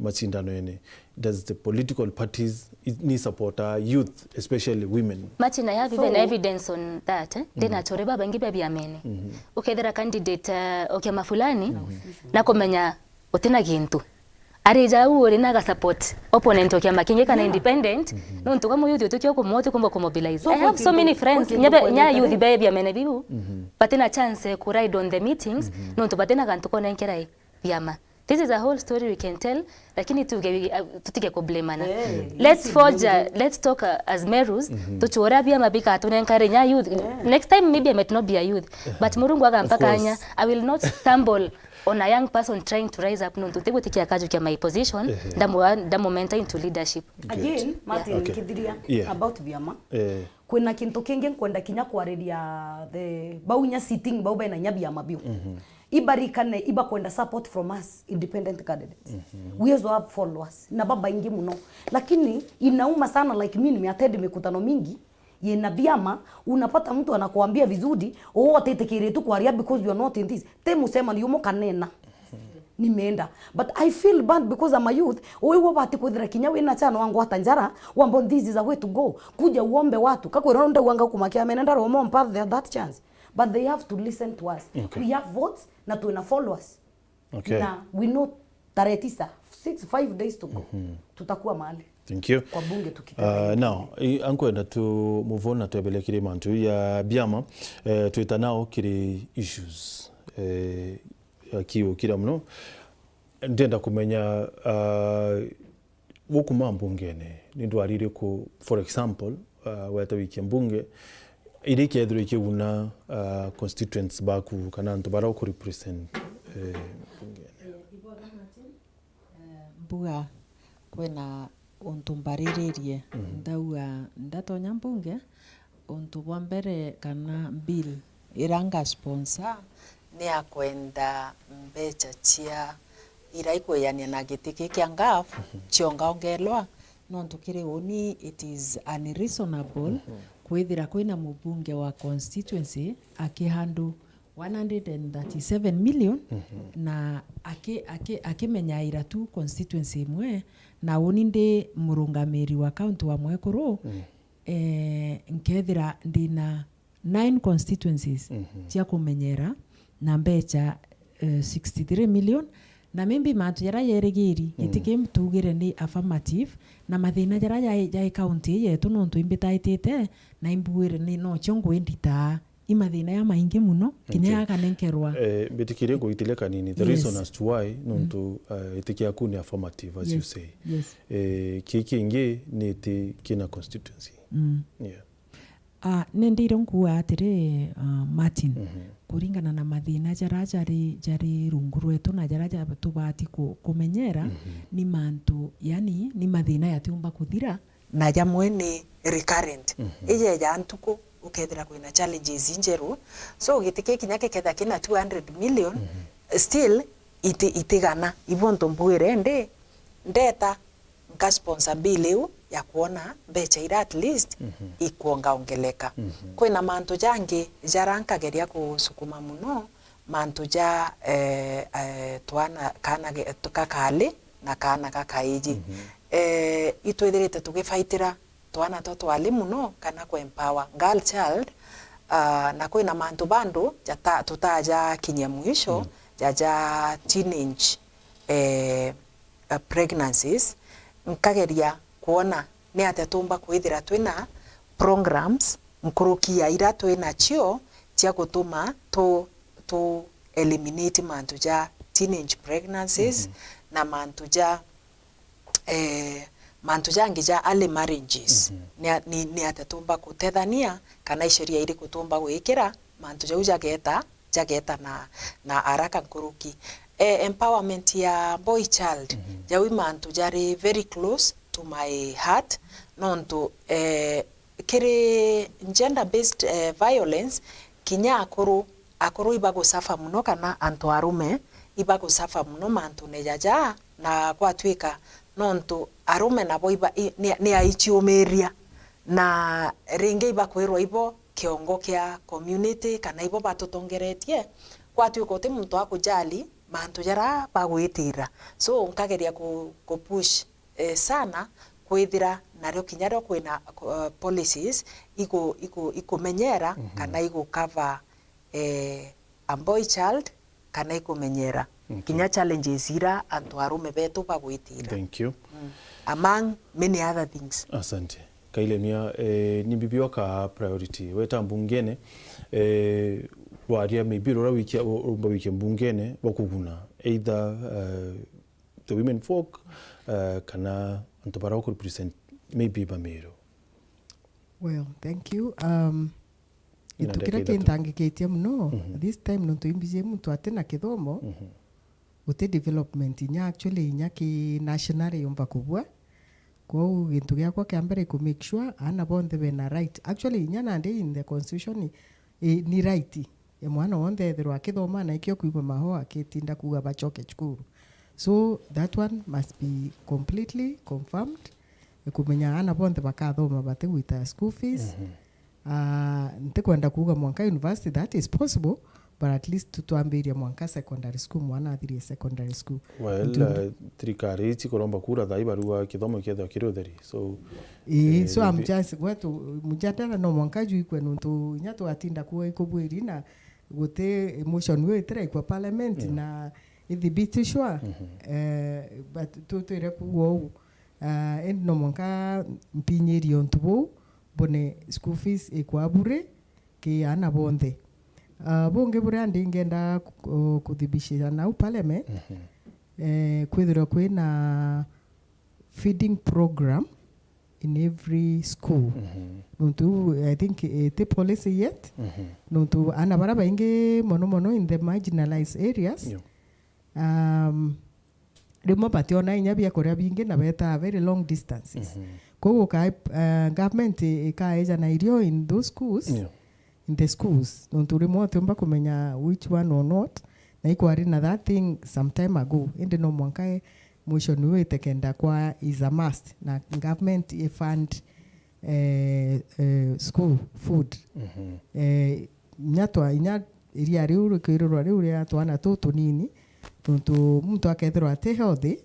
A: machindano ene. Does the political parties need support youth, especially women?
C: Martin, I have even evidence on that. Then atoreba bangi baby amene. Okay, there are candidate okay mafulani na komenya otena gintu. areja uri naga support opponent okia makinge kana independent no ntuka mu youth tukio kumoti kumba kumobilize. I have so many friends nya youth baby amene bibu patena chance ku ride on the meetings no tupatena kantu kona nkerai vyama. This is a whole story we can tell, lakini tutike ko blame na. Let's talk as Merus tuchora bia mabika tunenkare nya youth. Next time maybe I might not be a youth, but murungu aga mpaka anya I will not stumble on a young person trying to rise up no tutego tikia kaju kia my position the moment into leadership.
B: Again Martin kidiria about vyama. Kwena kintu kingi kwenda kinya kwariria the baunya sitting bau bena nya vyama biu. Ibarikane iba kwenda support from us independent candidates. We also have followers na baba ingi muno, lakini inauma sana like mimi nimeattend mikutano mingi yena vyama unapata mtu anakuambia vizuri wote itekire tu kwaria because you are not in this temu sema ni yumo kanena nimeenda but I feel bad because I'm a youth wewe bati kuthira kinya wina chano wangu atanjara wambo this is a way to go kuja uombe watu kakwera ndo wanga kumakia menenda romo mpath they have that chance but they have to listen to us. We have votes na tuna followers. Na we know tarehe 9 5 days to go tutakuwa mahali.
A: Thank you.
B: Kwa bunge tukitaka.
A: Now ankwenda tu move on na tuebele kiri mantu ya byama tuita nao kiri issues kiyo kira mno ndenda kumenya wokuma mbungene nindwarire ku for example weta wiki mbunge iri kedro ikiguna constituents baku kana ntubara ku represent
G: mbuga kwena untumbariririe ndauga ndatonya mbunge untu bwa mbere kana bill iranga sponsor
F: ni akwenda mbecha chia iraikuyania na gitiki kia ngaf chionga ongelwa no ntukire oni it is unreasonable kwithira kwina mubunge wa constituency akihandu 137 million na akimenya ira tu constituency imwe na woni ndi murungamiri wa county wa Mwekuru nkethira ndina 9 constituencies cia kumenyera na mbecha 63 million na mimbi matu yara yerigiri itike mtugire ni affirmative na mathina yara ya county yetu no ntuimbitaitite na imbuire ni no chongo endita imathina ya maingi muno kinya yakanenkerwa
A: bitikire go itileka nini the reason as to why no ntu itikia ku ni affirmative as you say kiki ingi ni kina constituency
G: nendire nkuwa atire Martin kuringana na mathina jari rungu rwetu na jara tubati kumenyera ni mantu yani ni mathina yatiumba kuthira
F: na jamwe ni recurrent ije jantuko ukethira kwina challenges injeru so gitike kinyake ketha kina 200 million still itigana ibonto mbwire ndeta nka sponsor bill ya kuona mbecha ira at least ikuonga ongeleka kwina mantu jangi jaranka geria kusukuma muno mantu ja twana kana kakali na kana kakaiji itwethirite tugifaitira twana twali muno kana ku empower girl child na kwina mantu bandu tutaja kinya mwisho jaja teenage pregnancies nkageria kuona ni atatumba kwithira twina programs nkurukia ira twina chio cia gutuma to eliminate mantu ja teenage pregnancies na mantu ja ngija early marriages ni atatumba kutethania kana isheria iri kutumba gwikira mantu jau jageta na haraka nkuruki empowerment ya boy child jawi mantu jari very close to my heart nonto kiri gender based violence kinya akuru ibago safa muno kana antu arume ibago safa muno mantu nejaja na kwatwika nonto arume nabo iba ni aichiomeria na ringe ibakwirwa ibo kiongo kia community kana ibo batutongeretie kwatwika uti muntu akujali mantu jara bagwitira so nkageria ku push sana kwithira nario kinyaro kwina policies iko menyera kana iko cover a boy child kana ikumenyera
A: Okay.
F: kinya challenges ira antu arume betu bagwitira.
A: Thank you.
F: Among many other things.
A: Asante. Kailemia ni bibiwa ka priority weta mbungene waria maybe rora wiki mbungene wakuguna either the women folk kana antobara ko represent maybe Meru.
E: Well, thank you.
A: Ina
E: Itukira
A: ndeke
E: kintangikitie muno this time nontu imbizie muntu atena kithomo uti development inya actually inya ki national yomba kubwa kwa gintu giakwa kia mbere ku make sure ana bonthe bena right actually inya nande in the constitution ni right ya mwana wonde thirwa kithoma na ikio kuigwa maho akitinda kuga bachoke chukuru, so that one must be completely confirmed kumenya ana bonthe bakathoma batigwita school fees. Ntikwenda kuga mwanka university that is possible, but at least tutuambiria mwanka secondary school mwana athirie secondary school.
A: Well, trikari tikoromba kura thai barua kithomo kietho kirutheri, so
E: so I'm just wetu mujadala no mwanka juu ikwe nuntu nyato atinda kuwa ikobwiri na gote emotion we tira kwa parliament na ithibitishwa but tutire kuwo no mwanka mpinyeri ontubo bone school fees ikwa bure ki ana bonthe bonge bure andi ngenda kuthibishira na parliament kwithira kwina feeding program in every school. Nuntu I think the policy yet nuntu ana bara baingi mono in the marginalized areas rimo bationa inya bia korea bingi na beta very long distances. Kogo ka government ikaeja na irio in those schools in the schools nuntu rimo tumba kumenya which one or not na ikwari na that thing some time ago ende no mwanka mwisho niwe tekenda kwa is a must na government fund school food nyato inya iria riu kwirorwa riu ria twana tutu nini nuntu muntu akethirwa ate healthy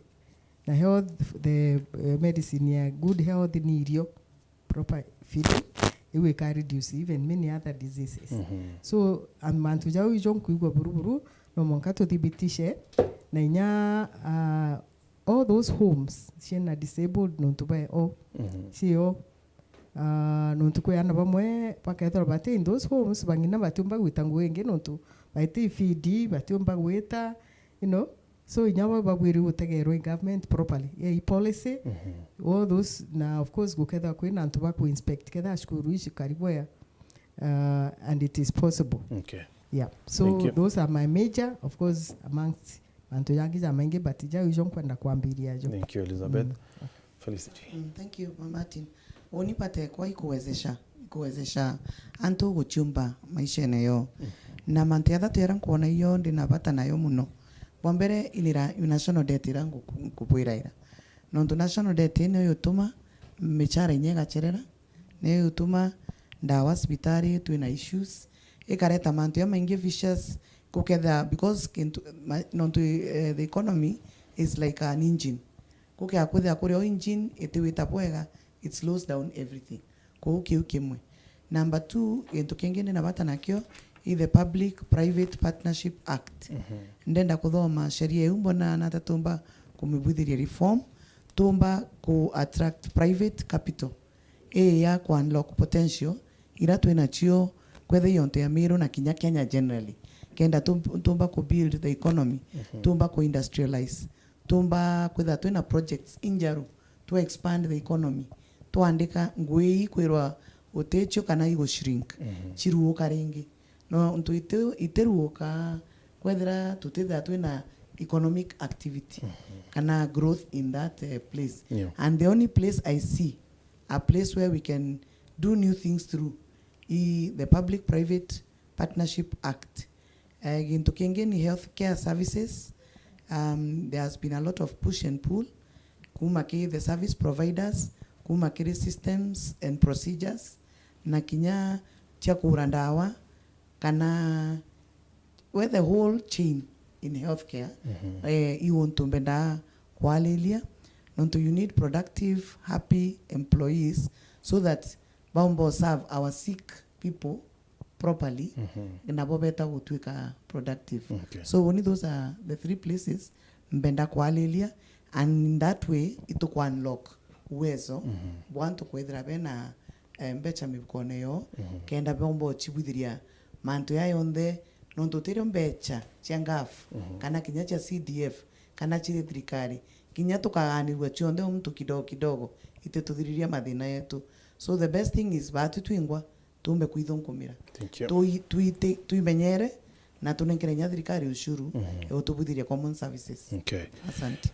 E: na health the medicine ya good health ni irio proper feeding iwe can reduce even many other diseases. So amantu jau ijon kuigwa buruburu no mwanka tuthibitishe na inya all those homes shena disabled nuntu ba sio nuntu kwa yana bamwe pakethora bate in those homes bangina batumba gwitangu wengi nuntu baite feed batumba gwita so inyawa babwiri utegerwe government properly policy all those na of course guketha kwina antu ba ku inspect ketha shukuru ishi karibwa and it is possible.
A: Okay.
E: Yeah, so those are my major of course amongst antu yangi za mengi but ja ujon kwenda kuambiria jo.
A: Thank you Elizabeth. Felicity.
D: Thank you Martin. Onipate kwa ikuwezesha antu guchumba maisha nayo na mantiatha tera kuona iyo ndinabata nayo muno. Bombere ilira national debt irangu kupwiraira nontu national debt ino yotuma michara inyega cherera ne yotuma ndawa hospitali twina issues ikareta mantu ya maingi vicious kuketha because nontu the economy is like an engine kukea kwetha kuri o engine itiwita bwega it slows down everything kimwe. Number 2 into kingine na bata nakyo is the Public Private Partnership Act. Ndenda kuthoma sheria yu mbona natatumba kumibuthiria reform tumba ku attract private capital ya ku unlock potential ira twina chio kwetha yonte ya Meru na kinya Kenya generally kenda tumba ku build the economy tumba ku industrialize tumba kwetha twina projects injaru to expand the economy tuandika ngui kwirwa utecho kana igo shrink chiruoka ringi no ntu iteruoka kwethira tutitha twina economic activity kana growth in that place and the only place I see a place where we can do new things through the Public Private Partnership Act. Gintu kingine healthcare services, there has been a lot of push and pull kumaki the service providers kumakiri systems and procedures na kinya cha kurandawa kana where the whole chain in healthcare you want to benda kwalilia nonto you need productive happy employees so that Bambo serve our sick people properly nabo beta gutwika productive.
A: Okay.
D: So only those are the 3 places mbenda kwalilia, and in that way itu kwa unlock uwezo bwantu kwethira bena mbecha mibukone yo kenda bombo chibuthiria mantu ya yonde nonto tero mbecha cia ngafu kana kinya cha CDF kana chiri thirikari kinya tukaganirwa chionde mtu kidogo kidogo ite tuthiriria mathina yetu. So the best thing is batu twingwa tumbe kwithunkumira tuimenyere na tunenkerenya thirikari ushuru utubuthiria common services.
A: Okay.
D: Asante.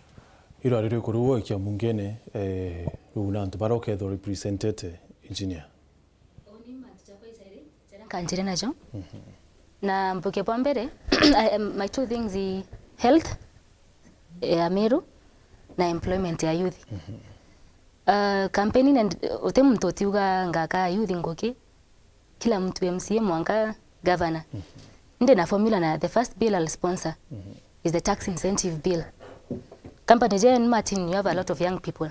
A: Iro riri kuruo kia mungene unantu baroke the represented engineer.
C: Kanjire najo. Na mbuke kwa mbere my 2 things is health ya Meru na employment ya youth. Campaigning and ote mtu tiuga ngaka youth ngoki kila mtu MCA mwanga governor. Nde na formula na the first bill I'll sponsor is the tax incentive bill. Company Jen Martin, you have a lot of young people.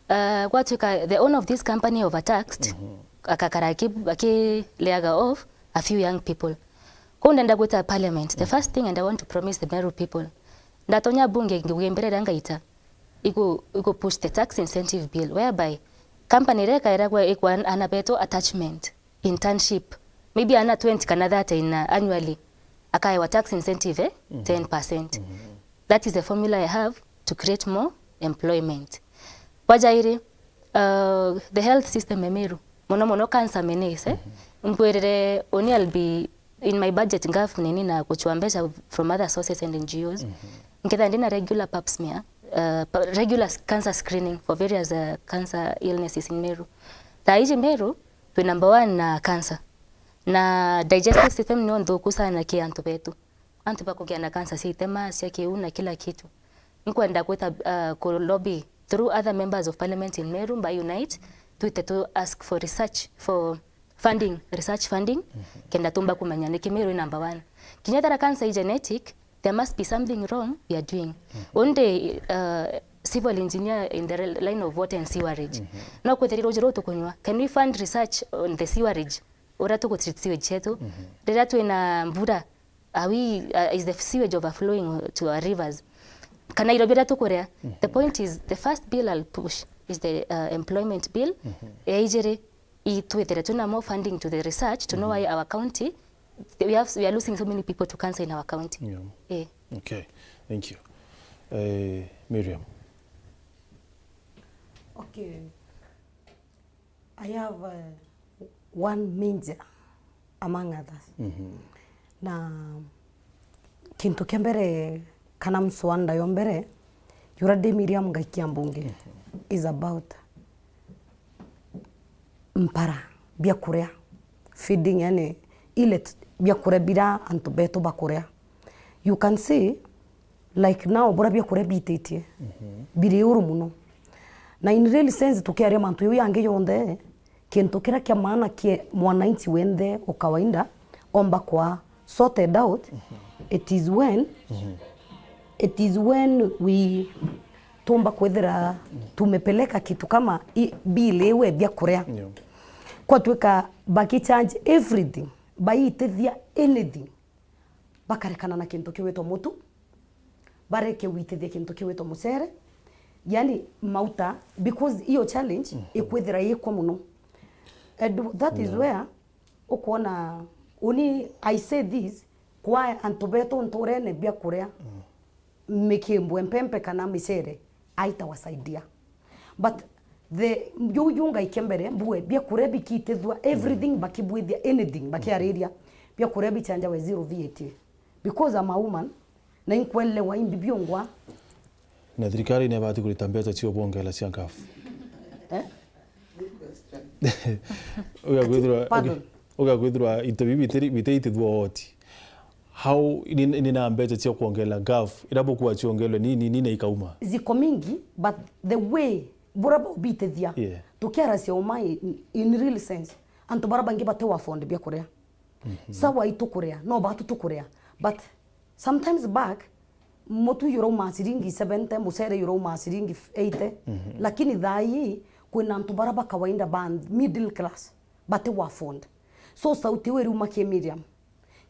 C: The owner of this company overtaxed leaga off a few young people. Kunda go to parliament. The first thing and I want to promise the Meru people ndatonya bunge ngembere ngaita iko push the tax incentive bill whereby company reka eragwa ikwa anabeto attachment internship maybe ana 20 kana that in annually akaiwa tax incentive 10%. That is the formula I have to create more employment. Wajairi the health system Meru mono cancer menese mpwerere oni I'll be in my budget ngaf nini na kuchuambesha from other sources and NGOs nketha ndina regular pap smear regular cancer screening for various cancer illnesses in Meru. Taiji Meru we number 1 na cancer na digestive system ni ndhuku sana ki antu betu antu bako na cancer sistema cia kiuna kila kitu nkwenda kweta ku lobby through other members of parliament in Meru by unite to ask for research for funding, research funding kenda tumba kumanya ni Meru number 1 kinyatara cancer genetic. There must be something wrong we are doing. Onde civil engineer in the line of water and sewerage. No kwetheriro jiro to kunywa. Can we fund research on the sewerage? Ora to treat sewage chetu. Dera tu ina mbura. Are we is the sewage overflowing to our rivers? Kana irobira to korea. The point is the first bill I'll push is the employment bill. Ejere itwethere tuna more funding to the research to know why our county we are losing so many people to cancer in our county. Yeah.
A: Okay, thank you. Miriam.
B: Okay. I have one major among others. Na kintu kembere kana mswanda yombere yurade Miriam ngaikia mbunge is about mpara bia kurea feeding yani ile bia kure bira antu beto bakurea. You can see like now bora bia kure bitetie biri uru muno na in real sense tukiaria mantu yu yange yonde kintu kira kia maana kie mwananchi wende ukawainda omba kwa sorted out. It is when we tumba kwethera tumepeleka kitu kama bile we bia kurea kwa tuweka baki charge everything baitethia anything bakarekana na kintu kiwetwa mutu bareke witethia kintu kiwetwa musere yani mauta because iyo challenge ikwethira yekwa muno. And that is where ukona uni I say this kwa antobeto ntorene bia kurea mekembo empempe kana misere aita wasaidia but the yunga ikembere buwe bia kurebi kitethwa everything bakibwithia anything bakiareria bia kurebi chanja we 0 VAT because I'm a woman na inkwele wa imbi biongwa
A: na thirikari ne bati kulitambeta chio bongela cia ngafu oga gwithura itobi bitithwa oti how nina mbete chio kuongela ngafu irabokuwa chiongelwe nini ikauma
B: ziko mingi but the way buraba ubitethia tukiara cia uma in real sense antu baraba ngi batewa fond bia kurea sawa itukurea no batu tukurea but sometimes back motu yuro masiringi 70 musere yuro masiringi 80 lakini thai kwina antu baraba kawaida band middle class batewa fond so sauti weru make Miriam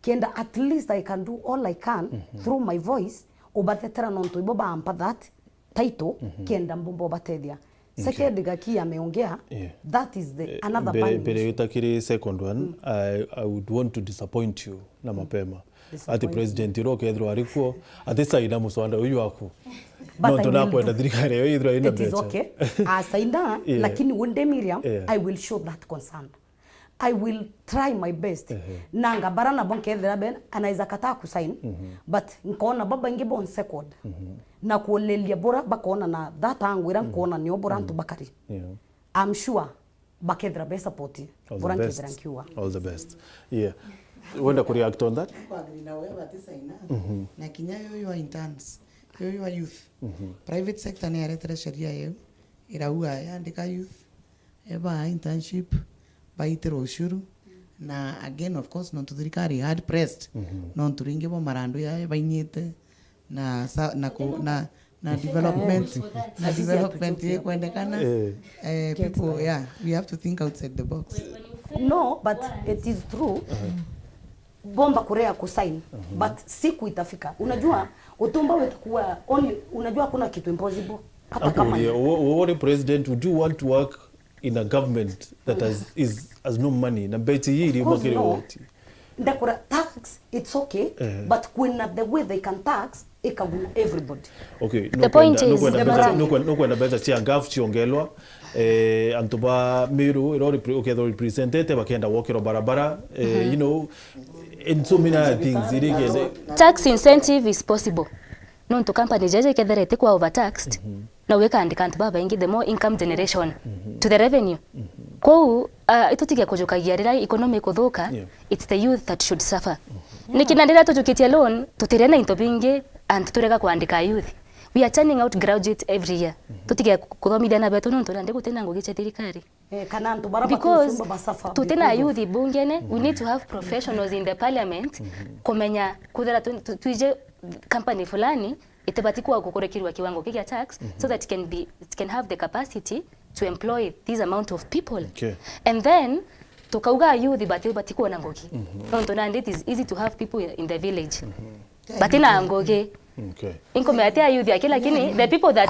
B: kenda at least I can do all I can through my voice obatetera nonto iboba ampa that title kenda mbombo batedia second gaki ameongea that is the another binding
A: bere utakiri second one I would want to disappoint you na mapema ati president iroke thro arikuo ati saida muswanda uyu wako no tunakwenda thirikari yo ithro ina
B: better. It is okay asaida lakini wende Miriam I will show that concern. I will try my best. Nanga barana bonke ethera ben anaiza kataa kusign but nkaona baba ingebo on second na kuolelia bora bakona na that angwira nkaona ni obora ntu bakari. I'm sure bakethera be support bora nkethera nkiwa.
A: All the best. Yeah. Wenda ku react on that?
D: Kwa na wewe atisaina na kinya yo interns yo youth private sector ni aretera sheria yo iraua yandika youth eba internship baitero ushuru na again of course non thirikari hard pressed non turinge bo marando ya bainyete na development na development ye kwendekana people we have to think outside the box.
B: No, but it is true. Bomba kurea kusign but siku itafika. Unajua utumba wetu kuwa only unajua kuna kitu impossible hata kama
A: what president would you want to work in a government that has no money na beti yiri makere wote
B: ndakura tax it's okay but when the way they can tax ikabu everybody.
A: Okay,
C: the point is
A: no kwenda beta chia gaf chiongelwa antuba Meru iro representative bakenda wokero barabara you know and so many other things
C: tax incentive is possible no to company jeje ketherete kwa overtaxed na weka andika antu baba ingi the more income generation to the revenue ko itutige kujukagia rira economy kuthuka it's the youth that should suffer nikinandira tujukitie loan tutirena into bingi and turega kuandika youth we are turning out graduates every year tutige kuthomithia na betu nonto ndiko tena ngugiche thirikari
B: kana antu baraba
C: kusumba basafa tutena youth bungene we need to have professionals in the parliament kumenya kuthera tuije company fulani itebati kwa kukorekirwa kiwango kiki tax so that it can have the capacity to employ this amount of people and then tukauga youth bati kuona ngoki nonto nandi it is easy to have people in the village bati na ngoge income atia youth yake lakini the people that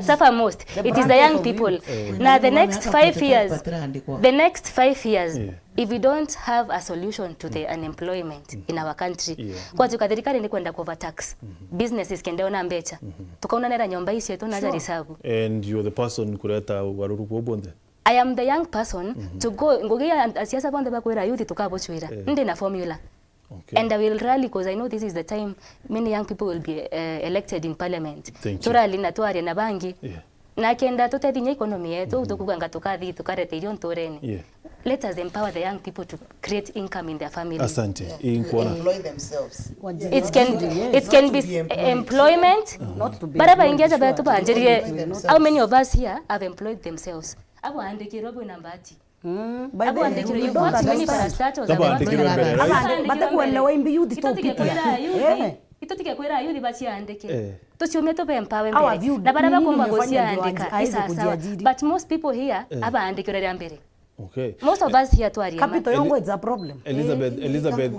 C: suffer most it is the young people na the next 5 years if we don't have a solution to the unemployment in our country kwa tukathirikari ni kwenda ku overtax businesses kendeona mbecha tukaona nera nyomba ici yetu naja risabu
A: and you are the person kureta waruru kubonde.
C: I am the young person to go ngogia siasa bonde bakwira youth tukabochwira ndi na formula. And I will rally because I know this is the time many young people will be elected in parliament. Turali na tuari na bangi. Na kenda tutethia economy yetu tukuganga tukathi tukarete irio ntoreni. Let us empower the young people to create income in their family.
A: Asante.
D: Employ themselves.
C: It can be employment. Baraba ingeja betu banjirie. How many of us here have employed themselves? Abo andike robo nambati. Abo andike you want many parastatals.
B: bate kuelewa imbi youth topikia
C: itotige kwera youth bachi andike tuciume to empower mbere na baraba kumba gosia andika isa but most people here aba andike rere mbere.
A: Okay.
C: Most of us here twari
B: capital yongo is a problem.
A: Elizabeth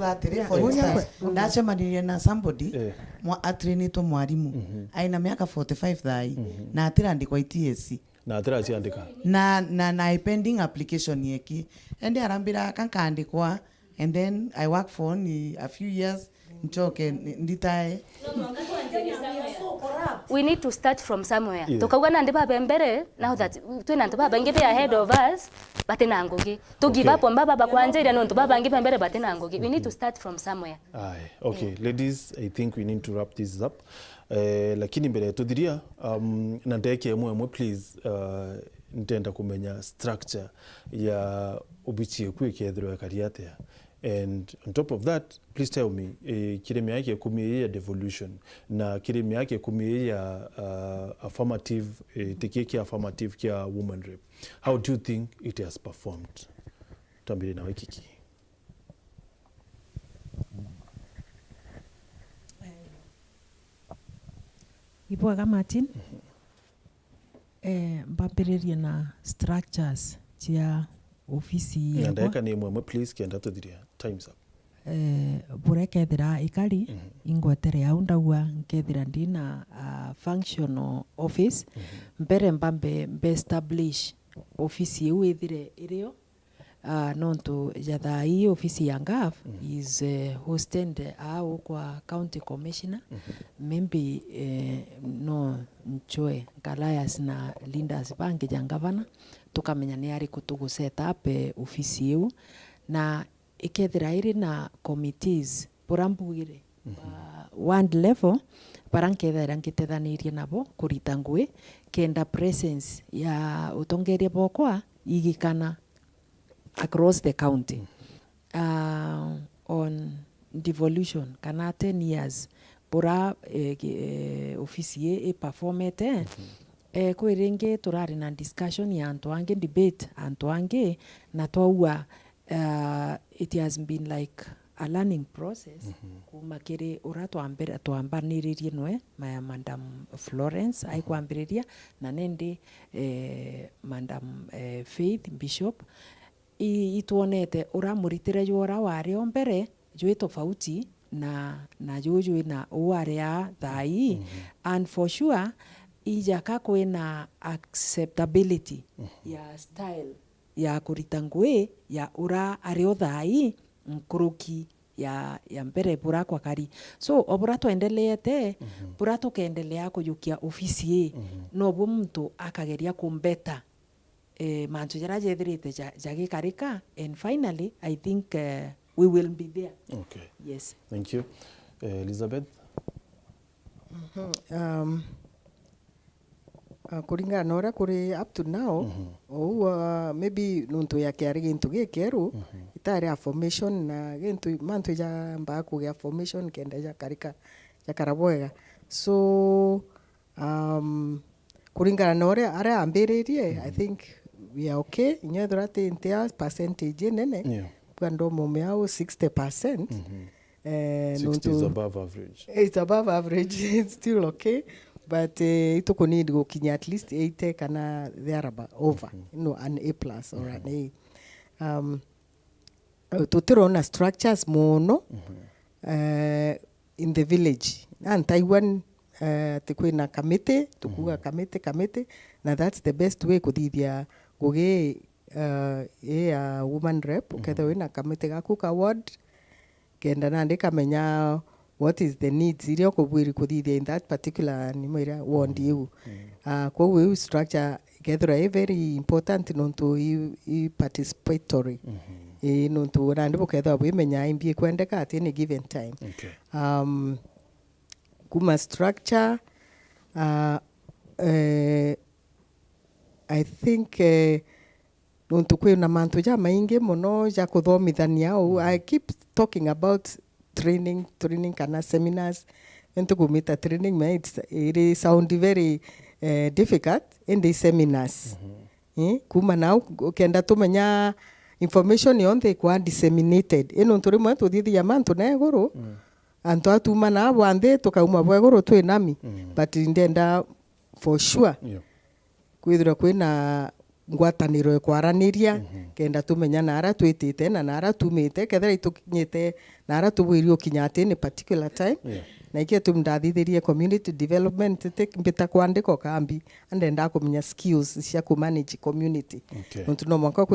D: ndache manirie na somebody mwa atrenito mwarimu aina miaka 45 thai na atirandikwa ITSC
A: na atira ciandika
D: na pending application yeki ende arambira kankandikwa and then I work for only a few years nchoke nditae.
C: We need to start from somewhere. Tukauga na ndiba bembere now that twina ndiba bangi be ahead of us batena ngogi to give up on baba bakwanjira no ndiba bangi bembere batena ngogi. We need to start from somewhere.
A: Okay, ladies, I think we need to wrap this up. Lakini mbere tuthiria na ndeke mwe please ntenda kumenya structure ya ubichi kwikethirwa kariatea. And on top of that, please tell me, kiremi yake kumie ya devolution na kiremi yake kumie ya affirmative, tekeki affirmative kia woman rep. How do you think it has performed? Tambiri na wikiki.
G: Ibwaga Martin, mbambiririe na structures cia ofisi
A: ndeka ni mwe please kienda tuthiria times up
G: burekethira ikari ingwetere au ndagua nkethira ndina functional office mbere mbambe establish ofisi iu ithire irio nontu jathai ofisi ya ngaf is hosted au kwa county commissioner maybe no nchoe Goliath na leaders bangi ja governor tukamenya ni ari kutugu set up ofisi iu na ikethira iri na committees burambugire one level barankethira nkitethanirie nabo kurita ngui kenda presence ya utongeria bokwa igikana across the county on devolution kana 10 years bura ofisi performete kwiringi turari na discussion ya antu ange debate antu ange na twaua it has been like a learning process kuma kiri ura twambaniririe nwe maya Madam Florence aikwambiriria na nende Madam Faith Bishop ituonete ura muritire jora wario mbere jwe tofauti na juju na uare ya thai and for sure ijaka kwena acceptability ya style ya kurita ngui ya ura ario thai nkuruki ya mbere bura kwa kari so obura tuendeleete bura tukendelea kuyukia ofisi no bo mtu akageria kumbeta mantu jara jethirite jagikarika and finally I think we will be there.
A: Okay.
G: Yes.
A: Thank you. Elizabeth?
E: Kuringana na uria kuri up to now maybe nuntu ya kiari gintu gikeru itari a formation na gintu mantu ja mba kugia formation kenda ja karika ja karabwega so kuringana na uria ara ambiririe I think we are okay nyethra tintia percentage nene kwando mume au 60%
A: nuntu is above average.
E: It's above average. It's still okay. But ituko need gukinya at least 80 kana thereabout over an A plus or an A tutirona structures mono in the village and Taiwan tikwina committee tukuga committee na that's the best way kuthithia gugi woman rep uketha wina committee gaku ka ward kenda nandi kamenya what is the needs iria kubwiri kuthithia in that particular nimwira ward you kwa we structure gethra very important nonto i participatory nonto nandi buketha bwimenya imbie kwendeka at any given time. Kuma structure I think nonto kwina mantu ja maingi muno ja kuthomithania I keep talking about training kana seminars into kumita training it sound very difficult in the seminars kuma now kenda tumenya information yonde kwa disseminated ino nturimo tuthithia mantu na iguru antu atuma na bwande tukauma bweguru twi nami but ndenda for sure kwithira kwina ngwataniro kwaraniria kenda tumenya na ara twitite na ara tumite kethira itukinyite na ara tubwirio kinyate ni particular time na ikia tumndathithirie community development mbita kwandiko kambi ndenda kumenya skills cia ku manage community ntu no mwaka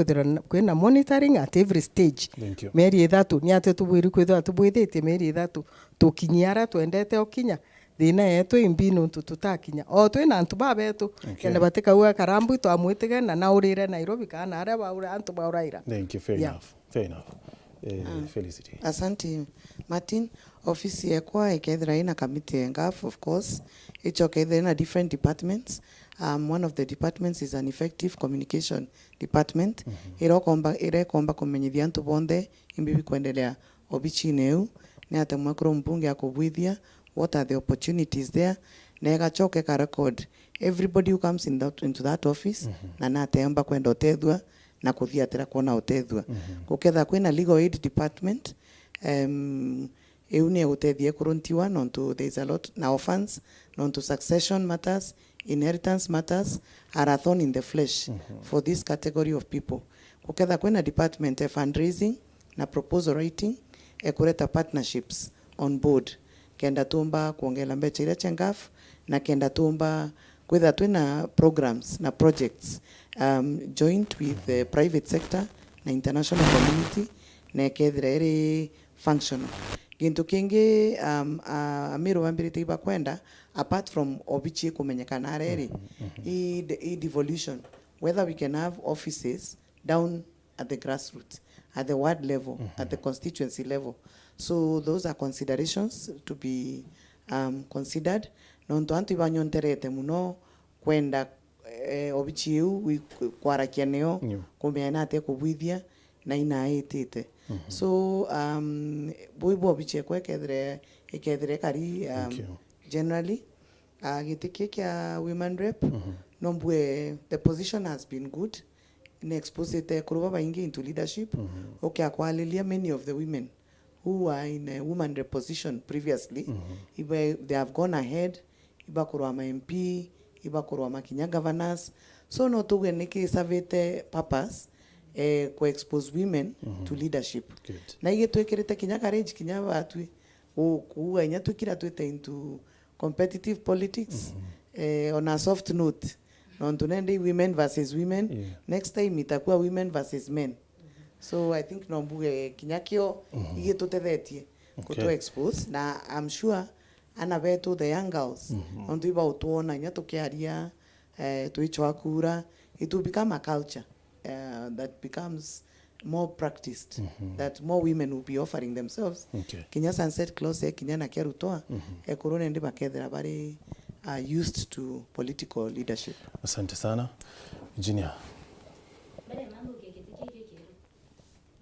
E: kwina monitoring at every stage meri ithatu ni ate tubwiri kwithira tubwithite meri ithatu tukinyiara twendete okinya thina yetu imbinu tutakinya o twina antu babetu kenda batika uwa karambu twamwitige na naurire Nairobi kana ara baura antu bauraira.
A: Thank you. Fair enough. Felicity.
D: Asante Martin. Office yakwa ikethira ina committee engaf of course ichokethira ina different departments. One of the departments is an effective communication department. Irekomba kumenyithia antu bonde imbibi kuendelea obichineu ni ate mwekro mbunge akubwithia what are the opportunities there nega choke ka record everybody who comes into that office na natemba kwenda otethwa na kuthiatira kuona otethwa kuketha kwina legal aid department eune utethie kuruntiwa nonto there is a lot na orphans nonto succession matters inheritance matters are a thorn in the flesh for this category of people uketha kwina department ya fundraising na proposal writing kureta partnerships on board kenda tumba kuongela mbecha ile chengafu na kenda tumba kwitha twina programs na projects joint with the private sector na international community na kethira iri functional. Gintu kingi Meru wambirite iba kwenda apart from obichi kumenyekana areri i devolution, whether we can have offices down at the grassroots, at the ward level, at the constituency level. So those are considerations to be considered. Nonto antu ibanyonterete muno kwenda obichiu kwarakia neo kumeana ate kubwithia na inaitite. So boibo obiche kwekethre kari generally gitike kya women rep nombwe the position has been good in exposite kuruba baingi into leadership. Okay, akwalilia many of the women who are in a woman rep position previously, they have gone ahead, iba kurwa ma MP, iba kurwa ma kinya governors. So no tuwe niki savete purpose ku expose women to leadership. Good. Na ige twekirite kinya courage kinya batwi kuwa inya twikira twete into competitive politics on a soft note. Non tunende women versus women. Next time itakuwa women versus men. So I think nombuge kinyakio ige tutethetie kuto expose na I'm sure anabeto the young girls onto iba utuona inya tukiaria tuichwa kura, it will become a culture that becomes more practiced, that more women will be offering themselves. Kinya sunset clause kinya na kerutoa korone ndi bakethera bari used to political leadership.
A: Asante sana engineer.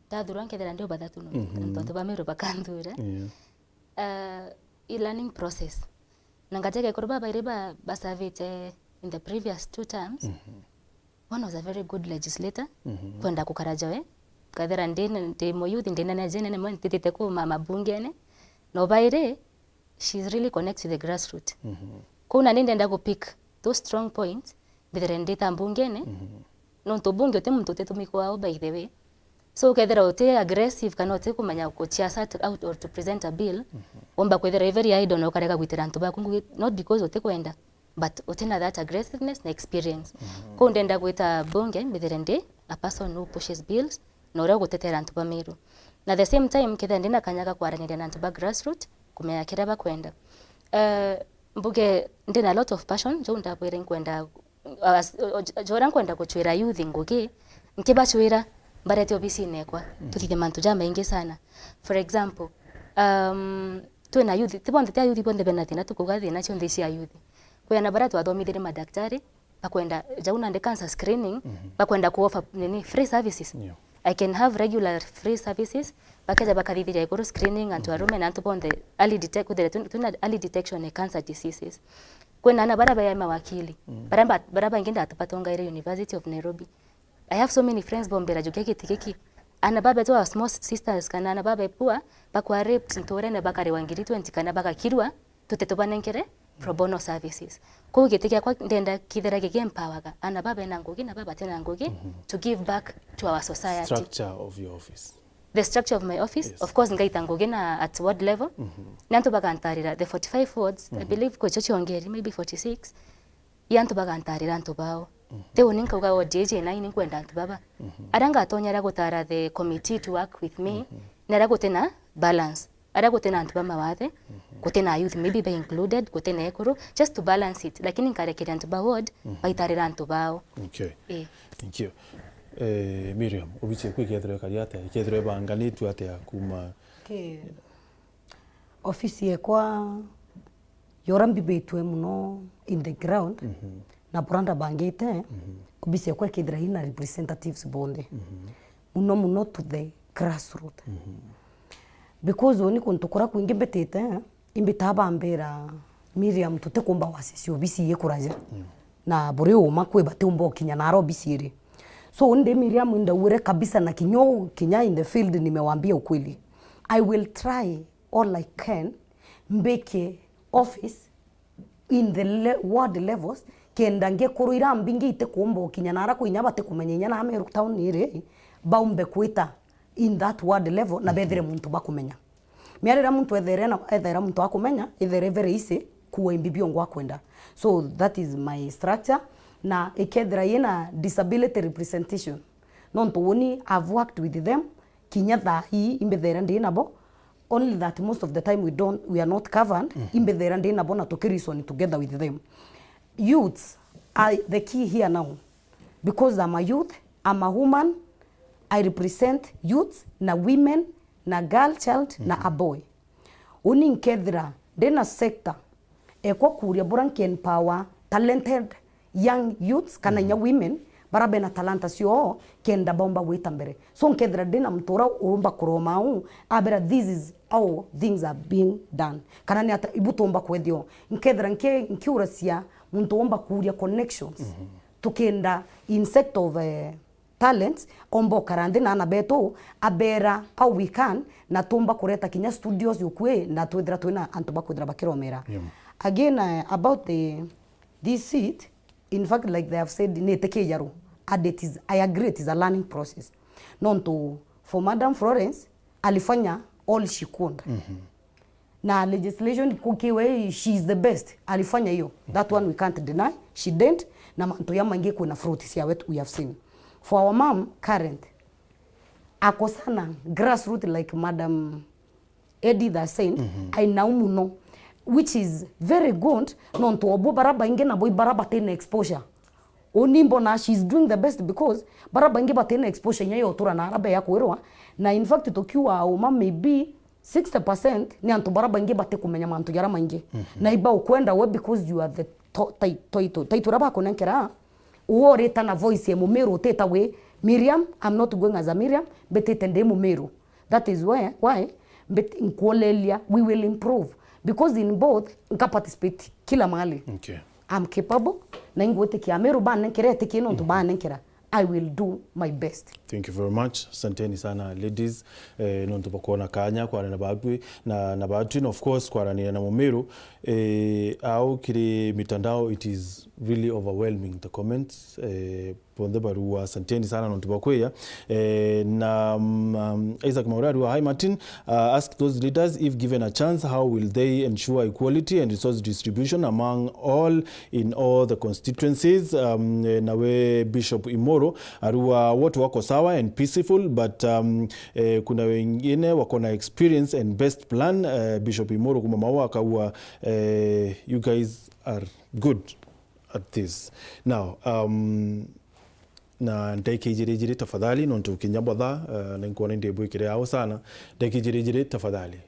C: Tadurang kethera ndio bathatu no ntonto ba Meru bakandura e-learning process nangateke kuruba baireba basavite in the previous 2 terms. One was a very good legislator kwenda kukarajawe kathera ndi mo youth ndi na jene ne mo titite ku mama bungene no baire she's really connected to the grassroots. Kuna nenda go pick those strong points bithera ndita bungene no to bunge te muntu te tumiko wao by the way. So kethera ote aggressive kana ote kumanya ko chiasa out or to present a bill omba kwethera very idle no kareka gwitira antu bakungu, not because ote kwenda but ote na that aggressiveness na experience. Ko ndenda gwita bunge bithera ndi a person who pushes bills no ra gutetera antu ba Meru. Na the same time kethera ndina kanyaga kwaranira na antu ba grassroots kumenya kira ba kwenda mbuge ndina a lot of passion jo ndabwire kwenda jora kwenda kuchwira youth ngugi nkiba chwira barete obisi nekwa tutite mantu jama ingi sana. For example tuena youth tibonde tia youth bonde benatina tukugathi na chonde cia youth kwena baratu athomithire madaktari bakwenda jauna nde cancer screening bakwenda ku offer nini free services. I can have regular free services bakaja bakathithira iguru screening and arume na antubonde early detect tuna early detection of cancer diseases. Kwena na baraba ya mawakili baraba ingenda atupatonga ile University of Nairobi. I have so many friends bombera jukeki tikeki ana baba to small sisters kana ana baba pua bakwa raped ntore na bakare wangiri 20 kana bakakirwa tutetobanenkere pro bono services. Ko gitike kwa ndenda kithera gige empowerga ana baba na ngugi na baba tena ngugi to give back to our society.
A: Structure of your office.
C: The structure of my office, yes. Of course ngaita ngugi na at ward level. Nanto bagantarira the 45 wards, I believe ko chochi ongeri maybe 46. Yanto bagantarira anto bao. Te uninka uga ojeje na ini kwenda antu baba. Aranga atonyara gutara the committee to work with me. Nara gutena balance. Ara gutena antu baba wathe. Gutena youth maybe be included, gutena ekuru just to balance it. Lakini nkarekera antu ba ward baitarira antu bao.
A: Okay. Thank you. Miriam, obiche kwikethre kariate kethre banganitu ate akuma.
B: Okay. Office yekwa yorambi betwe muno in the ground. Na branda bangite kubise kwa kidra ina representatives bonde muno to the grassroots because oni kuntukura kuinge betete imbitaba ambera Miriam tutekomba wasisi obisi yekuraja na bore oma kwe batumbo kinya naro bisiri. So onde Miriam ndawure kabisa na kinya in the field nimewambia ukweli. I will try all I can mbeke office in the ward levels kenda nge kuruira mbingi ite kuombo kinya nara kuinya bate kumenya na Meru town ire baumbe kwita in that word level na bethere muntu bakumenya miarira muntu ethera muntu akumenya ethere very easy kuwa imbibio ngwa kwenda. So that is my structure na ekethira yena disability representation nonto woni I've worked with them kinya thahi imbethera ndi nabo only that most of the time we are not covered imbethera ndi nabo na tukirison together with them. Youths are the key here now because I'm a youth, I'm a woman, I represent youths na women na girl child na a boy. Uni nkethira dena sector eko kuria buranki empower talented young youths kana nya women barabe na talanta sio kenda bomba wita mbere. So nkethira dena mtora urumba kuroma u abera this is how things are being done. Kana ni ata ibutomba kwedio nkethira nkiurasia muntu omba kuria connections tukenda in sector of talents ombo karande na anabeto abera how we can na tumba kureta kinya studios yukwe na twedra twina antuba kwedra bakiromera. Again about this seat, in fact like they have said ne take yaro and it is I agree it is a learning process. Nonto for Madam Florence alifanya all she could. Na legislation kukiwe she is the best alifanya hiyo, that one we can't deny, she didn't na manto ya mange kuna fruits ya wetu we have seen. For our mom current akosana grassroots like Madam Edith has said ainaumuno which is very good nonto obo baraba inge na boy baraba tena exposure onimbo na she's doing the best because baraba inge batena exposure nyayo tura na arabe ya kuerwa na in fact tokiwa uma maybe 60% ni antu baraba inge bate kumenya mantu yara mange na iba ukwenda we because you are the title raba konenkera uore tana voice ya Meru teta we Miriam, I'm not going as a Miriam but etende Meru. That is why but in Kuolelia we will improve because in both nka participate kila mahali.
A: Okay.
B: I'm capable na ingwete kia Meru ba nenkera teke no to ba nenkera. I will do my best.
A: Thank you very much. Santeni sana ladies. Nonto bakona kanya kwa na bagwe na batu of course kwa na Meru au kile mitandao it is really overwhelming the comments ponde barua santeni sana nonto bakweya na Isaac Mauradu. Hi Martin, ask those leaders if given a chance how will they ensure equality and resource distribution among all in all the constituencies. Nawe Bishop Imoro arua watu wako sawa and peaceful but kuna wengine wako na experience and best plan. Bishop Imoro kumamawa akaua you guys are good at this now. Na ndekijirejire tafadhali nonto kinyabodha na nkuona ndebo ikire yao sana ndekijirejire tafadhali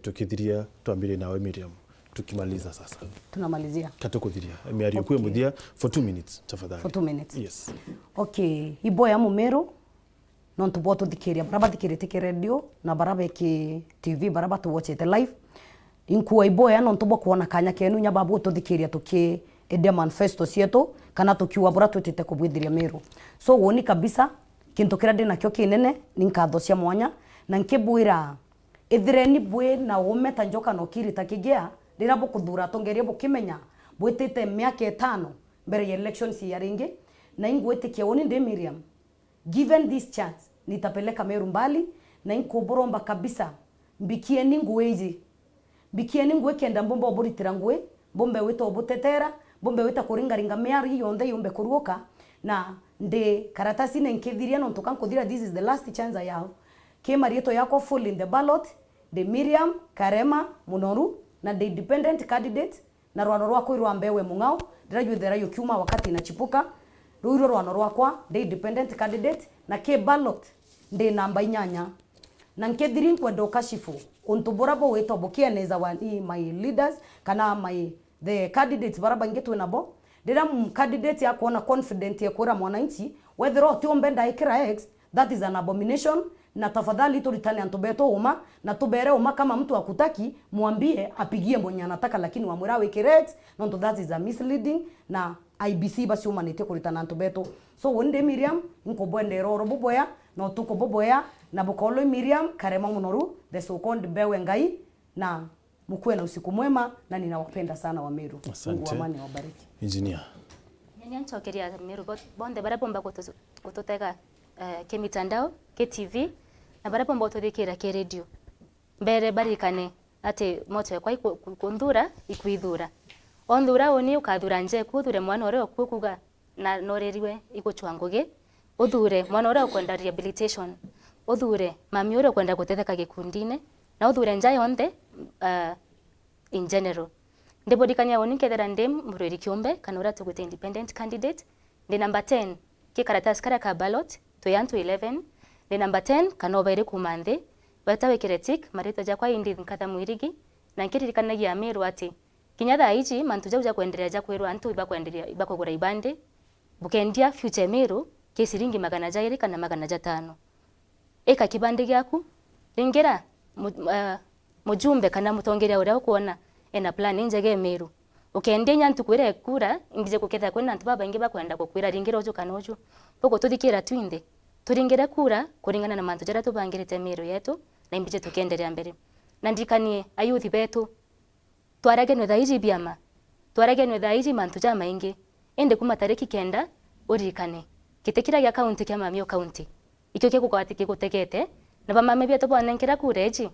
A: tukithiria tuambire nawe Miriam tukimaliza sasa
B: tunamalizia
A: katukuthiria miari kwe mudia for 2 minutes tafadhali.
B: For 2 minutes.
A: Yes.
B: Okay, ibo ya Meru nonto boto dikiria baraba dikirite radio na baraba ki TV baraba to watch it live inkuwa ibo ya nonto bo kuona kanya kenu nyababu to dikiria tuki ede manifesto sieto kana tukiwa bora twitite kubwithiria Meru. So woni kabisa kintu kira ndina kyo kinene ninkatho cia mwanya na nkibwira ithireni bwe na umeta njoka no kirita kigea ndira bukuthura tongerie bukimenya bwitite miaka 5 mbere ya elections ya ringi na ingwetikia woni ndi Miriam given this chance nitapeleka Meru mbali na inkuboromba kabisa mbikieni ngwezi bikieni ngwe kenda mbomba oburitira ngwe bombe wito obutetera bombe wita kuringa miari yonde yombe kuruoka na nde karatasi ne nkethiria no ntoka nkuthira this is the last chance I have ke marieto yako full in the ballot de Miriam Karema Munoru na the independent candidate na rwano rwako irwa mbewe mungao ndirajo thera yo kiuma wakati inachipuka ruiro rwano rwakwa the independent candidate na ke ballot nde namba 8 na nkethiri kwendo kashifu ontuborabo weto bokieneza wani my leaders kana the candidates baraba ngetwe nabo ndira candidate ya kuona confident ya kura mwananchi whether otiombe ndaikira x that is an abomination na tafadhali tulitane antubeto uma na tubere uma kama mtu akutaki muambie apigie mwenye anataka lakini wamurawe kirex nonto that is a misleading na IBC basi umanite kulitana antubeto. So wonde Miriam nkobwende roro boboya no tuko boboya na bukolo Miriam Karema Munoru the so called bewe ngai na mkuwe na usiku mwema na ninawapenda sana wa Meru. Mungu amani wabariki.
A: Engineer.
C: Nyanchokeria Meru bonde bara bomba kutotega ke mitandao ke TV na bara pombo tuthikira ke radio mbere barikane ati moto yakwa kunthura ikuithura onthura oni ukathura nje kuthure mwana ore okukuga na noreriwe iguchwa ngugi uthure mwana ore ukwenda rehabilitation uthure mami ore ukwenda gutetheka gikundine na uthure nja yonthe in general ndibodikania oni kethera ndim murwiri kiumbe kana ura tugute independent candidate ndi number 10 ki karatasi kara ka ballot to yantu 11 ndi number 10 kana obaire kumanthi bata wekire tik marito jakwa indi nkatha mwirigi na nkiririkanagia Meru ati kinya thaa ici mantu jau ja kwenderea ja kwirwa antu iba kugura ibande bukendia future Meru ke siringi 200 kana 500 eka kibande gyaku ringira mujumbe kana mutongeria uria ukuona ena plan njege Meru ukendia nyantu kwire kura ingije kuketha kwena antu baba ingi bakwenda kukwira ringira uju kana uju poko tuthikira twinde turingire kura kuringana na mantu jara tubangirite Meru yetu na imbije tukenderea mbere na ndikanie ayuthi betu twarage no thaiji biama twarage no thaiji mantu ja maingi ende kuma tariki kenda urikane kitekira ya county kya mamio county ikyo ke kukwati ke gutekete na bamame bia tobona nkira kureji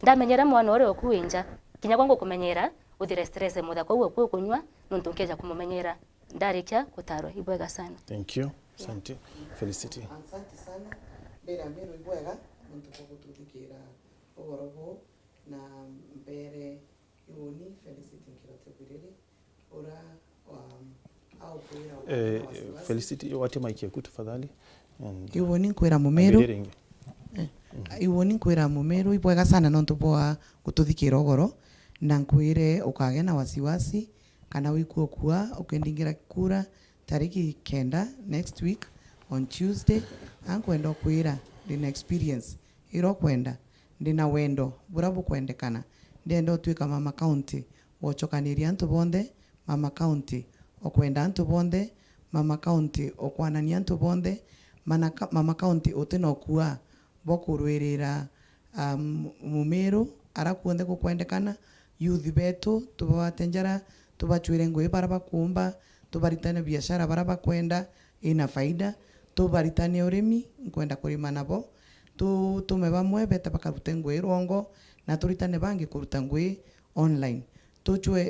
C: ndamenyera mwana ore okuinja kinya kwangu kumenyera uthire stress mutha kwa uwo kunywa nuntu nkeja kumumenyera ndarikia kutarwa ibwega sana.
A: Thank you. Asante. Felicity.
D: Asante sana mbere Meru ibwega nuntu kugututhikira ugorobo na mbere iwoni Felicity nkirote kwiriri ura au kwira
A: Felicity wate mic yaku tafadhali.
D: Iwoni kwira Mumeru iwoni kwira Mumeru ibwega sana nontu bwa gututhikira ugoro na nkwire ukage na wasiwasi kana wikuokua ukendingira kura tariki kenda next week on Tuesday ankwenda kwira ndina experience iro kwenda ndina wendo burabu kwendekana ndendo twika mama county wochokaniria antu bonde mama county okwenda antu bonde mama county okwanania antu bonde mama county utinokua bokurwirira Mumeru arakuonde kukwendekana youth betu tubawatenjera tubachwire ngwe baraba kumba tubaritane biashara baraba kwenda ina faida tubaritane urimi kwenda kurima nabo tume bamwe beta bakarute ngwe rongo na turitane bangi kuruta ngwe online tuchwe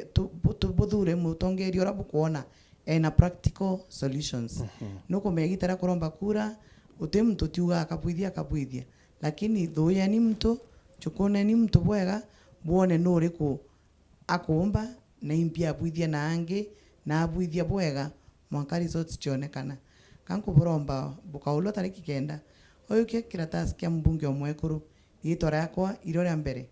D: tubuthure mutongeri ora bukuona ena practical solutions nuko megitara kuromba kura utem mtu tiuga akabuithia lakini thoya ni mtu chukone ni mtu bwega buone nuri ku akumba na impia abuithia na angi na abuithia bwega mwankari zote cionekana kanku buromba bukaulo tariki kenda oyu kia kiratasi kia mbunge omwekuru itora yakwa irore ya mbere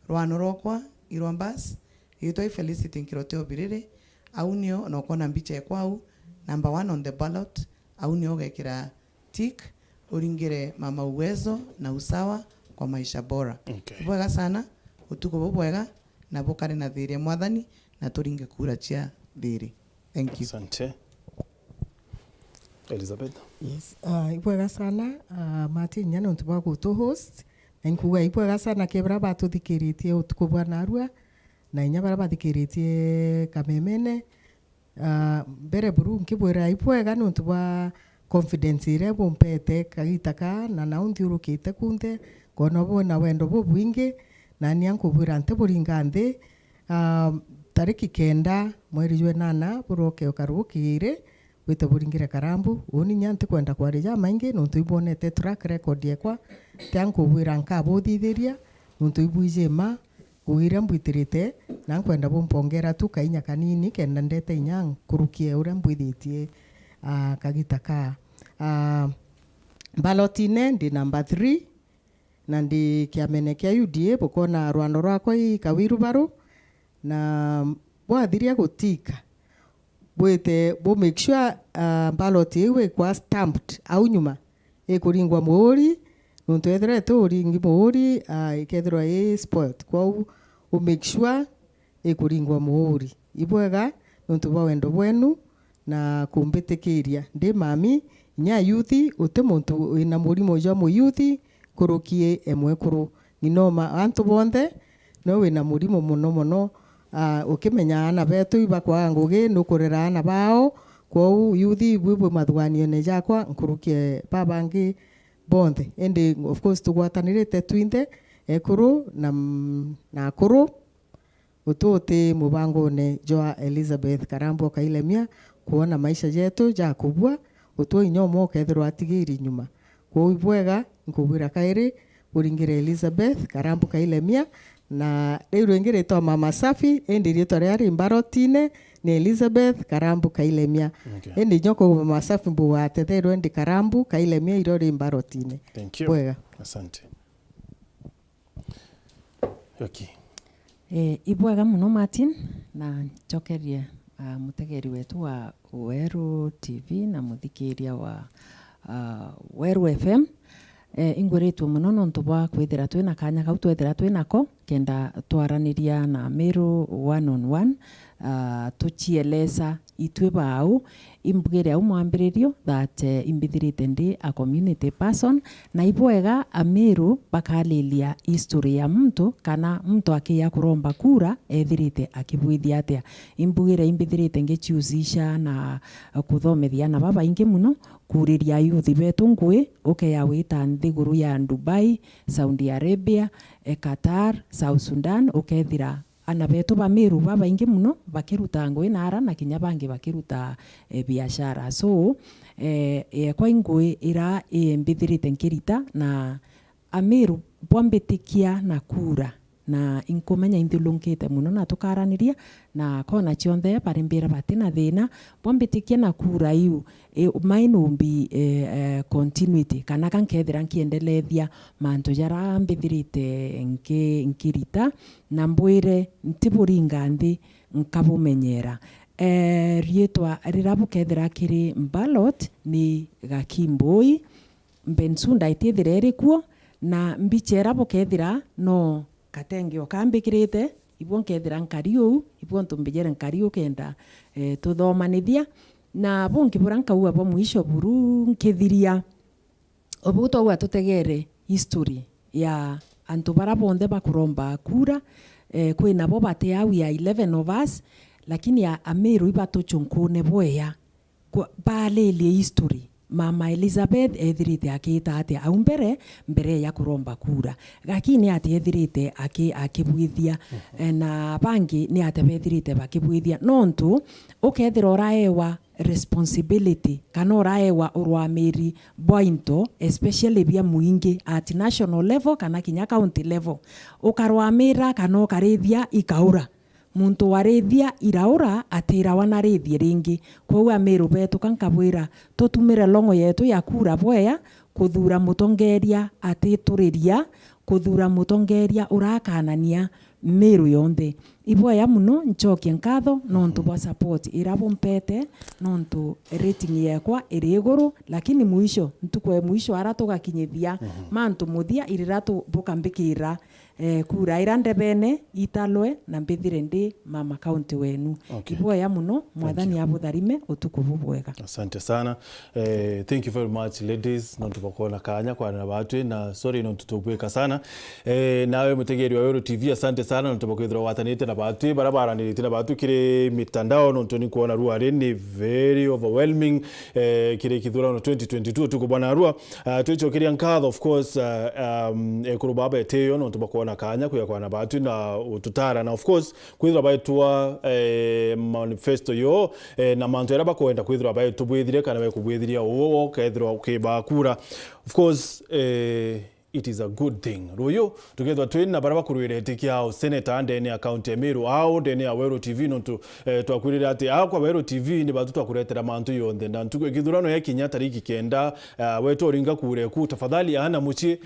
D: rwano rokwa irombas itoi Felicity nkirote obirire aunio nokona mbicha ekwau number 1 on the ballot aunio gekira tik uringire mama uwezo na usawa kwa maisha bora. Bwega sana utuko bwega na bukare na thiri mwathani na turinge kura chia thiri. Thank you.
A: Asante. Elizabeth.
E: Yes, ibwega sana Martin nyana ntubwa gutu host na nkuga ibwega sana kebra batuthikiritie utuko bwana arua na inya bara bathikiritie kamemene mbere buru nkibwira ibwega ntubwa confidence ire bumpete kagitaka na naunthurukite kunte kono bona wendo bubwingi na niankubwira nte buringa nthi tariki kenda mweri jwe nana buroke ukarukire wite buringire karambu uni nyante kwenda kwarija maingi nuntu ibonete track record yekwa tiankubwira nkabuthithiria nuntu ibwije ma uire mbwitirite na kwenda bumpongera tu kainya kanini kenda ndete inya kurukie uria mbwithitie kagitaka ballotine ndi number 3 na ndi kiamene kia UDA bukona rwano rwakwa i kawirubaru na bwathiria gutika bwite bo make sure ballot iwe kwa stamped au nyuma ikuringwa muuri nuntu ethera turingi muuri ikethirwa i spoiled kwa u make sure ikuringwa muuri ibwega nuntu bwa wendo bwenu na kumbitikiria ndi mami nya youthi uti muntu ina murimo jo mu youthi kurukie emwe kuru nginoma antu bonde no wina murimo muno ukimenya ana betu ibakwa ngugi nukurera ana bao kwou yuthi bwibu mathwanio ne jakwa nkurukie babangi bonthe ende of course tugwatanirite twinthe ekuru na akuru ututi mubangone Joa Elizabeth Karambo Kailemia kuona maisha yetu jakubwa utu inyomo kethirwa atigiri nyuma kwou bwega nkubwira kairi uringire Elizabeth Karambo Kailemia na riu ingire to mama safi ende rito riari mbarotine ni Elizabeth Karambu Kailemia. Okay. Endi nyoko mama safi mbu watetherwo endi Karambu Kailemia irori mbarotine.
A: Thank you.
E: Bwega.
A: Asante. Okay.
G: Ibwega muno Martin na chokeria mutegeri wetu wa Weru TV na muthikiria wa Weru FM. Ingoretwo muno nontu bwa kwithira twina kanya kau twethira twinako kenda twaraniria na Meru one on one tuchieleza itwe bau imbugire au mwambiririo that imbithirite ndi a community person na ibwega Meru bakalilia history ya mtu kana mtu akia kuromba kura ethirite akibwithia atia imbugire imbithirite ngichuzisha na kuthomethia na baba ingi muno kuriria yuthi betu ngui ya wita nthiguru ya Dubai, Saudi Arabia, Qatar, South Sudan ukethira ana betu ba Meru baba ingi muno bakiruta ngui nara na kinya bangi bakiruta biashara so kwa ngui ira mbithirite nkirita na Meru bwambitikia na kura na inkumenya inthulungite muno na tukaraniria na kona chionthe barimbira batina thina bwambitikia na kura iu mainumbi continuity kana kankethira nkiendelethia mantu jara mbithirite nkirita na mbwire ntiburinga nthi nkabumenyera rietwa rirabukethira kiri ballot ni Gakimboi Mbensunda itithire rikuo na mbichera bukethira no katengio kambikirite ibwo nkethira nkariu ibwo ntumbijere nkariu kenda tuthomanithia na bungi buranka uwa bo mwisho buru nkithiria obuto uwa tutegere history ya antu bara bonde bakuromba kura kwina bo bate au ya 11 of us lakini ya Meru ibatuchunkune boya balelie history Mama Elizabeth ethirite akita atia au mbere ya kuromba kura gakini ati ethirite akibwithia na bangi ni ate bethirite bakibwithia nontu ukethira oraewa responsibility kana oraewa urwamiri bointo especially bia muingi at national level kana kinya county level ukarwamira kana ukarithia ikaura muntu warithia iraura atira wanarithia ringi kwa Meru betu kankabwira tutumire longo yetu ya kura bweya kuthura mutongeria atituriria kuthura mutongeria urakanania Meru yonthe ibweya muno nchokie nkatho nontu bwa support irabumpete nontu rating yakwa iri iguru lakini mwisho ntukwe mwisho ara tugakinyithia mantu muthia iriratu bukambikira kura irande bene italwe na mbithire ndi mama county wenu. Okay. Ibweya muno mwathani abutharime utuku bubwega.
A: Asante sana. Thank you very much ladies nontu bakona kanya kwa na batu na sorry nontu tubweka sana. Nawe mutegeri wa Weru TV asante sana nontu bakwithira watanite na batu barabara ni tina batu kire mitandao nontu ni kuona ruare ni very overwhelming kire kithura no 2022 tuko bwana rua tuichokiria nkatho of course kurubaba eteyo nontu bakona kanya kuya kwa na batu na ututara na of course kwithira baitwa manifesto yo na mantu era bakwenda kwithira baitu bwithire kana bakubwithiria uwo kethira ukibakura of course it is a good thing. Ruyo tukethwa twina baraba kuruirete kiao senator ndene account Meru au ndene ya Weru TV nontu twakwirira ati kwa Weru TV ni batu twakuretera mantu yonthe na ntuko githurano ya kinya tariki kenda wetu oringa kure ku tafadhali ana muchi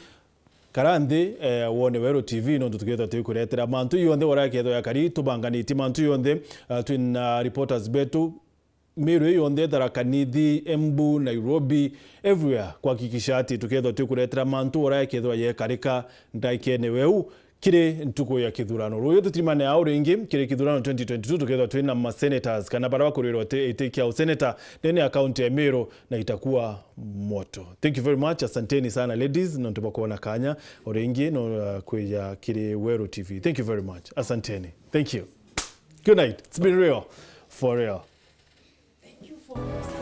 A: karande wone Weru TV nontu tukethwa twikuretera mantu yonthe warakethwa ya kari tubanganiti mantu yonthe twina reporters betu Meru yonthe Tharaka-Nithi, Embu, Nairobi, everywhere kuhakikisha ati tukethwa twikuretera mantu orakethwa ye karika ndaikene weu kire ntuko ya kithurano ruyo tutimane au ringi kire kithurano 2022 tukethwa twina ma senators kana baraba kuriro take ya senator ndene account ya Meru na itakuwa moto. Thank you very much, asanteni sana ladies nontu bakona kanya oringi no kuya kire Weru TV. Thank you very much, asanteni. Thank you. Good night. It's been real, for real.
G: Thank you for
B: focused.